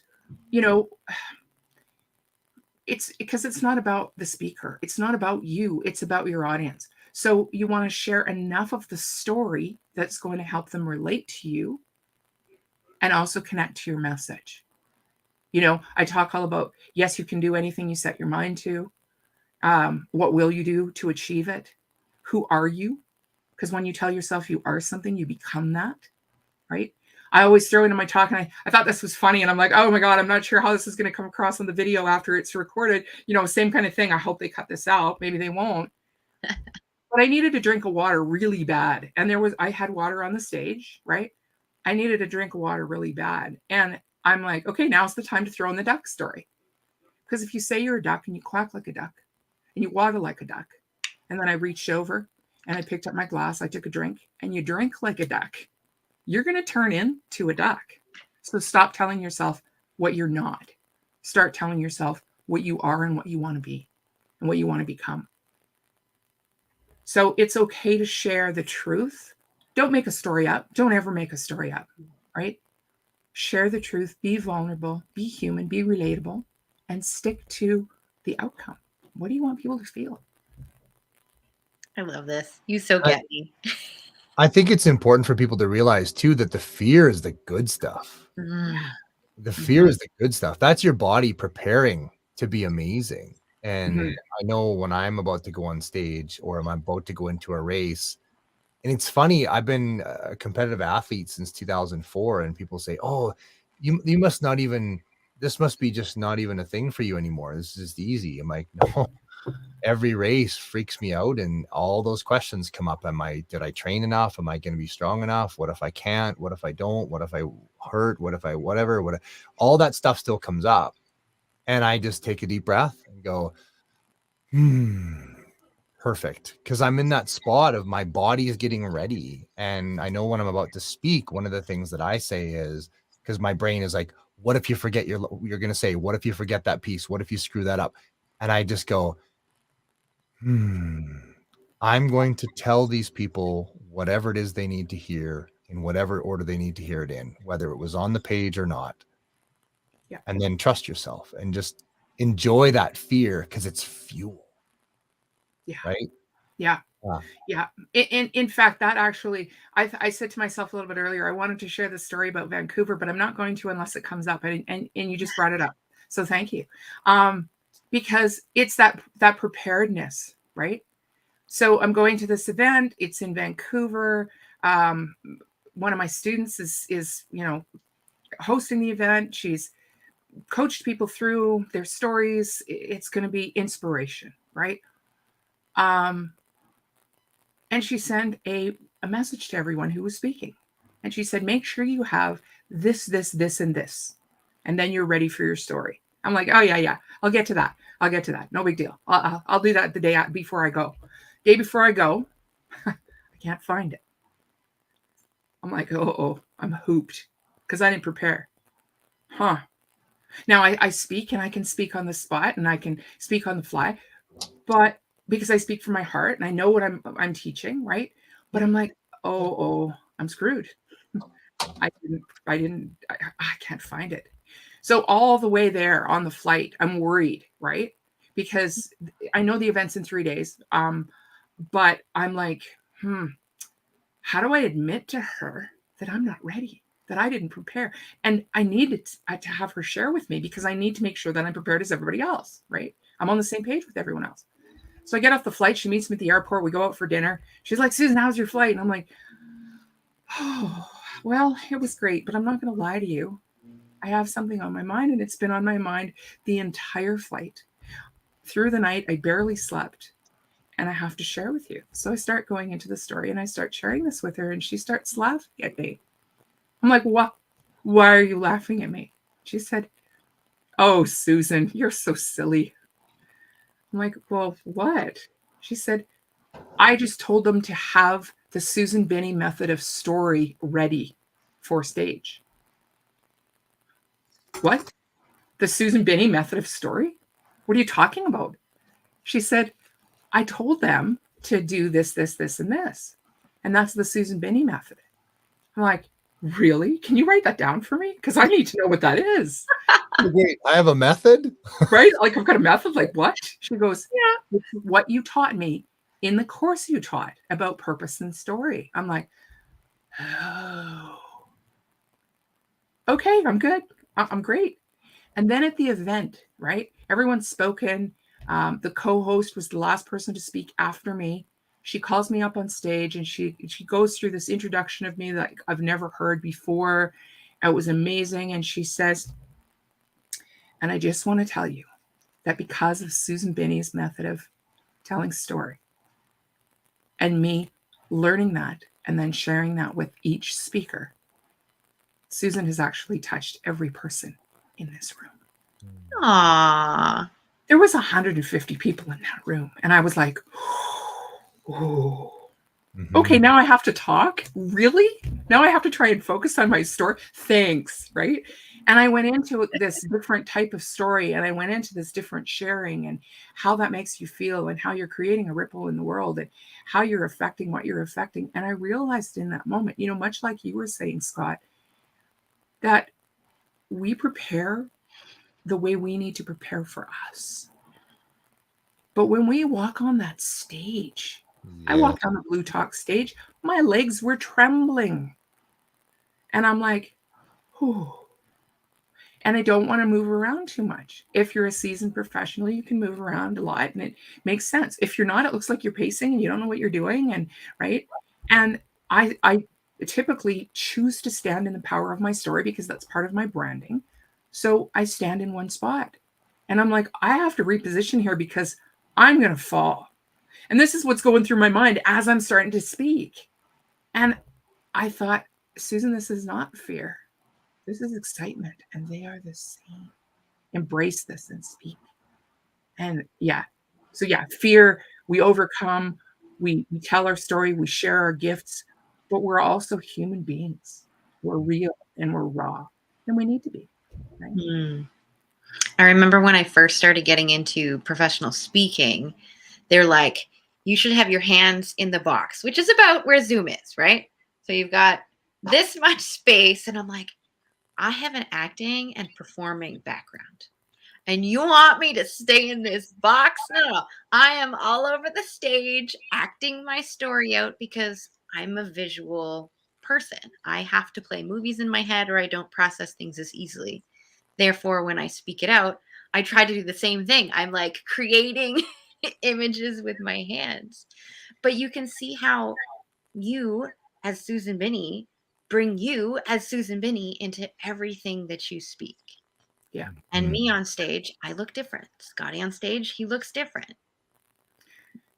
it's because it's not about the speaker. It's not about you. It's about your audience. So you want to share enough of the story that's going to help them relate to you and also connect to your message. I talk all about, yes, you can do anything you set your mind to. What will you do to achieve it? Who are you? Because when you tell yourself you are something, you become that. right? I always throw into my talk, and I thought this was funny, and I'm like, oh my God, I'm not sure how this is going to come across on the video after it's recorded. Same kind of thing. I hope they cut this out. Maybe they won't. But I needed a drink of water really bad. And I had water on the stage, right? I needed a drink of water really bad. And I'm like, okay, now's the time to throw in the duck story. Because if you say you're a duck and you quack like a duck and you waddle like a duck, and then I reached over and I picked up my glass, I took a drink, and you drink like a duck, you're going to turn into a duck. So stop telling yourself what you're not. Start telling yourself what you are and what you want to be and what you want to become. So it's okay to share the truth. Don't make a story up. Don't ever make a story up, right? Share the truth, be vulnerable, be human, be relatable, and stick to the outcome. What do you want people to feel? I love this. You so get me. I think it's important for people to realize too that the fear is the good stuff. The fear is the good stuff. That's your body preparing to be amazing. And I know when I'm about to go on stage or I'm about to go into a race, and it's funny, I've been a competitive athlete since 2004, and people say, oh, you must not even, this must be just not even a thing for you anymore. This is just easy. I'm like, no, every race freaks me out. And all those questions come up. Did I train enough? Am I going to be strong enough? What if I can't? What if I don't? What if I hurt? What if I, whatever, all that stuff still comes up. And I just take a deep breath and go, perfect. Because I'm in that spot of my body is getting ready. And I know when I'm about to speak, one of the things that I say is, because my brain is like, what if you forget you're going to say, what if you forget that piece? What if you screw that up? And I just go, I'm going to tell these people whatever it is they need to hear in whatever order they need to hear it in, whether it was on the page or not. Yeah. And then trust yourself and just enjoy that fear because it's fuel. Yeah. Right. Yeah. Yeah. In fact, that actually, I said to myself a little bit earlier, I wanted to share the story about Vancouver, but I'm not going to unless it comes up. And you just brought it up. So thank you. Because it's that preparedness, right? So I'm going to this event. It's in Vancouver. One of my students is hosting the event. She's coached people through their stories. It's going to be inspiration, right? And she sent a message to everyone who was speaking. And she said, make sure you have this, and this. And then you're ready for your story. I'm like, oh, yeah. I'll get to that. No big deal. I'll do that the day before I go. Day before I go, I can't find it. I'm like, oh, I'm hooped because I didn't prepare. Huh. Now I speak and I can speak on the spot and I can speak on the fly, but because I speak from my heart and I know what I'm teaching, right? But I'm like, oh, I'm screwed. I can't find it. So all the way there on the flight, I'm worried, right? Because I know the event's in 3 days. But I'm like, how do I admit to her that I'm not ready, that I didn't prepare? And I needed to have her share with me because I need to make sure that I'm prepared as everybody else, right? I'm on the same page with everyone else. So I get off the flight. She meets me at the airport. We go out for dinner. She's like, Susan, how's your flight? And I'm like, oh, well, it was great, but I'm not going to lie to you. I have something on my mind, and it's been on my mind the entire flight. Through the night, I barely slept. And I have to share with you. So I start going into the story and I start sharing this with her and she starts laughing at me. I'm like, what? Why are you laughing at me? She said, oh, Susan, you're so silly. I'm like, well, what? She said, I just told them to have the Susan Binnie method of story ready for stage. What? The Susan Binnie method of story? What are you talking about? She said, I told them to do this, and this. And that's the Susan Binnie method. I'm like, really? Can you write that down for me? Because I need to know what that is. Wait, I have a method? Right? Like, I've got a method. Like, what? She goes, yeah, it's what you taught me in the course you taught about purpose and story. I'm like, oh, okay, I'm good. I'm great. And then at the event, right? Everyone's spoken. The co-host was the last person to speak after me. she calls me up on stage and she goes through this introduction of me that I've never heard before. It was amazing. And she says, and I just want to tell you that because of Susan Binnie's method of telling story and me learning that and then sharing that with each speaker, Susan has actually touched every person in this room. Aww. There was 150 people in that room. And I was like, oh, okay, now I have to talk? Really? Now I have to try and focus on my story? Thanks, right? And I went into this different type of story, and I went into this different sharing and how that makes you feel and how you're creating a ripple in the world and how you're affecting what you're affecting. And I realized in that moment, you know, much like you were saying, Scott, that we prepare the way we need to prepare for us. But when we walk on that stage, I walked on the bLU Talk stage, my legs were trembling. And I'm like, whew. And I don't want to move around too much. If you're a seasoned professional, you can move around a lot and it makes sense. If you're not, it looks like you're pacing and you don't know what you're doing. And right. And I typically choose to stand in the power of my story because that's part of my branding. So I stand in one spot and I'm like, I have to reposition here because I'm going to fall. And this is what's going through my mind as I'm starting to speak. And I thought, Susan, this is not fear. This is excitement. And they are the same. Embrace this and speak. And yeah. So yeah, fear, we overcome, we tell our story, we share our gifts, but we're also human beings. We're real and we're raw. And we need to be. Right? I remember when I first started getting into professional speaking, they're like, you should have your hands in the box, which is about where Zoom is, right? So you've got this much space. And I'm like, I have an acting and performing background. And you want me to stay in this box? No. I am all over the stage acting my story out because I'm a visual person. I have to play movies in my head or I don't process things as easily. Therefore, when I speak it out, I try to do the same thing. I'm like creating images with my hands. But you can see how you, as Susan Binnie, bring you as Susan Binnie into everything that you speak. Yeah. And me on stage, I look different. Scotty on stage, he looks different.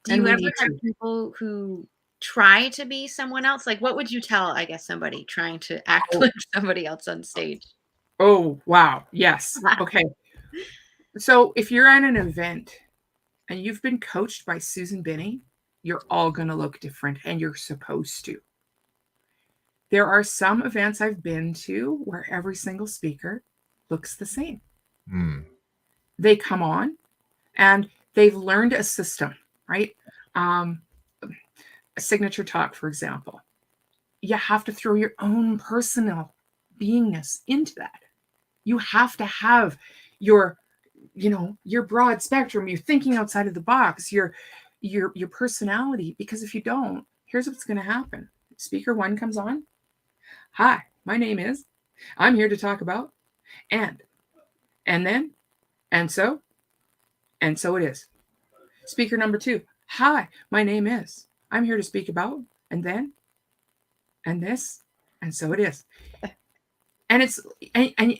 Do And you we ever need have to. people who try to be someone else? Like, what would you tell, I guess, somebody trying to act like somebody else on stage? Oh, wow. Yes. Okay. So if you're at an event and you've been coached by Susan Binnie, you're all going to look different and you're supposed to. There are some events I've been to where every single speaker looks the same. They come on and they've learned a system, right? A signature talk, for example. You have to throw your own personal beingness into that. You have to have your, you know, your broad spectrum, you're thinking outside of the box, your personality, because if you don't, here's what's going to happen. Speaker one comes on. Hi, my name is, I'm here to talk about, and then, and so it is. Speaker number two. Hi, my name is, I'm here to speak about, and then, and this, and so it is. And it's, and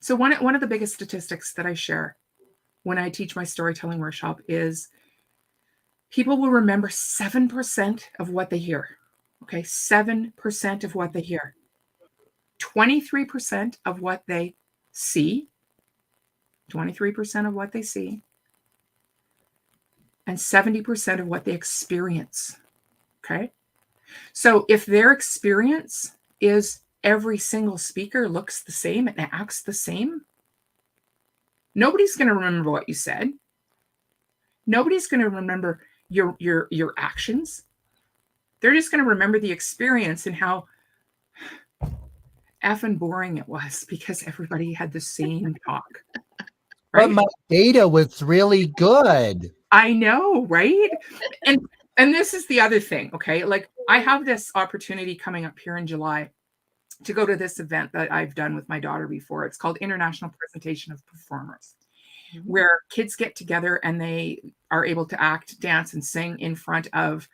so one of the biggest statistics that I share when I teach my storytelling workshop is people will remember 7% of what they hear. Okay, 7% of what they hear. 23% of what they see. 23% of what they see. And 70% of what they experience. Okay? So if their experience is every single speaker looks the same and acts the same, nobody's going to remember what you said. Nobody's going to remember your actions. They're just going to remember the experience and how effing boring it was because everybody had the same talk. Right? But my data was really good. I know, right? And this is the other thing, okay? Like I have this opportunity coming up here in July to go to this event that I've done with my daughter before. It's called International Presentation of Performers. where kids get together and they are able to act, dance, and sing in front of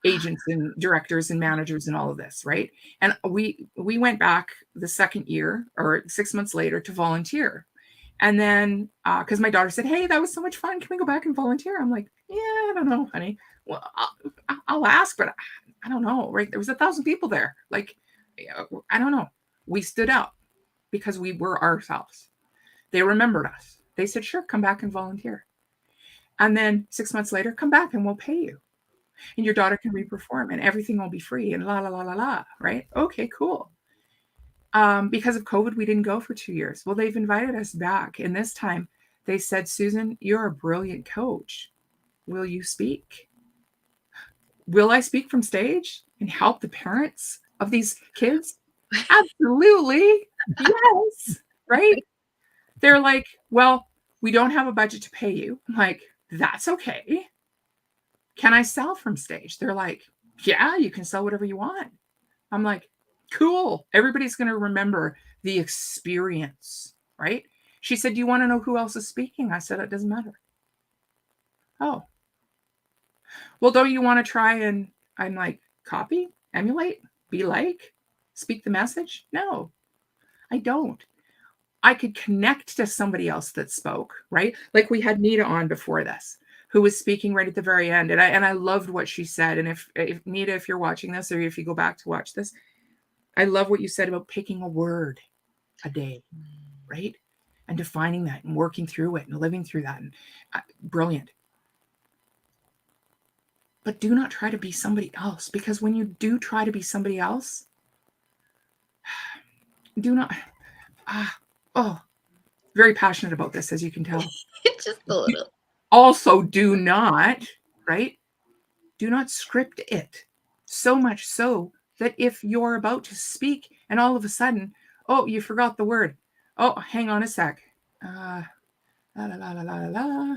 agents and directors and managers and all of this, right? And we went back the second year or 6 months later to volunteer. And then because my daughter said, hey, that was so much fun, can we go back and volunteer? I'm like, yeah, I don't know, honey. Well, I'll ask, but I don't know, right? There was 1,000 people there. Like, I don't know. We stood up because we were ourselves. They remembered us. They said, sure, come back and volunteer. And then 6 months later, come back and we'll pay you. And your daughter can re-perform and everything will be free and la, la, la, la, la, right? Okay, cool. Because of COVID, we didn't go for 2 years. Well, they've invited us back. And this time they said, Susan, you're a brilliant coach. Will you speak? Will I speak from stage and help the parents of these kids? Absolutely. Yes. Right? They're like, well, we don't have a budget to pay you. I'm like, that's okay. Can I sell from stage? They're like, yeah, you can sell whatever you want. I'm like, cool. Everybody's going to remember the experience, right? She said, do you want to know who else is speaking? I said, it doesn't matter. Oh, well, don't you want to try and I'm like, copy, emulate, be like, speak the message? No, I don't. I could connect to somebody else that spoke, right? Like we had Nita on before this, who was speaking right at the very end. And I loved what she said. And if Nita, if you're watching this, or if you go back to watch this, I love what you said about picking a word a day, right? And defining that and working through it and living through that. And brilliant. But do not try to be somebody else, because when you do try to be somebody else, do not, very passionate about this, as you can tell. Just a little. Also, do not, right? Do not script it so much so that if you're about to speak and all of a sudden, oh, you forgot the word. Oh, hang on a sec. La, la, la, la, la, la,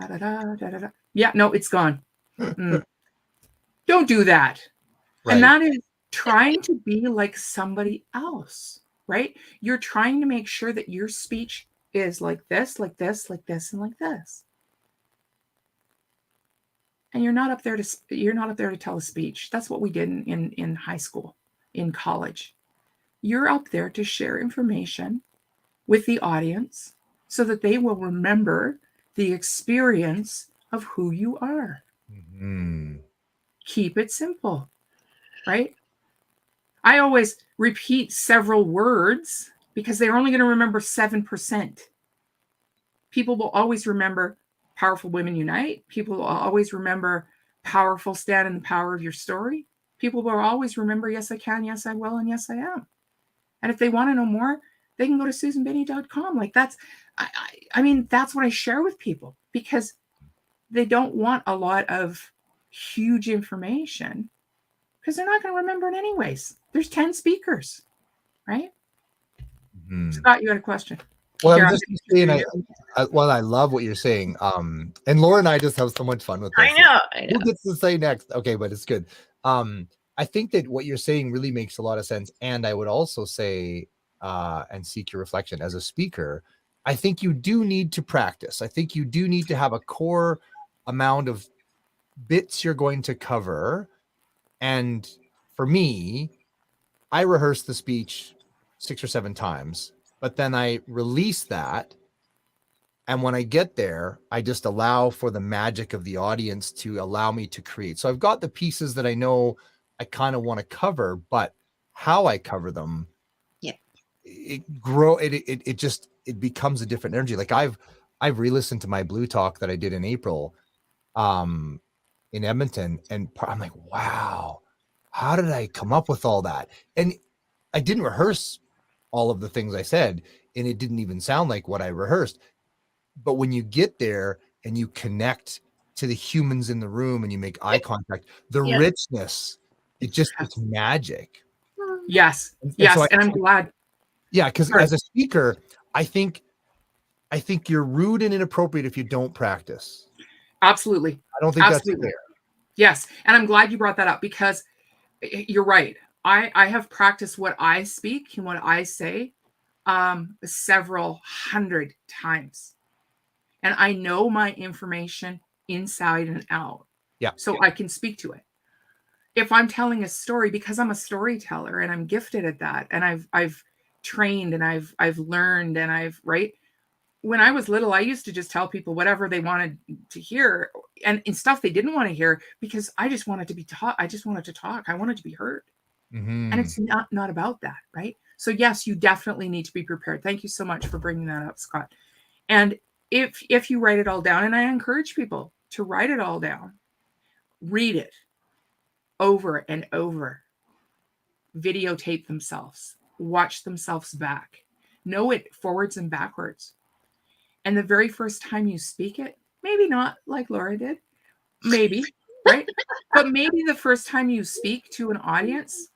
da, da, da, da, da. Yeah, no, it's gone. Don't do that. Right. And that is trying to be like somebody else, right? You're trying to make sure that your speech is like this, like this, like this, and like this. And you're not up there to tell a speech. That's what we did in high school, in college. You're up there to share information with the audience so that they will remember the experience of who you are. Mm-hmm. Keep it simple, right? I always repeat several words because they're only going to remember 7%. People will always remember Powerful Women Unite. People will always remember Powerful, Stand in the Power of Your Story. People will always remember Yes, I Can, Yes, I Will, and Yes, I Am. And if they want to know more, they can go to SusanBinnie.com. Like that's what I share with people, because they don't want a lot of huge information because they're not going to remember it anyways. There's 10 speakers, right? Mm-hmm. Scott, you had a question. Well, I'm just saying, I love what you're saying. And Laura and I just have so much fun with this. I know. Who gets to say next? Okay, but it's good. I think that what you're saying really makes a lot of sense. And I would also say, and seek your reflection as a speaker, I think you do need to practice. I think you do need to have a core amount of bits you're going to cover. And for me, I rehearse the speech 6 or 7 times, but then I release that. And when I get there, I just allow for the magic of the audience to allow me to create. So I've got the pieces that I know I kind of want to cover, but how I cover them, it becomes a different energy. Like I've re-listened to my bLU talk that I did in April, in Edmonton, and I'm like, wow, how did I come up with all that? And I didn't rehearse all of the things I said, and it didn't even sound like what I rehearsed. But when you get there and you connect to the humans in the room and you make eye contact, the richness, it's magic. Yes. Yes. And I'm glad. Yeah. Cause as a speaker, I think you're rude and inappropriate if you don't practice. Absolutely. I don't think that's fair. Yes. And I'm glad you brought that up, because you're right. I have practiced what I speak and what I say several hundred times. and I know my information inside and out. Yeah. So I can speak to it. If I'm telling a story, because I'm a storyteller and I'm gifted at that, and I've trained and I've learned and right. When I was little, I used to just tell people whatever they wanted to hear and stuff they didn't want to hear, because I just wanted to be taught. I just wanted to talk. I wanted to be heard. Mm-hmm. And it's not about that, right? So yes, you definitely need to be prepared. Thank you so much for bringing that up, Scott. And if you write it all down, and I encourage people to write it all down, read it over and over, videotape themselves, watch themselves back, know it forwards and backwards. And the very first time you speak it, maybe not like Laura did, maybe, right? But maybe the first time you speak to an audience,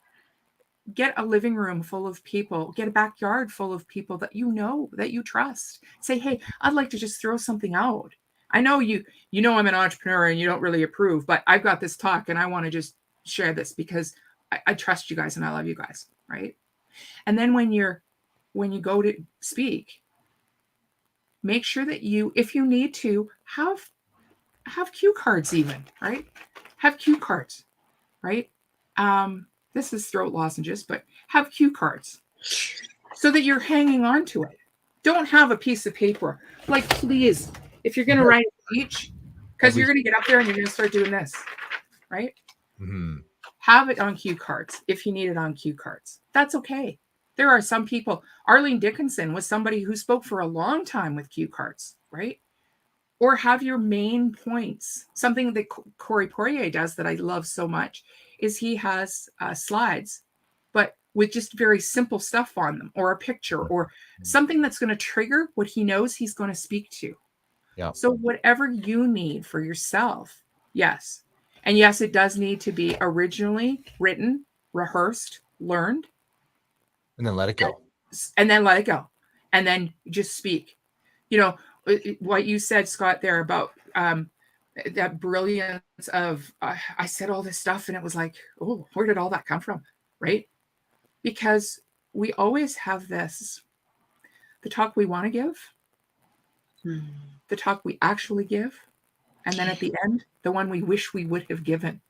get a living room full of people, get a backyard full of people that you know, that you trust. Say, hey, I'd like to just throw something out. I know you know I'm an entrepreneur and you don't really approve, but I've got this talk and I want to just share this because I trust you guys and I love you guys, right? And then when you go to speak, make sure that you, if you need to, have cue cards even, right? Have cue cards, right? This is throat lozenges, but have cue cards so that you're hanging on to it. Don't have a piece of paper. Like, please, if you're going to write a speech, because you're going to get up there and you're going to start doing this, right? Mm-hmm. Have it on cue cards if you need it on cue cards. That's okay. There are some people. Arlene Dickinson was somebody who spoke for a long time with cue cards, right? Or have your main points. Something that Corey Poirier does that I love so much is he has slides, but with just very simple stuff on them, or a picture, or something that's going to trigger what he knows he's going to speak to. Yeah. So whatever you need for yourself, yes. And yes, it does need to be originally written, rehearsed, learned. And then let it go. And then let it go. And then just speak. You know, what you said, Scott, there about that brilliance of, I said all this stuff and it was like, oh, where did all that come from? Right? Because we always have this, the talk we want to give, the talk we actually give, and then at the end, the one we wish we would have given.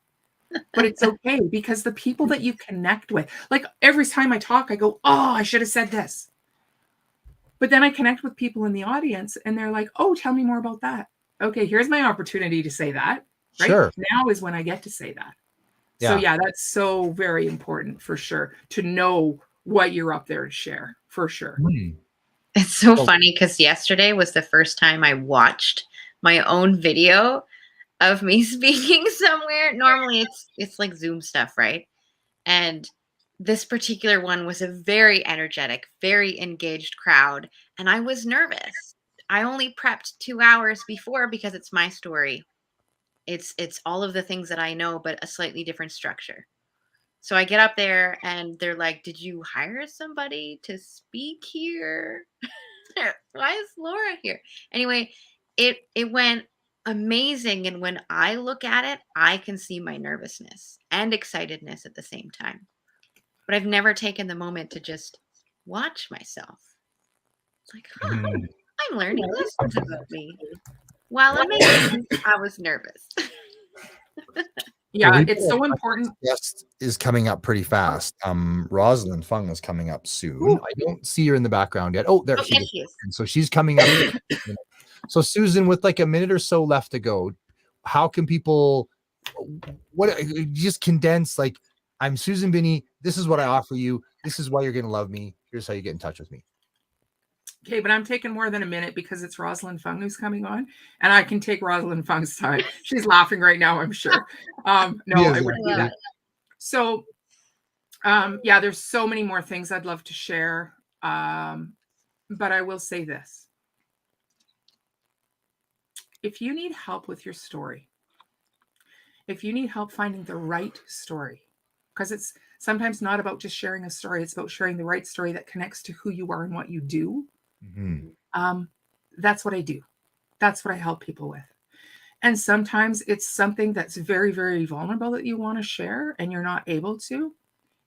But it's okay, because the people that you connect with, like every time I talk, I go, oh, I should have said this. But then I connect with people in the audience and they're like, oh, tell me more about that. Okay, here's my opportunity to say that. Right? Sure. Now is when I get to say that. Yeah. So yeah, that's so very important for sure, to know what you're up there to share, for sure. Mm. It's so funny because yesterday was the first time I watched my own video of me speaking somewhere. Normally it's like Zoom stuff, right? And this particular one was a very energetic, very engaged crowd, and I was nervous. I only prepped 2 hours before because it's my story. It's all of the things that I know, but a slightly different structure. So I get up there and they're like, "Did you hire somebody to speak here? Why is Laura here?" Anyway, it went amazing, and when I look at it, I can see my nervousness and excitedness at the same time. But I've never taken the moment to just watch myself. It's like, I'm learning lessons about me. While amazing, I was nervous. Yeah, it's so important. Guest is coming up pretty fast. Rosalyn Fung is coming up soon. Ooh. I don't see her in the background yet. Oh, there she Yes, is. she is. And so she's coming up. So Susan, with like a minute or so left to go, how can people, what, just condense, like, I'm Susan Binnie. This is what I offer you. This is why you're going to love me. Here's how you get in touch with me. Okay, but I'm taking more than a minute because it's Rosalyn Fung who's coming on, and I can take Rosalyn Fung's time. She's laughing right now, I'm sure. No, I wouldn't do that. So, yeah, there's so many more things I'd love to share, but I will say this. If you need help with your story, if you need help finding the right story, because it's sometimes not about just sharing a story, it's about sharing the right story that connects to who you are and what you do. That's what I do. That's what I help people with. And sometimes it's something that's very, very vulnerable that you want to share and you're not able to.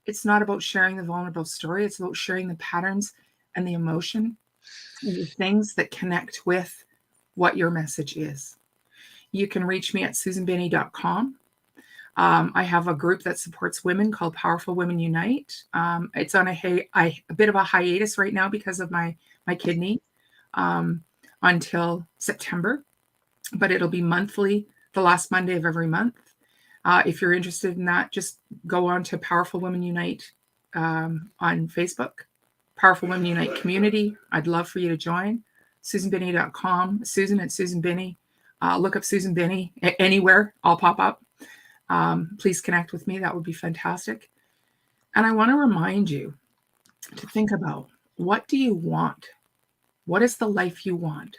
It's not about sharing the vulnerable story. It's about sharing the patterns and the emotion and the things that connect with what your message is. You can reach me at susanbinnie.com. I have a group that supports women called Powerful Women Unite. It's on a bit of a hiatus right now because of my kidney until September, but it'll be monthly, the last Monday of every month. If you're interested in that, just go on to Powerful Women Unite on Facebook, Powerful Women Unite Community. I'd love for you to join. SusanBinnie.com, Susan at Susan Binnie. Look up Susan Binnie anywhere, I'll pop up. Please connect with me. That would be fantastic. And I want to remind you to think about, what do you want? What is the life you want?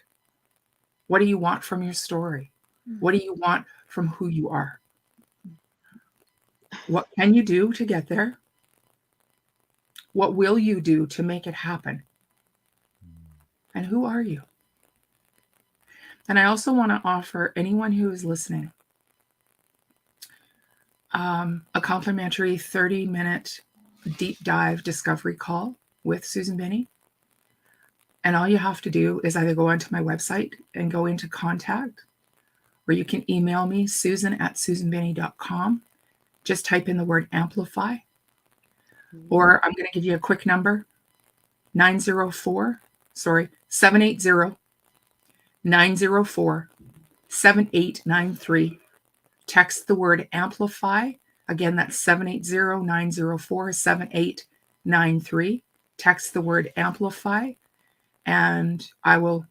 What do you want from your story? What do you want from who you are? What can you do to get there? What will you do to make it happen? And who are you? And I also want to offer anyone who is listening a complimentary 30-minute deep dive discovery call with Susan Binnie. And all you have to do is either go onto my website and go into contact, or you can email me, Susan at susanbinnie.com. Just type in the word Amplify. Or I'm going to give you a quick number, 780-904-7893. Text the word Amplify. Again, that's 780-904-7893. Text the word Amplify, and I will,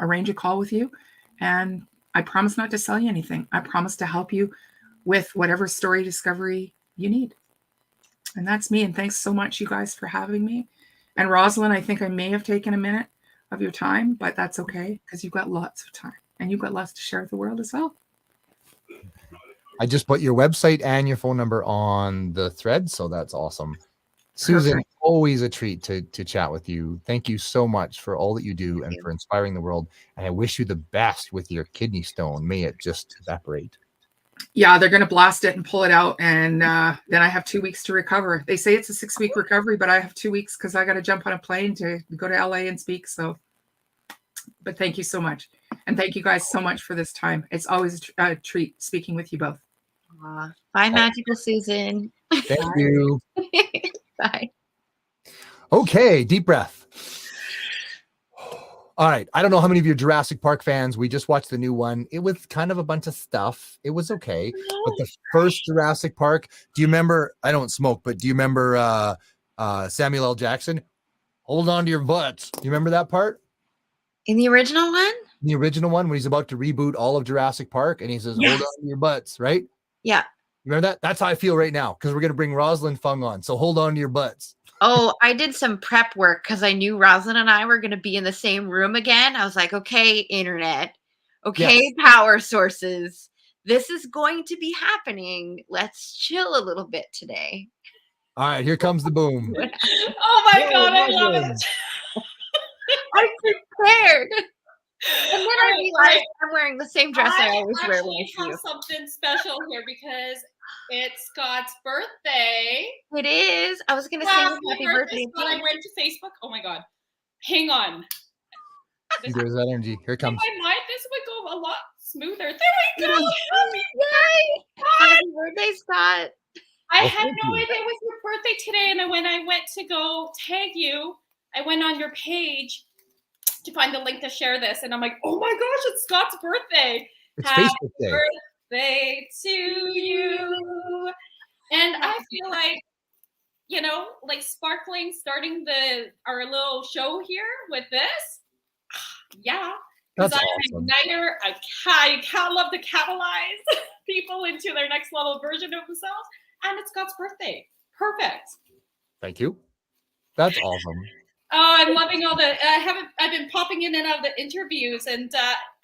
arrange a call with you. And I promise not to sell you anything. I promise to help you with whatever story discovery you need. And that's me. And thanks so much, you guys, for having me. And Rosalyn, I think I may have taken a minute of your time, but that's okay, because you've got lots of time and you've got lots to share with the world as well. I just put your website and your phone number on the thread, so that's awesome. Susan, Perfect. always a treat to chat with you. Thank you so much for all that you do and for inspiring the world. And I wish you the best with your kidney stone. May it just evaporate. Yeah, they're going to blast it and pull it out. And then I have 2 weeks to recover. They say it's a 6-week recovery, but I have 2 weeks because I got to jump on a plane to go to LA and speak. So, but thank you so much. And thank you guys so much for this time. It's always a treat speaking with you both. Bye, magical Susan. Thank you. Bye. Okay, deep breath. All right. I don't know how many of you are Jurassic Park fans. We just watched the new one. It was kind of a bunch of stuff. It was okay. But the first Jurassic Park, do you remember? I don't smoke, but do you remember Samuel L. Jackson? Hold on to your butts. Do you remember that part? In the original one? In the original one, when he's about to reboot all of Jurassic Park, and he says, Yes. hold on to your butts, right? Yeah. Remember that? That's how I feel right now, because we're going to bring Rosalyn Fung on. So hold on to your butts. Oh, I did some prep work because I knew Rosalyn and I were going to be in the same room again. I was like, okay, internet. Okay, Yes. power sources. This is going to be happening. Let's chill a little bit today. All right, here comes the boom. Oh my God, I love it. I'm prepared. And then I realized I'm wearing the same dress I always wear when I see have you. something special here because it's Scott's birthday. It is. I was going to sing happy birthday. Scott. I went to Facebook. Oh my God. Hang on. See, there's that energy. Here it comes. In my mind, this would go a lot smoother. There we go. Happy birthday, Scott. I had no idea it was your birthday today. And when I went to go tag you, I went on your page to find the link to share this. And I'm like, oh my gosh, it's Scott's birthday. It's Happy Facebook Day. birthday to you. And I feel like, like sparkling, starting our little show here with this. Yeah. Because That's I'm awesome. an igniter. I love to catalyze people into their next level version of themselves. And it's Scott's birthday. Perfect. Thank you. That's awesome. Oh, I'm loving all I've been popping in and out of the interviews, and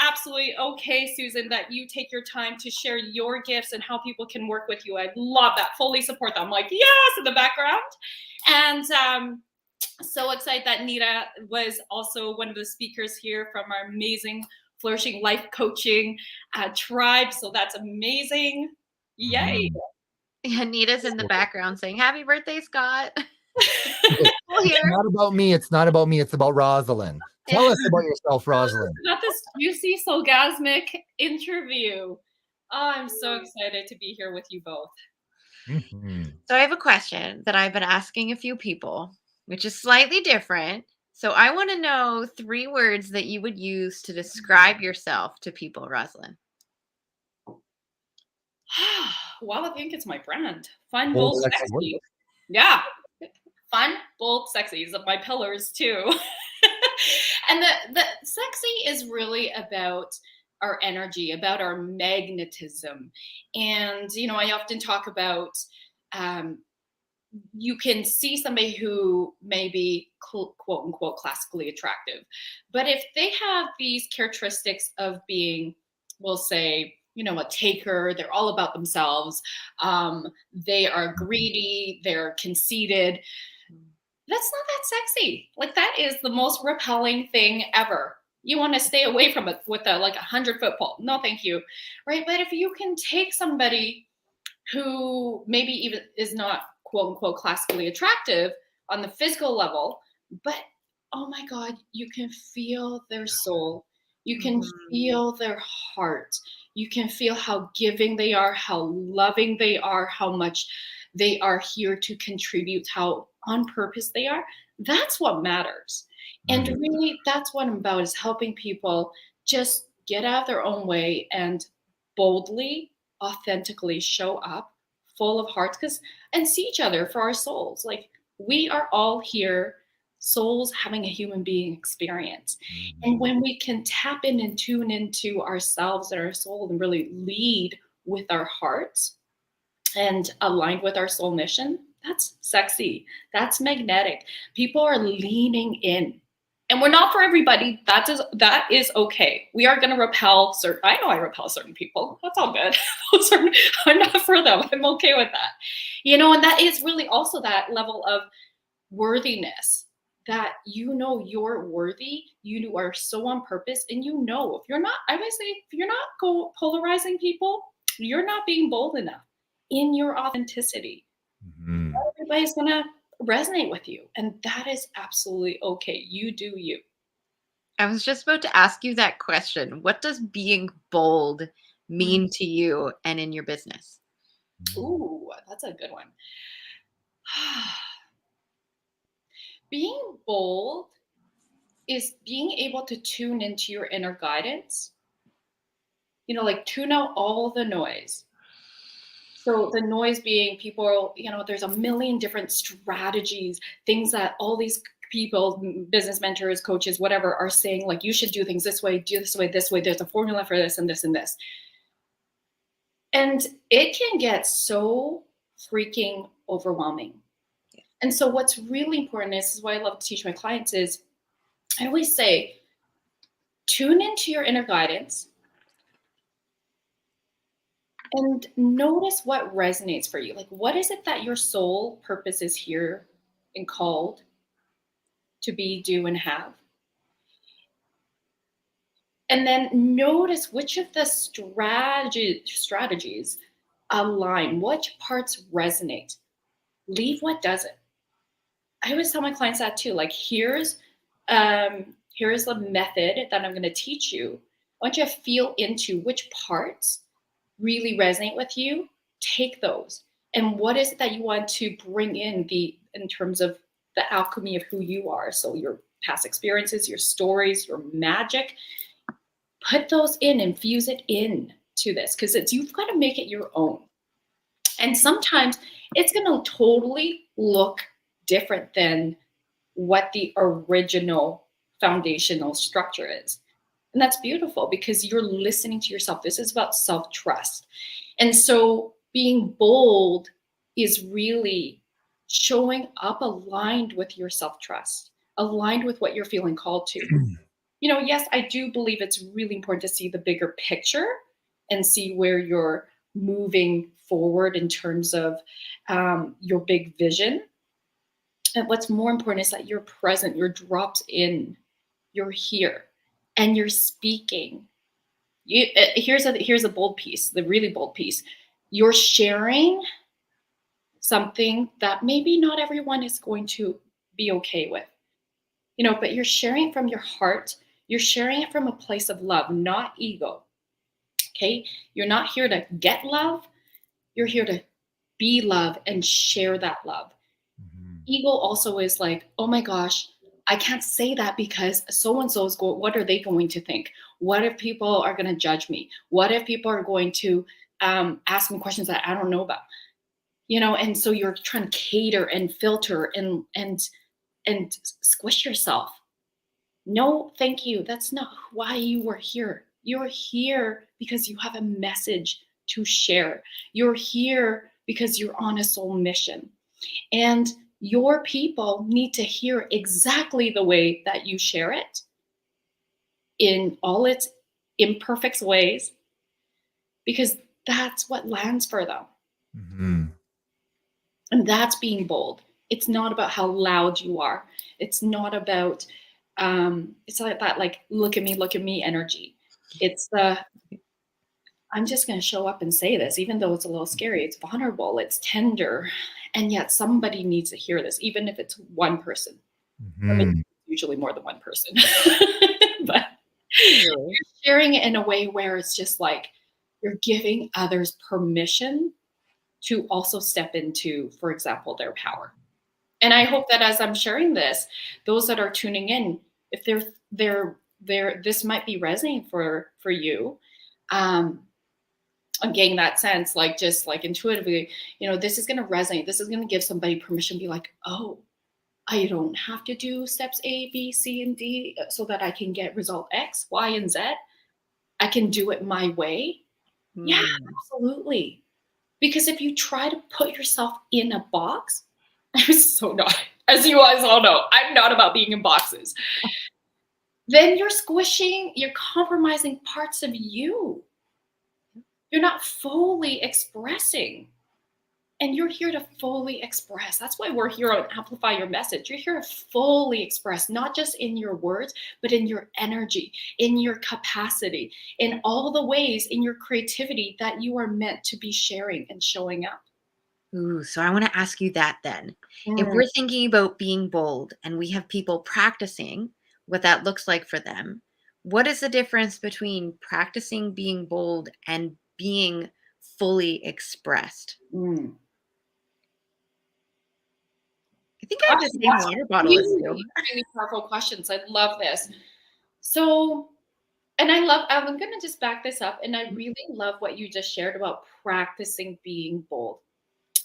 absolutely okay, Susan, that you take your time to share your gifts and how people can work with you. I love that. Fully support that. I'm like, yes, in the background. And so excited that Nita was also one of the speakers here from our amazing Flourishing Life Coaching tribe. So that's amazing. Yay. Yeah, Nita's in the background saying, happy birthday, Scott. It's not about me. It's not about me. It's about Rosalyn. Tell us about yourself, Rosalyn. Got this juicy, soulgasmic interview. Oh, I'm so excited to be here with you both. So I have a question that I've been asking a few people, which is slightly different. So I want to know 3 words that you would use to describe yourself to people, Rosalyn. Well, I think it's my brand. Fun, Bold, bold, sexy sexy. Yeah. Fun, bold, sexy is my pillars too. And the sexy is really about our energy, about our magnetism. And, I often talk about you can see somebody who may be quote unquote classically attractive, but if they have these characteristics of being, we'll say, a taker, they're all about themselves, they are greedy, they're conceited, that's not that sexy. Like, that is the most repelling thing ever. You want to stay away from it with a 100-foot pole. No, thank you. Right. But if you can take somebody who maybe even is not quote unquote classically attractive on the physical level, but oh my God, you can feel their soul. You can feel their heart. You can feel how giving they are, how loving they are, how much they are here to contribute, how on purpose they are. That's what matters. And really, that's what I'm about, is helping people just get out of their own way and boldly, authentically show up full of hearts, and see each other for our souls. Like, we are all here, souls having a human being experience. And when we can tap in and tune into ourselves and our soul and really lead with our hearts and aligned with our soul mission, that's sexy. That's magnetic. People are leaning in. And we're not for everybody. That is okay. We are going to repel certain. I know I repel certain people. That's all good. I'm not for them. I'm okay with that. And that is really also that level of worthiness, that you're worthy. You are so on purpose, and if you're not, I would say, if you're not polarizing people, you're not being bold enough in your authenticity. Not everybody's going to resonate with you, and that is absolutely okay. You do you. I was just about to ask you that question. What does being bold mean to you and in your business? Ooh, that's a good one. Being bold is being able to tune into your inner guidance, tune out all the noise. So the noise being people, there's a million different strategies, things that all these people, business mentors, coaches, whatever, are saying, like, you should do things this way, do this way, this way. There's a formula for this and this and this. And it can get so freaking overwhelming. And so what's really important is what I love to teach my clients is, I always say, tune into your inner guidance and notice what resonates for you. Like, what is it that your soul purpose is here and called to be, do, and have? And then notice which of the strategies align, which parts resonate. Leave what doesn't. I always tell my clients that too. Like, here's the method that I'm going to teach you. I want you to feel into which parts really resonate with you. Take those. And what is it that you want to bring in terms of the alchemy of who you are? So your past experiences, your stories, your magic, put those in, infuse it in to this, because you've got to make it your own. And sometimes it's going to totally look different than what the original foundational structure is. And that's beautiful, because you're listening to yourself. This is about self-trust. And so being bold is really showing up aligned with your self-trust, aligned with what you're feeling called to. Yes, I do believe it's really important to see the bigger picture and see where you're moving forward in terms of your big vision. And what's more important is that you're present, you're dropped in, you're here, and you're speaking. Here's a bold piece, the really bold piece. You're sharing something that maybe not everyone is going to be okay with. but you're sharing it from your heart. You're sharing it from a place of love, not ego. Okay. You're not here to get love. You're here to be love and share that love. Ego also is like, oh my gosh, I can't say that because so-and-so is going, what are they going to think? What if people are going to judge me? What if people are going to ask me questions that I don't know about? And so you're trying to cater and filter and squish yourself. No, thank you. That's not why you were here. You're here because you have a message to share. You're here because you're on a soul mission. And your people need to hear exactly the way that you share it in all its imperfect ways, because that's what lands for them. And that's being bold. It's not about how loud you are. It's not about, it's like that, like, look at me energy. It's I'm just going to show up and say this, even though it's a little scary. It's vulnerable. It's tender. And yet somebody needs to hear this, even if it's one person. I mean, usually more than one person. But you're sharing it in a way where it's just like you're giving others permission to also step into, for example, their power. And I hope that as I'm sharing this, those that are tuning in, if this might be resonating for you. I'm getting that sense, like, just like intuitively, this is going to resonate. This is going to give somebody permission to be like, oh, I don't have to do steps A, B, C, and D so that I can get result X, Y, and Z. I can do it my way. Yeah, absolutely. Because if you try to put yourself in a box, I'm so not, as you guys all know, I'm not about being in boxes. Then you're compromising parts of you. You're not fully expressing. And you're here to fully express. That's why we're here on Amplify Your Message. You're here to fully express, not just in your words, but in your energy, in your capacity, in all the ways, in your creativity that you are meant to be sharing and showing up. Ooh, so I want to ask you that then. If we're thinking about being bold and we have people practicing what that looks like for them, what is the difference between practicing being bold and being fully expressed? I think I have the same water bottle as you. Really powerful questions. I love this. So, and I'm going to just back this up. And I really love what you just shared about practicing being bold.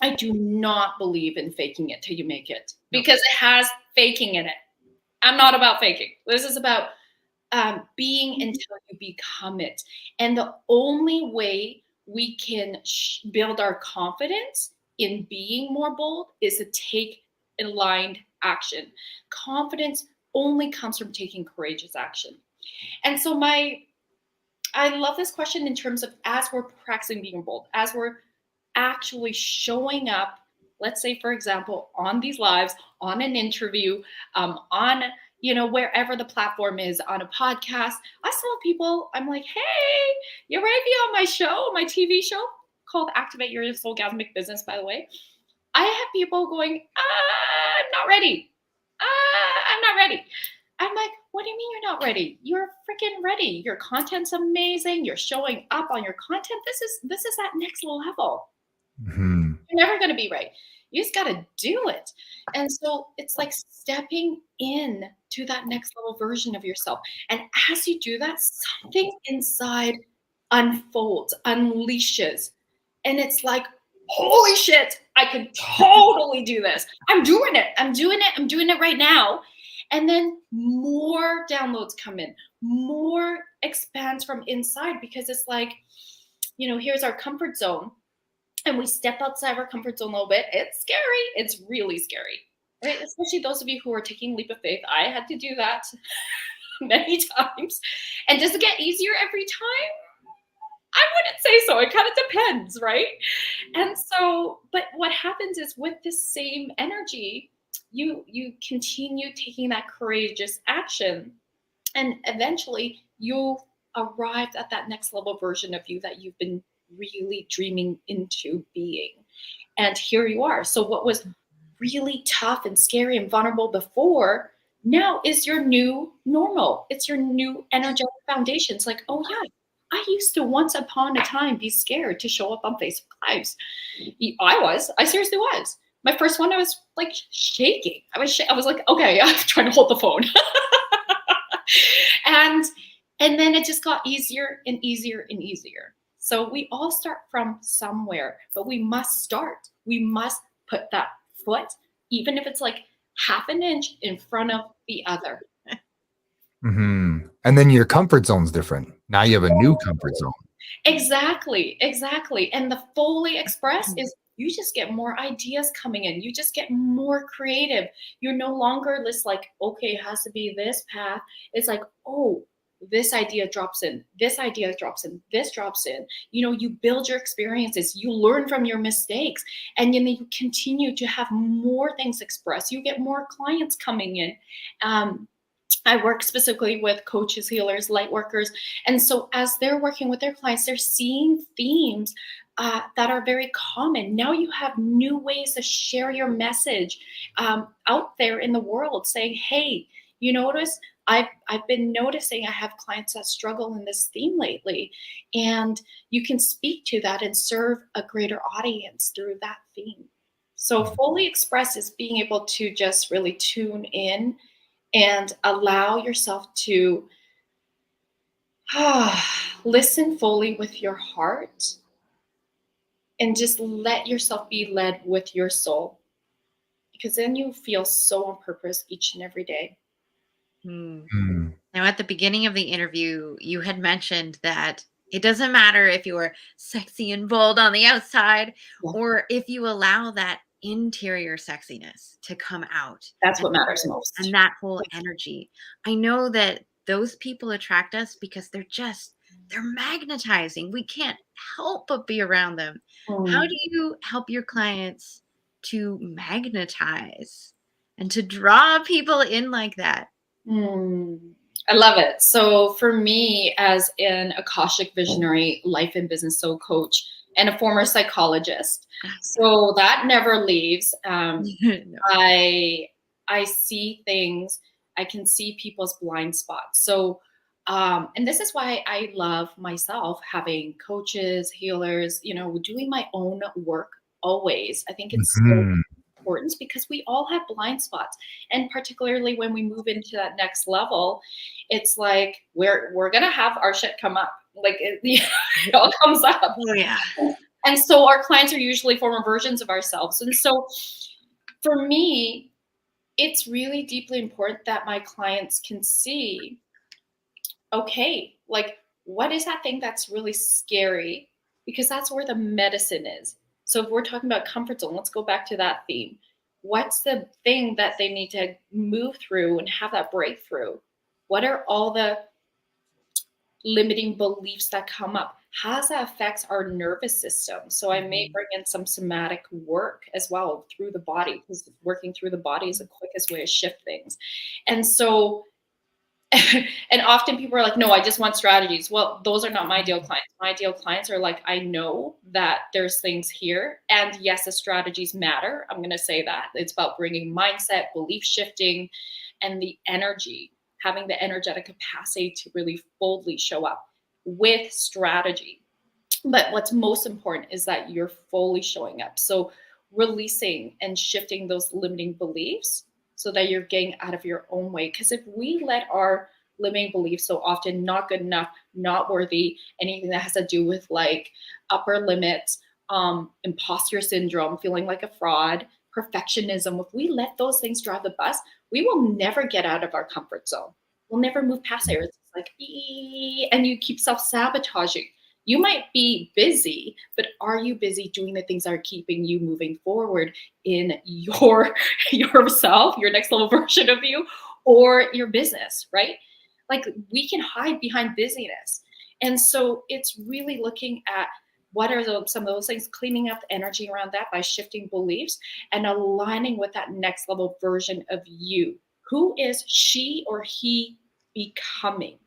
I do not believe in faking it till you make it, because it has faking in it. I'm not about faking. This is about being until you become it. And the only way we can build our confidence in being more bold is to take aligned action. Confidence only comes from taking courageous action. And so I love this question in terms of, as we're practicing being bold, as we're actually showing up, let's say, for example, on these lives, on an interview, on, wherever the platform is, on a podcast. I saw people, I'm like, hey, you ready to be on my show, my TV show called Activate Your Soulgasmic Business, by the way. I have people going, I'm not ready. I'm not ready. I'm like, what do you mean you're not ready? You're freaking ready. Your content's amazing. You're showing up on your content. This is that next level. You're never going to be right. You just got to do it. And so it's like stepping in to that next level version of yourself. And as you do that, something inside unfolds, unleashes. And it's like, holy shit, I could totally do this. I'm doing it. I'm doing it right now. And then more downloads come in, more expands from inside, because it's like, here's our comfort zone. And we step outside our comfort zone a little bit. It's scary. It's really scary, right? Especially those of you who are taking leap of faith. I had to do that many times. And does it get easier every time? I wouldn't say so. It kind of depends, right? And so, but what happens is, with this same energy, you continue taking that courageous action, and eventually you'll arrive at that next level version of you that you've been really dreaming into being. And here you are. So what was really tough and scary and vulnerable before now is your new normal. It's your new energetic foundation. It's like, oh yeah, I used to once upon a time be scared to show up on Facebook Lives. I seriously was. My first one, I was like shaking. I was like, okay, I'm trying to hold the phone. and then it just got easier and easier and easier. So we all start from somewhere, but we must start. We must put that foot, even if it's like half an inch in front of the other. And then your comfort zone's different. Now you have a new comfort zone. Exactly. And the fully express is you just get more ideas coming in. You just get more creative. You're no longer this like, okay, it has to be this path. It's like, oh, this idea drops in, this idea drops in, this drops in. You build your experiences, you learn from your mistakes, and then you continue to have more things expressed. You get more clients coming in. I work specifically with coaches, healers, light workers. And so as they're working with their clients, they're seeing themes that are very common. Now you have new ways to share your message out there in the world, saying, hey, you notice I've been noticing I have clients that struggle in this theme lately. And you can speak to that and serve a greater audience through that theme. So fully express is being able to just really tune in and allow yourself to listen fully with your heart and just let yourself be led with your soul, because then you feel so on purpose each and every day. Now, at the beginning of the interview, you had mentioned that it doesn't matter if you're sexy and bold on the outside or if you allow that interior sexiness to come out. That's what matters most. And that whole energy. I know that those people attract us because they're magnetizing. We can't help but be around them. How do you help your clients to magnetize and to draw people in like that? I love it. So for me, as an Akashic visionary, life and business soul coach, and a former psychologist, so that never leaves. No. I see things. I can see people's blind spots. So, and this is why I love myself having coaches, healers, doing my own work always. I think it's so important because we all have blind spots. And particularly when we move into that next level, it's like we're going to have our shit come up. Like it all comes up. Oh, yeah. And so our clients are usually former versions of ourselves. And so for me, it's really deeply important that my clients can see, okay, like what is that thing that's really scary? Because that's where the medicine is. So if we're talking about comfort zone, let's go back to that theme. What's the thing that they need to move through and have that breakthrough? What are all the limiting beliefs that come up? How does that affect our nervous system? So I may bring in some somatic work as well through the body, because working through the body is the quickest way to shift things. And so, and often people are like, no, I just want strategies. Well, those are not my ideal clients. My ideal clients are like, I know that there's things here. And yes, the strategies matter. I'm going to say that. It's about bringing mindset, belief shifting, and the energy, having the energetic capacity to really boldly show up with strategy. But what's most important is that you're fully showing up. So releasing and shifting those limiting beliefs so that you're getting out of your own way. Because if we let our limiting beliefs, so often not good enough, not worthy, anything that has to do with like upper limits, imposter syndrome, feeling like a fraud, perfectionism, if we let those things drive the bus, we will never get out of our comfort zone. We'll never move past it. It's like, and you keep self-sabotaging. You might be busy, but are you busy doing the things that are keeping you moving forward in yourself, your next level version of you, or your business, right? Like we can hide behind busyness. And so it's really looking at what are some of those things, cleaning up the energy around that by shifting beliefs and aligning with that next level version of you. Who is she or he becoming?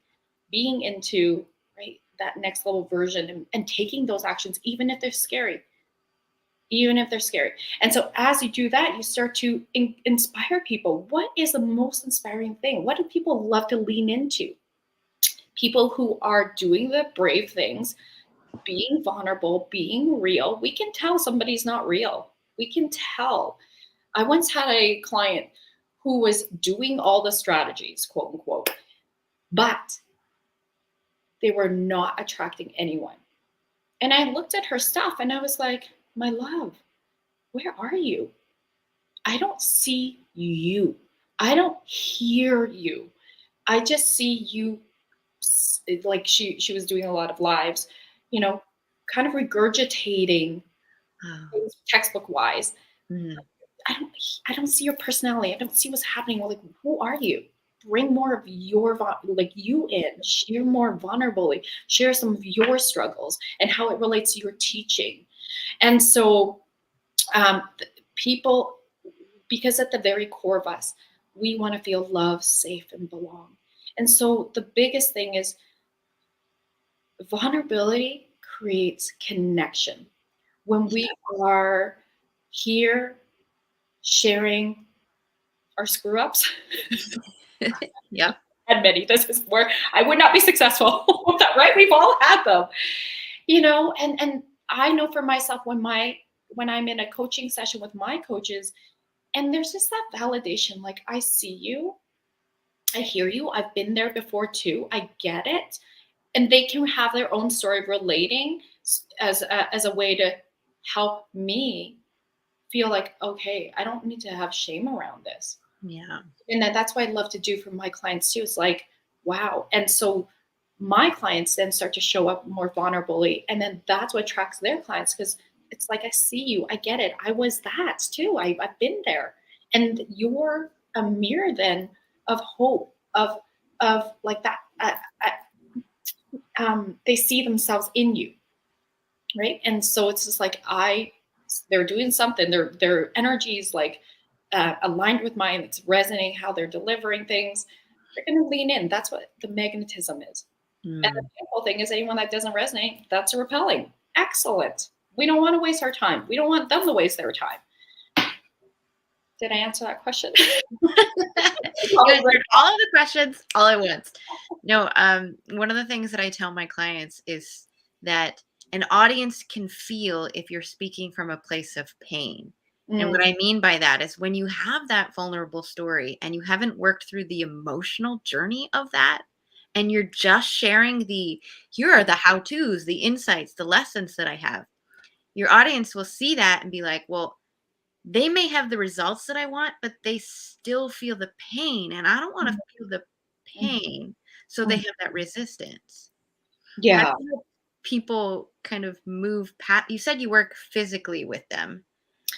Being into, right, that next level version and taking those actions, even if they're scary. even if they're scary. And so as you do that, you start to inspire people. What is the most inspiring thing? What do people love to lean into? People who are doing the brave things, being vulnerable, being real. We can tell somebody's not real. We can tell. I once had a client who was doing all the strategies, quote unquote, but they were not attracting anyone. And I looked at her stuff and I was like, my love, where are you? I don't see you. I don't hear you. I just see you, like she was doing a lot of lives, you know, kind of regurgitating things textbook wise. I don't see your personality. I don't see what's happening. Well, like, who are you? Bring more of your like you in. Share more vulnerably. Share some of your struggles and how it relates to your teaching. And so, people, because at the very core of us, we want to feel loved, safe, and belong. And so the biggest thing is vulnerability creates connection. When we are here sharing our screw ups, Yep. and many, this is where I would not be successful with that, right? We've all had them, you know, and I know for myself when I'm in a coaching session with my coaches, and there's just that validation, like, I see you, I hear you, I've been there before too, I get it. And they can have their own story of relating as a way to help me feel like, okay, I don't need to have shame around this. Yeah. And that's what I love to do for my clients too. It's like, wow. And so my clients then start to show up more vulnerably. And then that's what attracts their clients, because it's like, I see you, I get it. I was that too. I've been there. And you're a mirror then of hope, of like that. They see themselves in you, right? And so it's just like they're doing something. Their energy is like aligned with mine. It's resonating how they're delivering things. They're going to lean in. That's what the magnetism is. And the beautiful thing is, anyone that doesn't resonate, that's repelling. Excellent. We don't want to waste our time. We don't want them to waste their time. Did I answer that question? You answered all of the questions all at once. No, one of the things that I tell my clients is that an audience can feel if you're speaking from a place of pain. And what I mean by that is when you have that vulnerable story and you haven't worked through the emotional journey of that, and you're just sharing here are the how-tos, the insights, the lessons that I have, your audience will see that and be like, well, they may have the results that I want, but they still feel the pain, and I don't want to feel the pain. So they have that resistance. Yeah. How do people kind of move past? You said you work physically with them.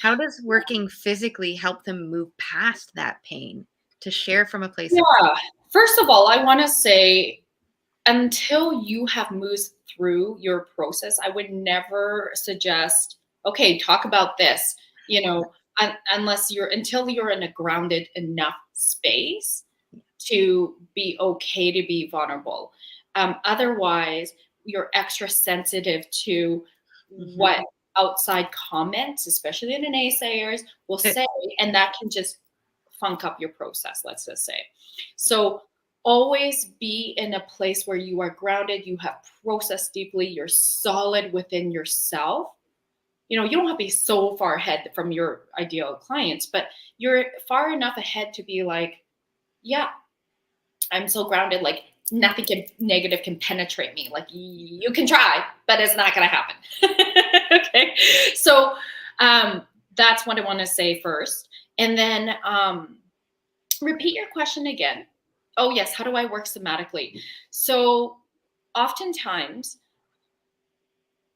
How does working physically help them move past that pain to share from a place of Yeah. First of all, I want to say, until you have moved through your process, I would never suggest, okay, talk about this, until you're in a grounded enough space to be okay to be vulnerable. Otherwise, you're extra sensitive to what outside comments, especially the naysayers, will say, and that can just funk up your process, let's just say. So always be in a place where you are grounded, you have processed deeply, you're solid within yourself. You don't have to be so far ahead from your ideal clients, but you're far enough ahead to be like, yeah, I'm so grounded, like nothing negative can penetrate me. Like, you can try, but it's not going to happen. Okay. So that's what I want to say first. And then repeat your question again. Oh, yes. How do I work somatically? So oftentimes,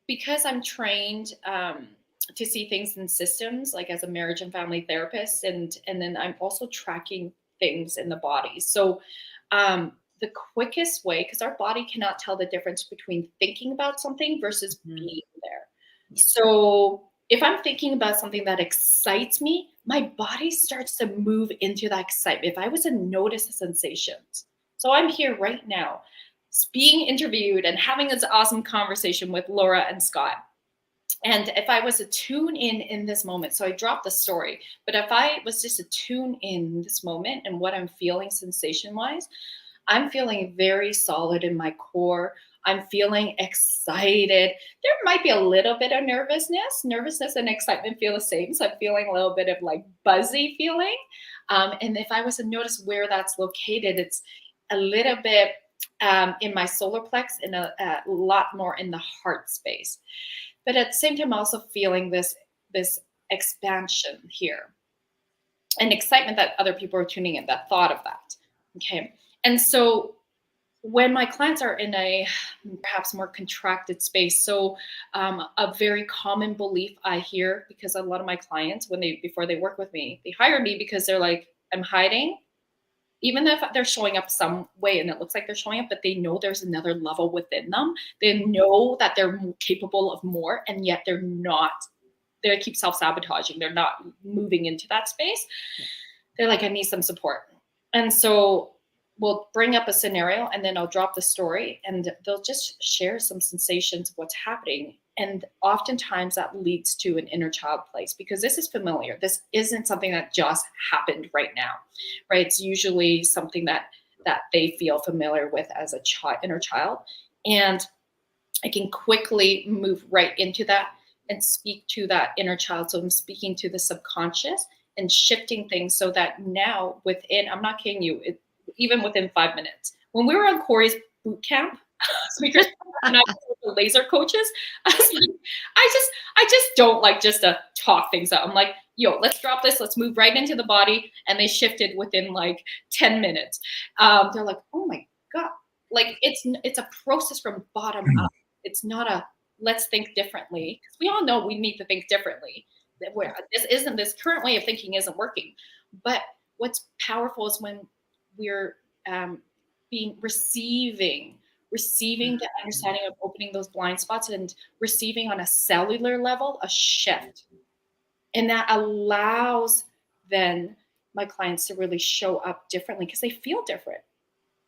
because I'm trained to see things in systems, like as a marriage and family therapist, and then I'm also tracking things in the body. So the quickest way, because our body cannot tell the difference between thinking about something versus being there. So if I'm thinking about something that excites me, my body starts to move into that excitement. If I was to notice the sensations. So I'm here right now being interviewed and having this awesome conversation with Laura and Scott. And if I was to tune in this moment, so I dropped the story, but if I was just to tune in this moment and what I'm feeling sensation wise, I'm feeling very solid in my core. I'm feeling excited. There might be a little bit of nervousness. Nervousness and excitement feel the same. So I'm feeling a little bit of like buzzy feeling. And if I was to notice where that's located, it's a little bit in my solar plex and a lot more in the heart space. But at the same time, also feeling this expansion here and excitement that other people are tuning in, that thought of that. Okay. And so when my clients are in a perhaps more contracted space, so a very common belief I hear, because a lot of my clients, before they work with me, they hire me because they're like, I'm hiding, even if they're showing up some way and it looks like they're showing up, but they know there's another level within them. They know that they're capable of more, and yet they're not. They keep self-sabotaging. They're not moving into that space. They're like, I need some support. And so we'll bring up a scenario and then I'll drop the story and they'll just share some sensations of what's happening. And oftentimes that leads to an inner child place, because this is familiar. This isn't something that just happened right now, right? It's usually something that they feel familiar with as a inner child. And I can quickly move right into that and speak to that inner child. So I'm speaking to the subconscious and shifting things so that now I'm not kidding you, even within 5 minutes. When we were on Corey's boot camp, speakers and I was the laser coaches, I was like, I just don't like just to talk things out. I'm like, yo, let's drop this, let's move right into the body. And they shifted within like 10 minutes. They're like, oh my God. Like it's a process from bottom up. It's not a let's think differently. Because we all know we need to think differently. This current way of thinking isn't working. But what's powerful is when we're receiving the understanding of opening those blind spots and receiving on a cellular level a shift. And that allows then my clients to really show up differently because they feel different.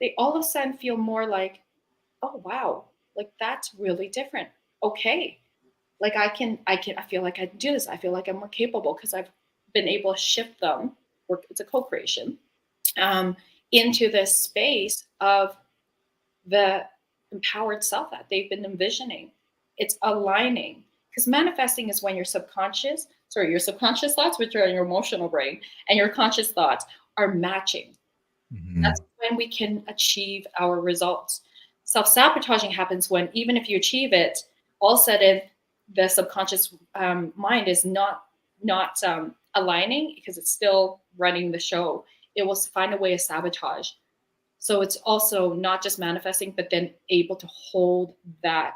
They all of a sudden feel more like, oh, wow, like that's really different. Okay. Like I feel like I can do this. I feel like I'm more capable because I've been able to shift them. It's a co-creation into this space of the empowered self that they've been envisioning. It's aligning, because manifesting is when your subconscious thoughts, which are in your emotional brain, and your conscious thoughts are matching. Mm-hmm. That's when we can achieve our results. Self-sabotaging happens when, even if you achieve it, all of a sudden the subconscious mind is not aligning because it's still running the show. It will find a way of sabotage. So it's also not just manifesting, but then able to hold that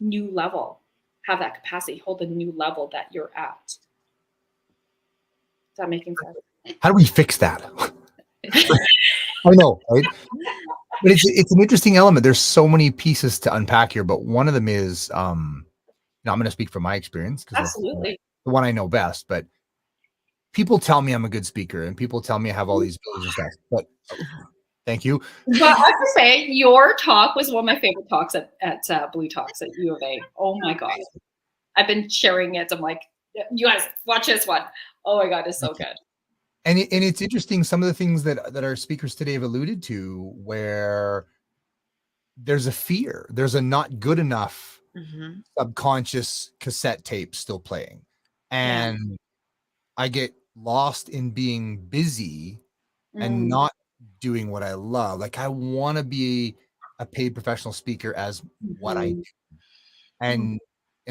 new level, have that capacity, hold the new level that you're at. Is that making sense? How do we fix that? I know, right? But it's an interesting element. There's so many pieces to unpack here, but one of them is, now I'm going to speak from my experience because absolutely the one I know best, but people tell me I'm a good speaker and people tell me I have all these abilities and stuff, but thank you. But I have to say, your talk was one of my favorite talks at Blue Talks at U of A. Oh my God. I've been sharing it. I'm like, you guys watch this one. Oh my God, it's so good. And it's interesting, some of the things that our speakers today have alluded to, where there's a fear, there's a not good enough subconscious cassette tape still playing. And I get lost in being busy and not doing what I love. Like I want to be a paid professional speaker as what I do. And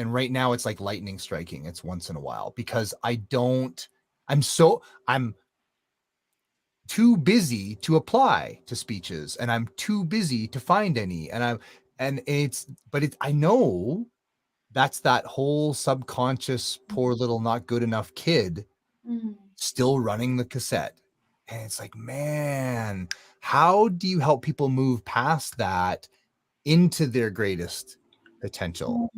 right now it's like lightning striking. It's once in a while because I'm too busy to apply to speeches and I'm too busy to find any. I know that's that whole subconscious, poor little not good enough kid still running the cassette. And it's like, man, how do you help people move past that into their greatest potential?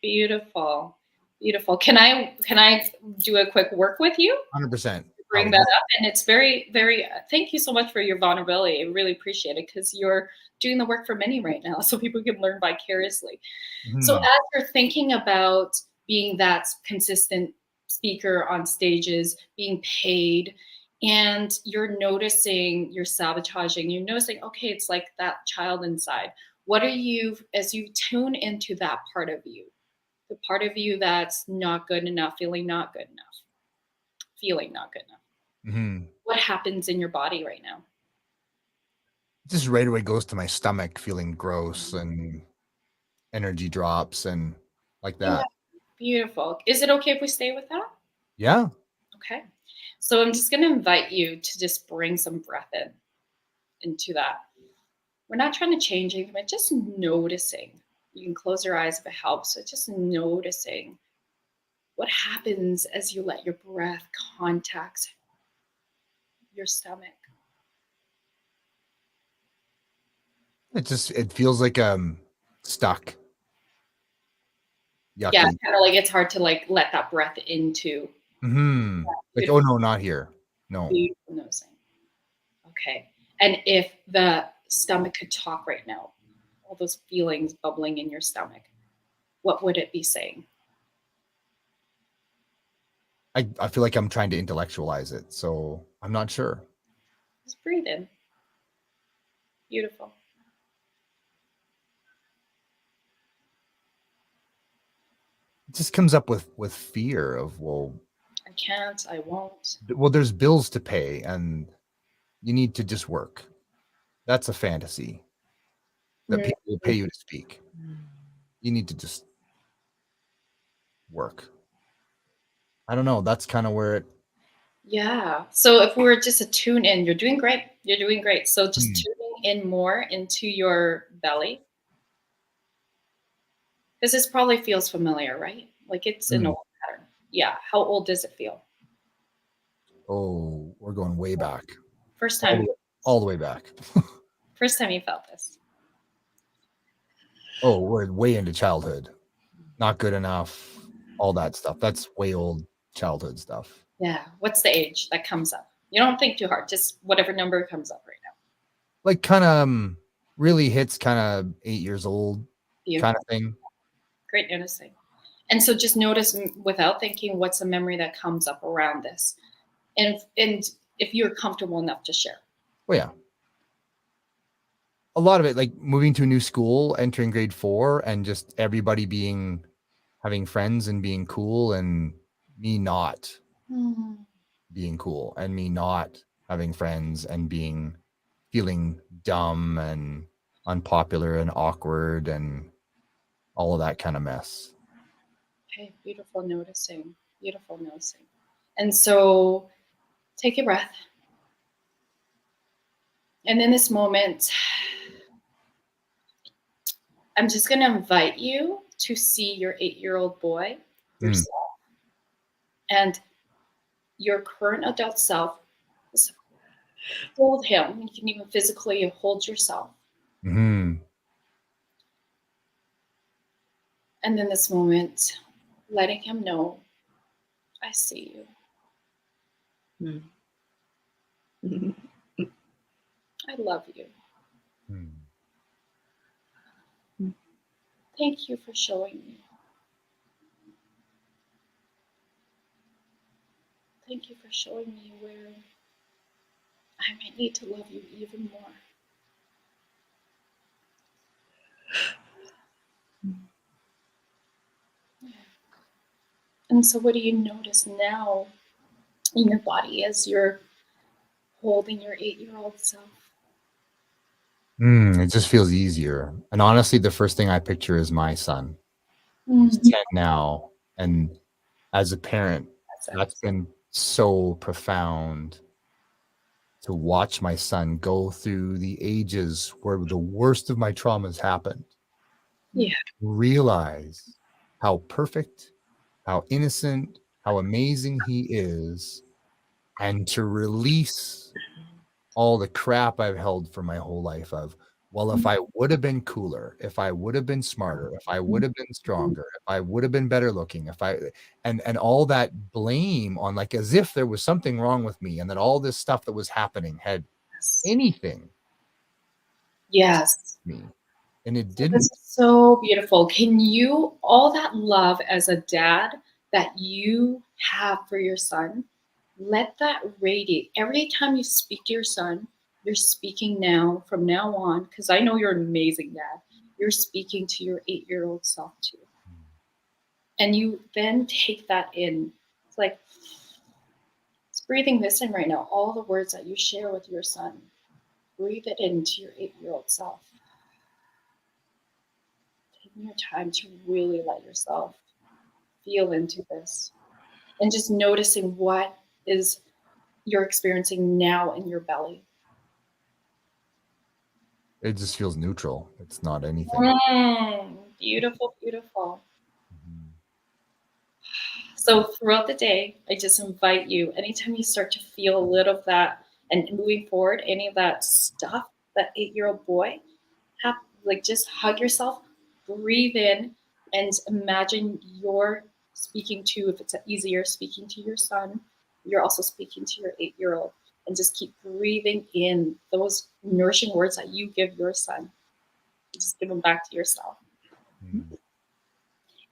Beautiful. Can I do a quick work with you? 100%. bring that up, and it's very, very. Thank you so much for your vulnerability. I really appreciate it because you're doing the work for many right now, so people can learn vicariously. So as you're thinking about being that consistent speaker on stages, being paid, and you're noticing you're sabotaging, you're noticing, okay, it's like that child inside. What are you, as you tune into that part of you, the part of you that's not good enough, feeling not good enough, feeling not good enough. What happens in your body right now? Just right away goes to my stomach, feeling gross, and energy drops and like that. Yeah, beautiful. Is it okay if we stay with that? Yeah. Okay. So I'm just going to invite you to just bring some breath into that. We're not trying to change anything, but just noticing. You can close your eyes if it helps. So just noticing what happens as you let your breath contact your stomach. It feels like stuck. Yucky. Yeah, kind of like it's hard to like let that breath into. Like, oh no, not here. No. Beautiful nosing. Okay. And if the stomach could talk right now, all those feelings bubbling in your stomach, what would it be saying? I feel like I'm trying to intellectualize it, so I'm not sure. Just breathe in. Beautiful. It just comes up with fear of, well, I can't, I won't. Well, there's bills to pay and you need to just work. That's a fantasy that people will pay you to speak. You need to just work. I don't know. That's kind of where it. Yeah. So if we were just to tune in, you're doing great. You're doing great. So just tuning in more into your belly. Because this probably feels familiar, right? Like it's an old pattern. Yeah. How old does it feel? Oh, we're going way back. First time. All the way back. First time you felt this. Oh, we're way into childhood. Not good enough. All that stuff. That's way old childhood stuff. Yeah. What's the age that comes up? You don't think too hard. Just whatever number comes up right now. Like kind of really hits kind of 8 years old kind of thing. Great noticing. And so just notice without thinking, what's the memory that comes up around this? And if you're comfortable enough to share. Oh, yeah. A lot of it, like moving to a new school, entering grade 4, and just everybody having friends and being cool, and me not being cool, and me not having friends and feeling dumb and unpopular and awkward and all of that kind of mess. Okay, beautiful noticing. Beautiful noticing. And so take a breath. And in this moment, I'm just going to invite you to see your 8-year-old boy, yourself, and your current adult self. Just hold him. You can even physically hold yourself. And in this moment, letting him know, I see you. I love you. Thank you for showing me. Thank you for showing me where I might need to love you even more. And so what do you notice now in your body as you're holding your 8-year-old self? It just feels easier. And honestly, the first thing I picture is my son. He's 10 now. And as a parent, that's been so profound to watch my son go through the ages where the worst of my traumas happened. Yeah. Realize how perfect, how innocent, how amazing he is, and to release all the crap I've held for my whole life of well, if I would have been cooler, if I would have been smarter, if I would have been stronger, if I would have been better looking, if I, and all that blame on, like, as if there was something wrong with me, and that all this stuff that was happening had anything Yes. me, and it This didn't. is so beautiful. Can you, all that love as a dad that you have for your son, let that radiate every time you speak to your son. You're speaking now, from now on, because I know you're an amazing dad. You're speaking to your 8-year-old self too. And you then take that in. It's like, it's breathing this in right now. All the words that you share with your son, breathe it into your 8-year-old self. Taking your time to really let yourself feel into this. And just noticing what is you're experiencing now in your belly. It just feels neutral. It's not anything. Beautiful, beautiful. So throughout the day, I just invite you, anytime you start to feel a little of that and moving forward, any of that stuff, that 8-year-old boy, just hug yourself, breathe in, and imagine you're speaking to, if it's easier, speaking to your son, you're also speaking to your 8-year-old. And just keep breathing in those nourishing words that you give your son. Just give them back to yourself.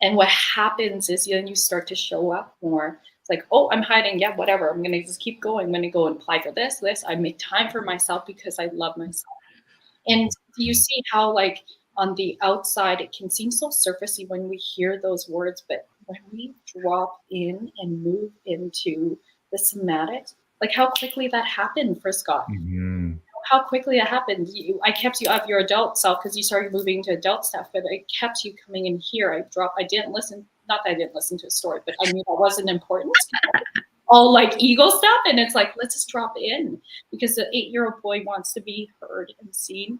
And what happens is then you start to show up more. It's like, oh, I'm hiding. Yeah, whatever. I'm going to just keep going. I'm going to go and apply for this. I make time for myself because I love myself. And do you see how, like, on the outside, it can seem so surfacey when we hear those words, but when we drop in and move into the somatics, like how quickly that happened for Scott. How quickly it happened. I kept you of your adult self because you started moving to adult stuff, but I kept you coming in here. I didn't listen, not that I didn't listen to a story, but I knew that wasn't important. All like ego stuff. And it's like, let's just drop in, because the 8-year-old boy wants to be heard and seen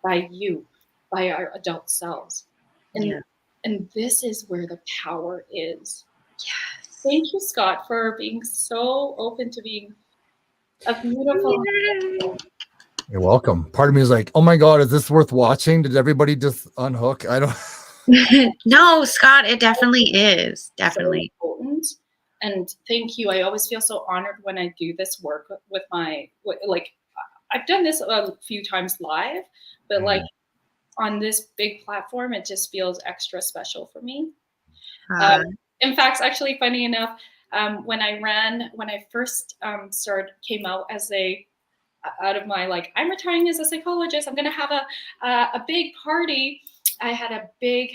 by you, by our adult selves. And this is where the power is. Yes. Thank you, Scott, for being so open to being a beautiful. You're welcome. Part of me is like, oh my God, is this worth watching? Did everybody just unhook? I don't. No, Scott, it definitely is. Definitely. So important. And thank you. I always feel so honored when I do this work with I've done this a few times live, but like on this big platform, it just feels extra special for me. In fact, actually, funny enough, when I first came out as out of my, like, I'm retiring as a psychologist, I'm going to have a big party. I had a big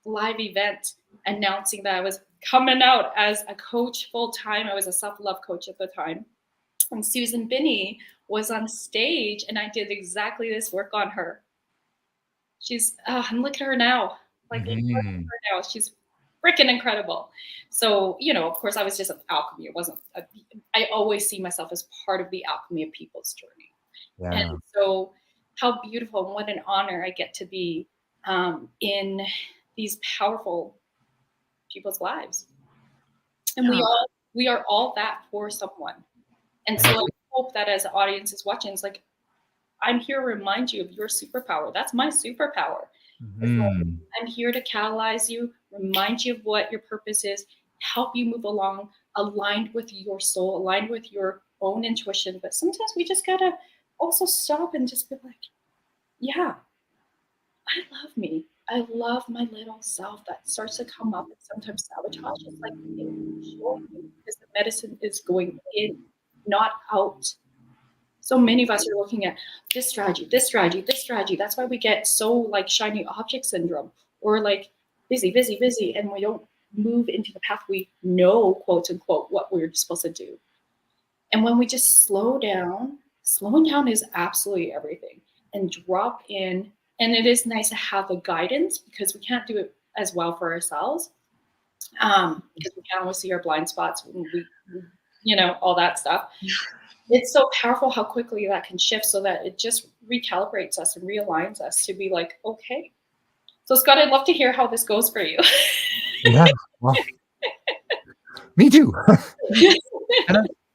live event announcing that I was coming out as a coach full-time. I was a self-love coach at the time. And Susan Binnie was on stage, and I did exactly this work on her. She's, and look at her now. Like, look at her now. She's freaking incredible. So, of course, I was just an alchemy. It wasn't, I always see myself as part of the alchemy of people's journey. Yeah. And so how beautiful and what an honor I get to be in these powerful people's lives. And we are all that for someone. And so I hope that as the audience is watching, it's like, I'm here to remind you of your superpower. That's my superpower. I'm here to catalyze you, remind you of what your purpose is, help you move along, aligned with your soul, aligned with your own intuition. But sometimes we just gotta also stop and just be like, yeah, I love me. I love my little self that starts to come up and sometimes sabotage. It's like, because the medicine is going in, not out. So many of us are looking at this strategy, this strategy, this strategy. That's why we get so like shiny object syndrome, or like busy, busy, busy, and we don't move into the path we know, quote unquote, what we're supposed to do. And when we just slow down, slowing down is absolutely everything, and drop in. And it is nice to have the guidance, because we can't do it as well for ourselves, because we can't always see our blind spots when we, all that stuff. It's so powerful how quickly that can shift, so that it just recalibrates us and realigns us to be like, okay. So Scott, I'd love to hear how this goes for you. Yeah, well, me too.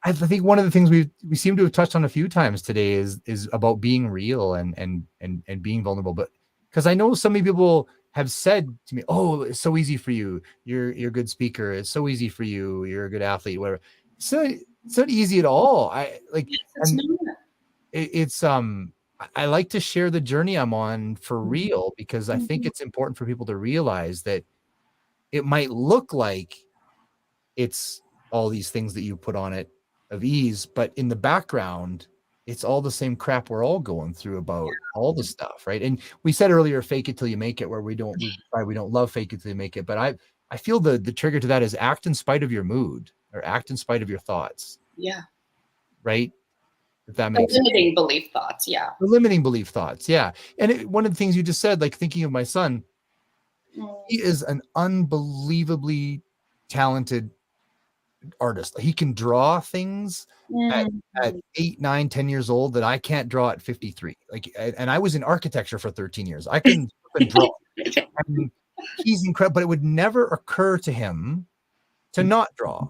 I think one of the things we seem to have touched on a few times today is about being real and being vulnerable. But because I know so many people have said to me, "Oh, it's so easy for you. You're a good speaker. It's so easy for you. You're a good athlete. Whatever." So it's not easy at all. I like, Yes, it's and not. it's I like to share the journey I'm on for real, because I think Mhm. it's important for people to realize that it might look like it's all these things that you put on it of ease, but in the background, it's all the same crap we're all going through about all the stuff, right? And we said earlier, fake it till you make it, where we don't love fake it till you make it. But I feel the trigger to that is act in spite of your mood, or act in spite of your thoughts, Yeah. right? If that The makes sense. limiting belief thoughts. Yeah. The limiting belief thoughts, yeah. And one of the things you just said, like thinking of my son, he is an unbelievably talented artist. He can draw things at, Mm. at 8, 9, 10 years old that I can't draw at 53. Like, and I was in architecture for 13 years. I can draw. And he's incredible, but it would never occur to him to not draw.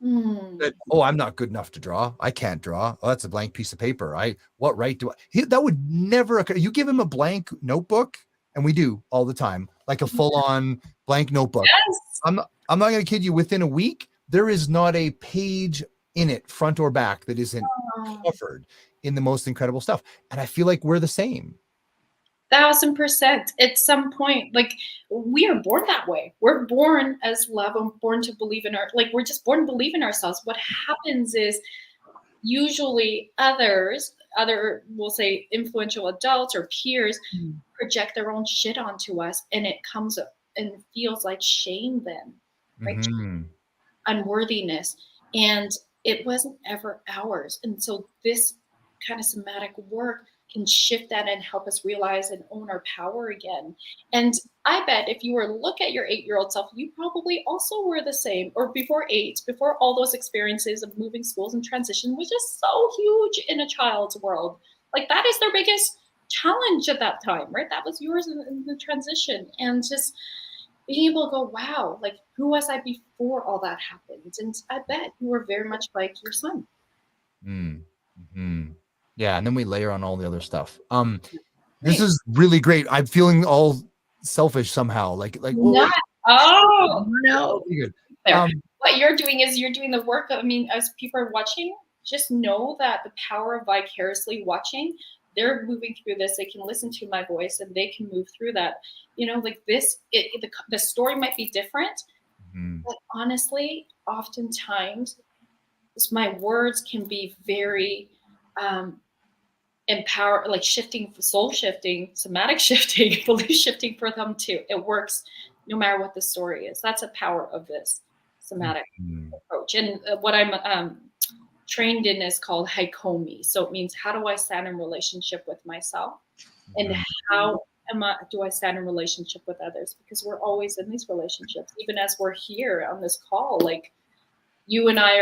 Mm. That, oh, I'm not good enough to draw. I can't draw. Oh, that's a blank piece of paper. What right do I? That would never occur. You give him a blank notebook, and we do all the time, like a full-on blank notebook. Yes. I'm not going to kid you. Within a week, there is not a page in it, front or back, that isn't covered in the most incredible stuff. And I feel like we're the same. 1000%. At some point, like, we are born that way. We're born as love and born to believe in we're just born to believe in ourselves. What happens is usually other, we'll say influential adults or peers project their own shit onto us, and it comes up and feels like shame then, right? Mm-hmm. Unworthiness. And it wasn't ever ours. And so this kind of somatic work can shift that and help us realize and own our power again. And I bet if you were to look at your 8-year-old self, you probably also were the same, or before all those experiences of moving schools and transition, which is so huge in a child's world. Like, that is their biggest challenge at that time, right? That was yours in the transition. And just being able to go, wow, like, who was I before all that happened? And I bet you were very much like your son. Mm-hmm. Yeah, and then we layer on all the other stuff. This is really great. I'm feeling all selfish somehow. Like Not, oh No. good. What you're doing is you're doing the work. I mean, as people are watching, just know that the power of vicariously watching, they're moving through this. They can listen to my voice and they can move through that. You know, like this, the story might be different, but honestly, oftentimes my words can be very empower, like shifting, soul shifting, somatic shifting, belief shifting for them too. It works no matter what the story is. That's a power of this somatic approach. And what I'm trained in is called haikomi. So it means, how do I stand in relationship with myself, and how do I stand in relationship with others? Because we're always in these relationships, even as we're here on this call. Like, you and I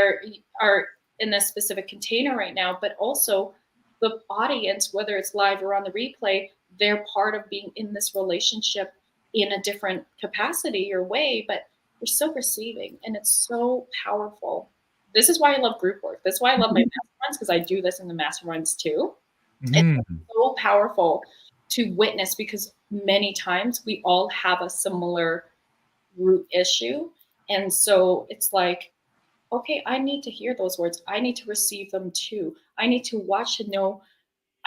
are in a specific container right now, but also the audience, whether it's live or on the replay, they're part of being in this relationship in a different capacity or way, but we're still receiving, and it's so powerful. This is why I love group work. This is why I love my masterminds, because I do this in the masterminds too. It's so powerful to witness, because many times we all have a similar root issue. And so it's like, okay, I need to hear those words. I need to receive them too. I need to watch and know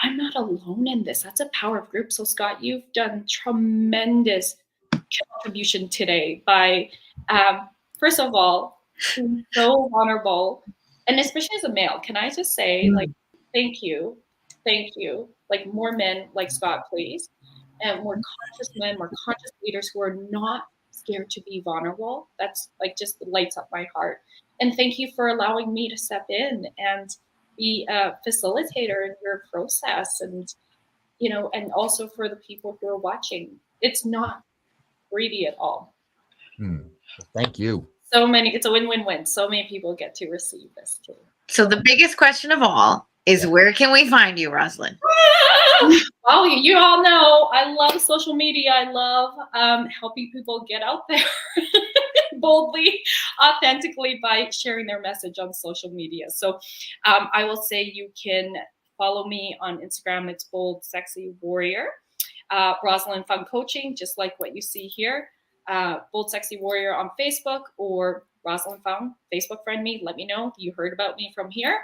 I'm not alone in this. That's a power of group. So Scott, you've done tremendous contribution today by, first of all, being so vulnerable, and especially as a male. Can I just say, like, thank you, like, more men like Scott, please, and more conscious men, more conscious leaders who are not scared to be vulnerable. That's like just lights up my heart. And thank you for allowing me to step in and be a facilitator in your process, and and also for the people who are watching. It's not greedy at all. Thank you. It's a win-win-win. So many people get to receive this too. So the biggest question of all is, where can we find you, Rosalyn? Well, you all know I love social media. I love helping people get out there, boldly, authentically by sharing their message on social media. So I will say you can follow me on Instagram. It's Bold Sexy Warrior. Rosalyn Fung Coaching, just like what you see here. Bold Sexy Warrior on Facebook, or Rosalyn Fung, Facebook friend me. Let me know you heard about me from here.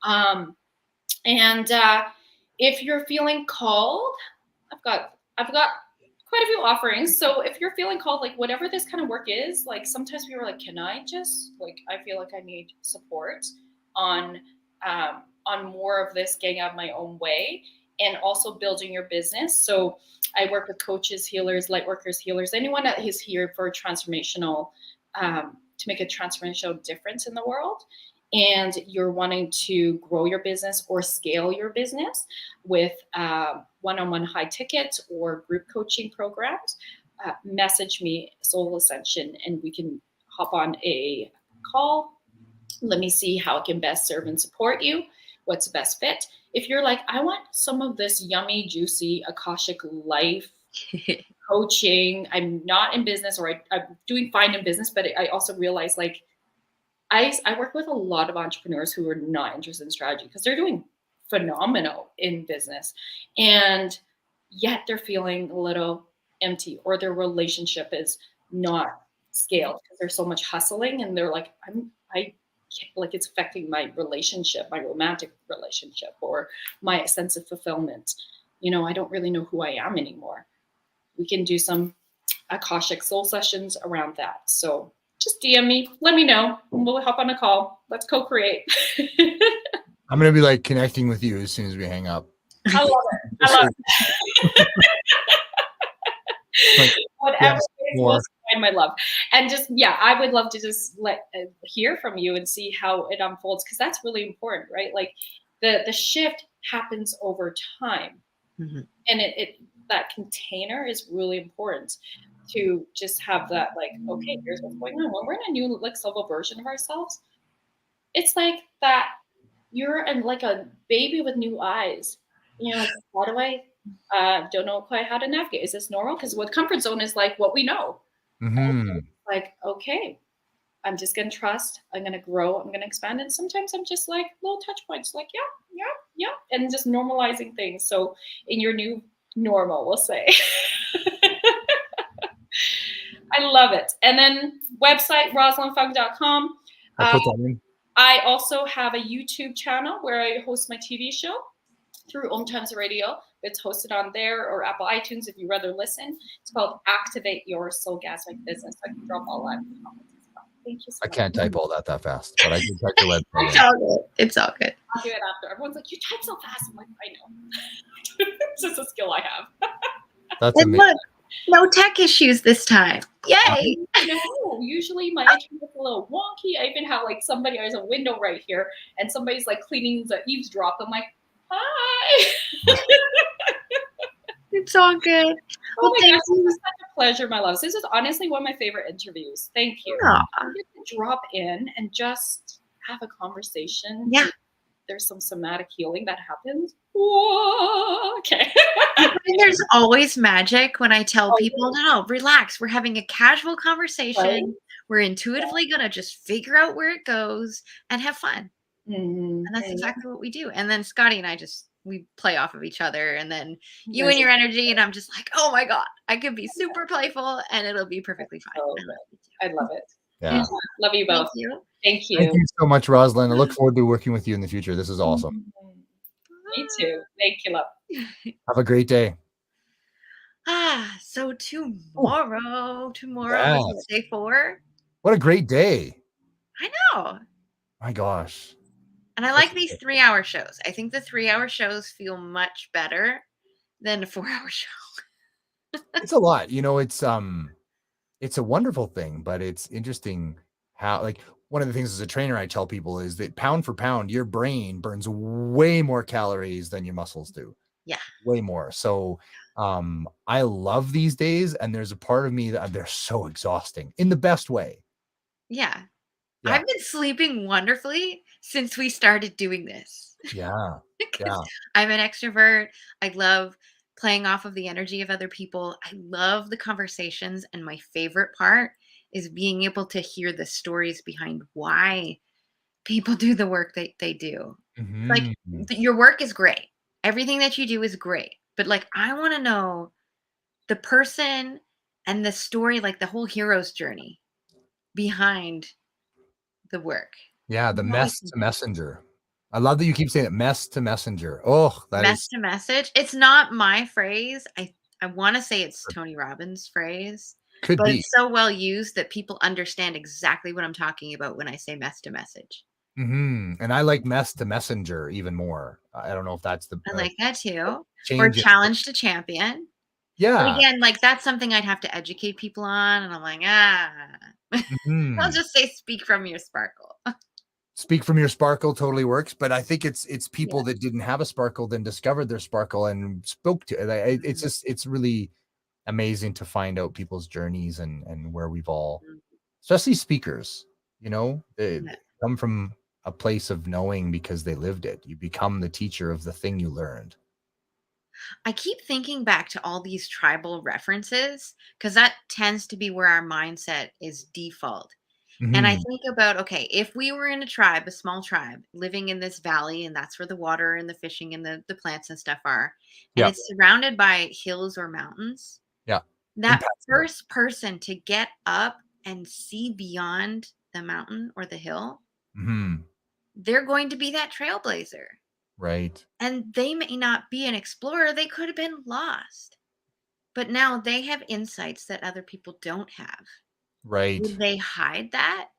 And if you're feeling called, I've got quite a few offerings. So if you're feeling called, like whatever this kind of work is, like sometimes people are like, can I just I feel like I need support on more of this, getting out of my own way, and also building your business. So I work with coaches, healers, light workers, healers, anyone that is here for transformational, to make a transformational difference in the world. And you're wanting to grow your business or scale your business with one-on-one high ticket or group coaching programs, message me, Soul Ascension, and we can hop on a call. Let me see how I can best serve and support you. What's the best fit? If you're like, I want some of this yummy, juicy Akashic life coaching. I'm not in business, or I'm doing fine in business, but I also realize like I work with a lot of entrepreneurs who are not interested in strategy because they're doing phenomenal in business, and yet they're feeling a little empty, or their relationship is not scaled because there's so much hustling, and they're like, like it's affecting my relationship, my romantic relationship, or my sense of fulfillment. I don't really know who I am anymore. We can do some Akashic soul sessions around that. So just DM me, let me know, and we'll hop on a call. Let's co-create. I'm going to be like connecting with you as soon as we hang up. I love it. Like, Whatever is most find my love. And just, I would love to just hear from you and see how it unfolds, because that's really important, right? Like the shift happens over time. Mm-hmm. And that container is really important to just have that, like, okay, here's what's going on. When we're in a new level version of ourselves, it's like that you're like a baby with new eyes. How do I don't know quite how to navigate? Is this normal? Because what comfort zone is like what we know. Mm-hmm. Like, okay, I'm just gonna trust. I'm gonna grow. I'm gonna expand. And sometimes I'm just like little touch points, like yeah, and just normalizing things. So in your new normal, we'll say. I love it. And then website rosalynfung.com. I'll put that in. I also have a YouTube channel where I host my TV show through Times Radio. It's hosted on there, or Apple iTunes if you rather listen. It's called Activate Your Soulgasmic Business. I can drop all that in the comments as well. Thank you so much. I can't type all that fast, but I can type your website. It's all good. It's all good. I'll do it after. Everyone's like, you type so fast. I'm like, I know. It's just a skill I have. That's amazing. Look, no tech issues this time. Yay! No, usually my internet gets a little wonky. I even have like somebody, there's a window right here, and somebody's like cleaning the eavesdrop. I'm like, hi. It's all good. Oh my gosh, this is such a pleasure, my loves. This is honestly one of my favorite interviews. Thank you. Aww. You get to drop in and just have a conversation. Yeah. There's some somatic healing that happens. Whoa, okay. There's always magic when I tell people, no, relax. We're having a casual conversation. Right. We're intuitively going to just figure out where it goes and have fun. Mm-hmm. And that's exactly what we do. And then Scotty and I we play off of each other, and then you and your energy, and I'm just like, oh my God, I could be super playful and it'll be perfectly fine. I love it. Yeah. Love you both. Thank you. Thank you so much, Rosalyn. I look forward to working with you in the future. This is awesome. Me too. Thank you, love. Have a great day. So tomorrow is day 4. What a great day. I know. My gosh. And I like these 3-hour shows. I think the 3-hour shows feel much better than a 4-hour show. It's a lot. It's a wonderful thing, but it's interesting how, like, one of the things as a trainer I tell people is that pound for pound, your brain burns way more calories than your muscles do. Yeah. Way more. So I love these days, and there's a part of me that they're so exhausting in the best way. Yeah. I've been sleeping wonderfully since we started doing this. Yeah. I'm an extrovert. I love playing off of the energy of other people. I love the conversations, and my favorite part is being able to hear the stories behind why people do the work they do. Like, Mhm. your work is great. Everything that you do is great. But like, I want to know the person and the story, like the whole hero's journey behind the work. Yeah, the I'm always mess to thinking, messenger. I love that you keep saying it, mess to messenger. Oh, that mess is to message. It's not my phrase. I want to say it's Tony Robbins' phrase, could but be. it's so well used that people understand exactly what I'm talking about when I say mess to message. And I like mess to messenger even more. I don't know if that's the I like that too. Or change it. challenge to champion. But Yeah. again, like, that's something I'd have to educate people on, and I'm like, I'll Mhm. just say speak from your sparkle. Speak from your sparkle totally works, but I think it's Yeah. people that didn't have a sparkle then discovered their sparkle and spoke to it. It's just it's really amazing to find out people's journeys and where we've all, Mhm. especially speakers, they Yeah. come from a place of knowing because they lived it. You become the teacher of the thing you learned. I keep thinking back to all these tribal references because that tends to be where our mindset is default. And I Mhm. think about, okay, if we were in a tribe, a small tribe, living in this valley, and that's where the water and the fishing and the plants and stuff are, and Yeah. it's surrounded by hills or mountains, Yeah. that Impassable. first person to get up and see beyond the mountain or the hill, Mhm. they're going to be that trailblazer. Right. And they may not be an explorer, they could have been lost. But now they have insights that other people don't have. Right. Would they hide that?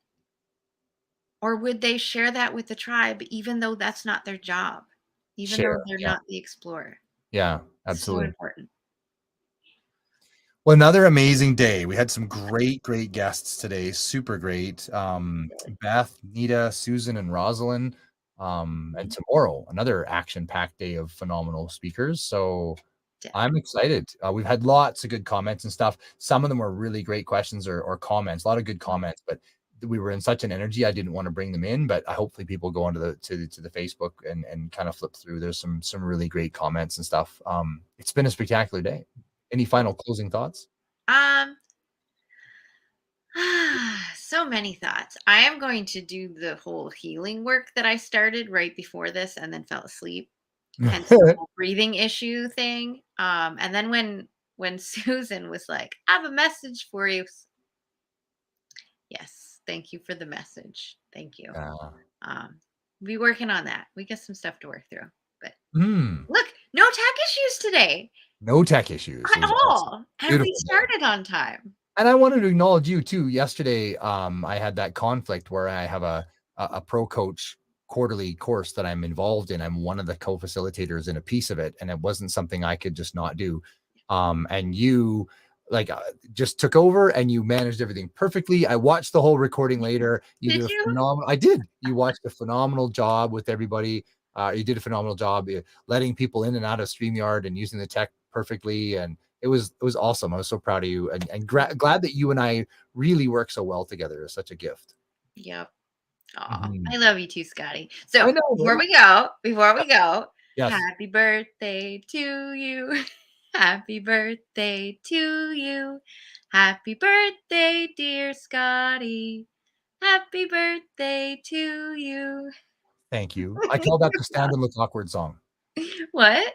Or would they share that with the tribe, even though that's not their job, even though Share. they're Yeah. not the explorer? Yeah. So Absolutely. important. Well, another amazing day. We had some great guests today. Super great. Beth, Nita, Susan, and Rosalyn. And Mhm. tomorrow, another action-packed day of phenomenal speakers. So I'm Definitely. excited. We've had lots of good comments and stuff. Some of them were really great questions or comments, a lot of good comments, but we were in such an energy, I didn't want to bring them in, but hopefully people go onto the Facebook and kind of flip through. There's some really great comments and stuff. It's been a spectacular day. Any final closing thoughts? Um, so many thoughts. I am going to do the whole healing work that I started right before this and then fell asleep. Hence the whole breathing issue thing. And then when Susan was like, "I have a message for you." Yes, thank you for the message. Thank you. Yeah. Um, be working on that. We got some stuff to work through. But Mm. look, no tech issues today No tech issues. It at was awesome. all. And we Beautiful day. started on time. And I wanted to acknowledge you too. Yesterday, I had that conflict where I have a pro coach quarterly course that I'm involved in. I'm one of the co-facilitators in a piece of it, and it wasn't something I could just not do. And you like just took over and you managed everything perfectly. I watched the whole recording later. You Did did a you? phenomenal. I did. You watched a phenomenal job with everybody. You did a phenomenal job letting people in and out of StreamYard and using the tech perfectly. And it was awesome. I was so proud of you and glad that you and I really work so well together. It's such a gift. Yep. Aw, Mhm. I love you too, Scotty. I So know, before man. we go, Yes. happy birthday to you. Happy birthday to you. Happy birthday, dear Scotty. Happy birthday to you. Thank you. I call that the stand and look awkward song. What?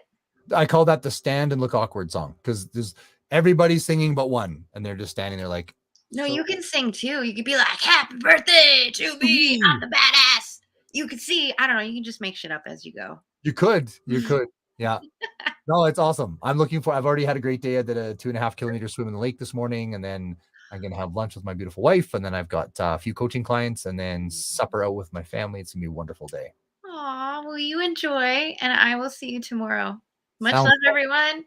I call that the stand and look awkward song because there's everybody's singing but one, and they're just standing there like, No, so you can sing too. You could be like, happy birthday to me. I'm me. the badass. You could see, I don't know, you can just make shit up as you go. You could. Yeah. No, it's awesome. I've already had a great day. I did a 2.5 kilometer swim in the lake this morning, and then I'm going to have lunch with my beautiful wife. And then I've got a few coaching clients and then supper out with my family. It's going to be a wonderful day. Aw, will you enjoy? And I will see you tomorrow. Much Sounds love, everyone.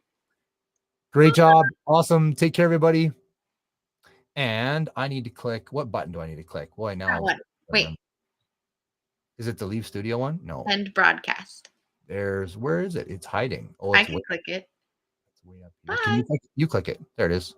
great job. Awesome. Take care, everybody. And I need to click. What button do I need to click? Boy, now That one. I Wait, remember. Is it the leave studio one? No. end broadcast. Where is it? It's hiding. Oh, I it's can click it. way up here. Can Bye. you click it? There it is.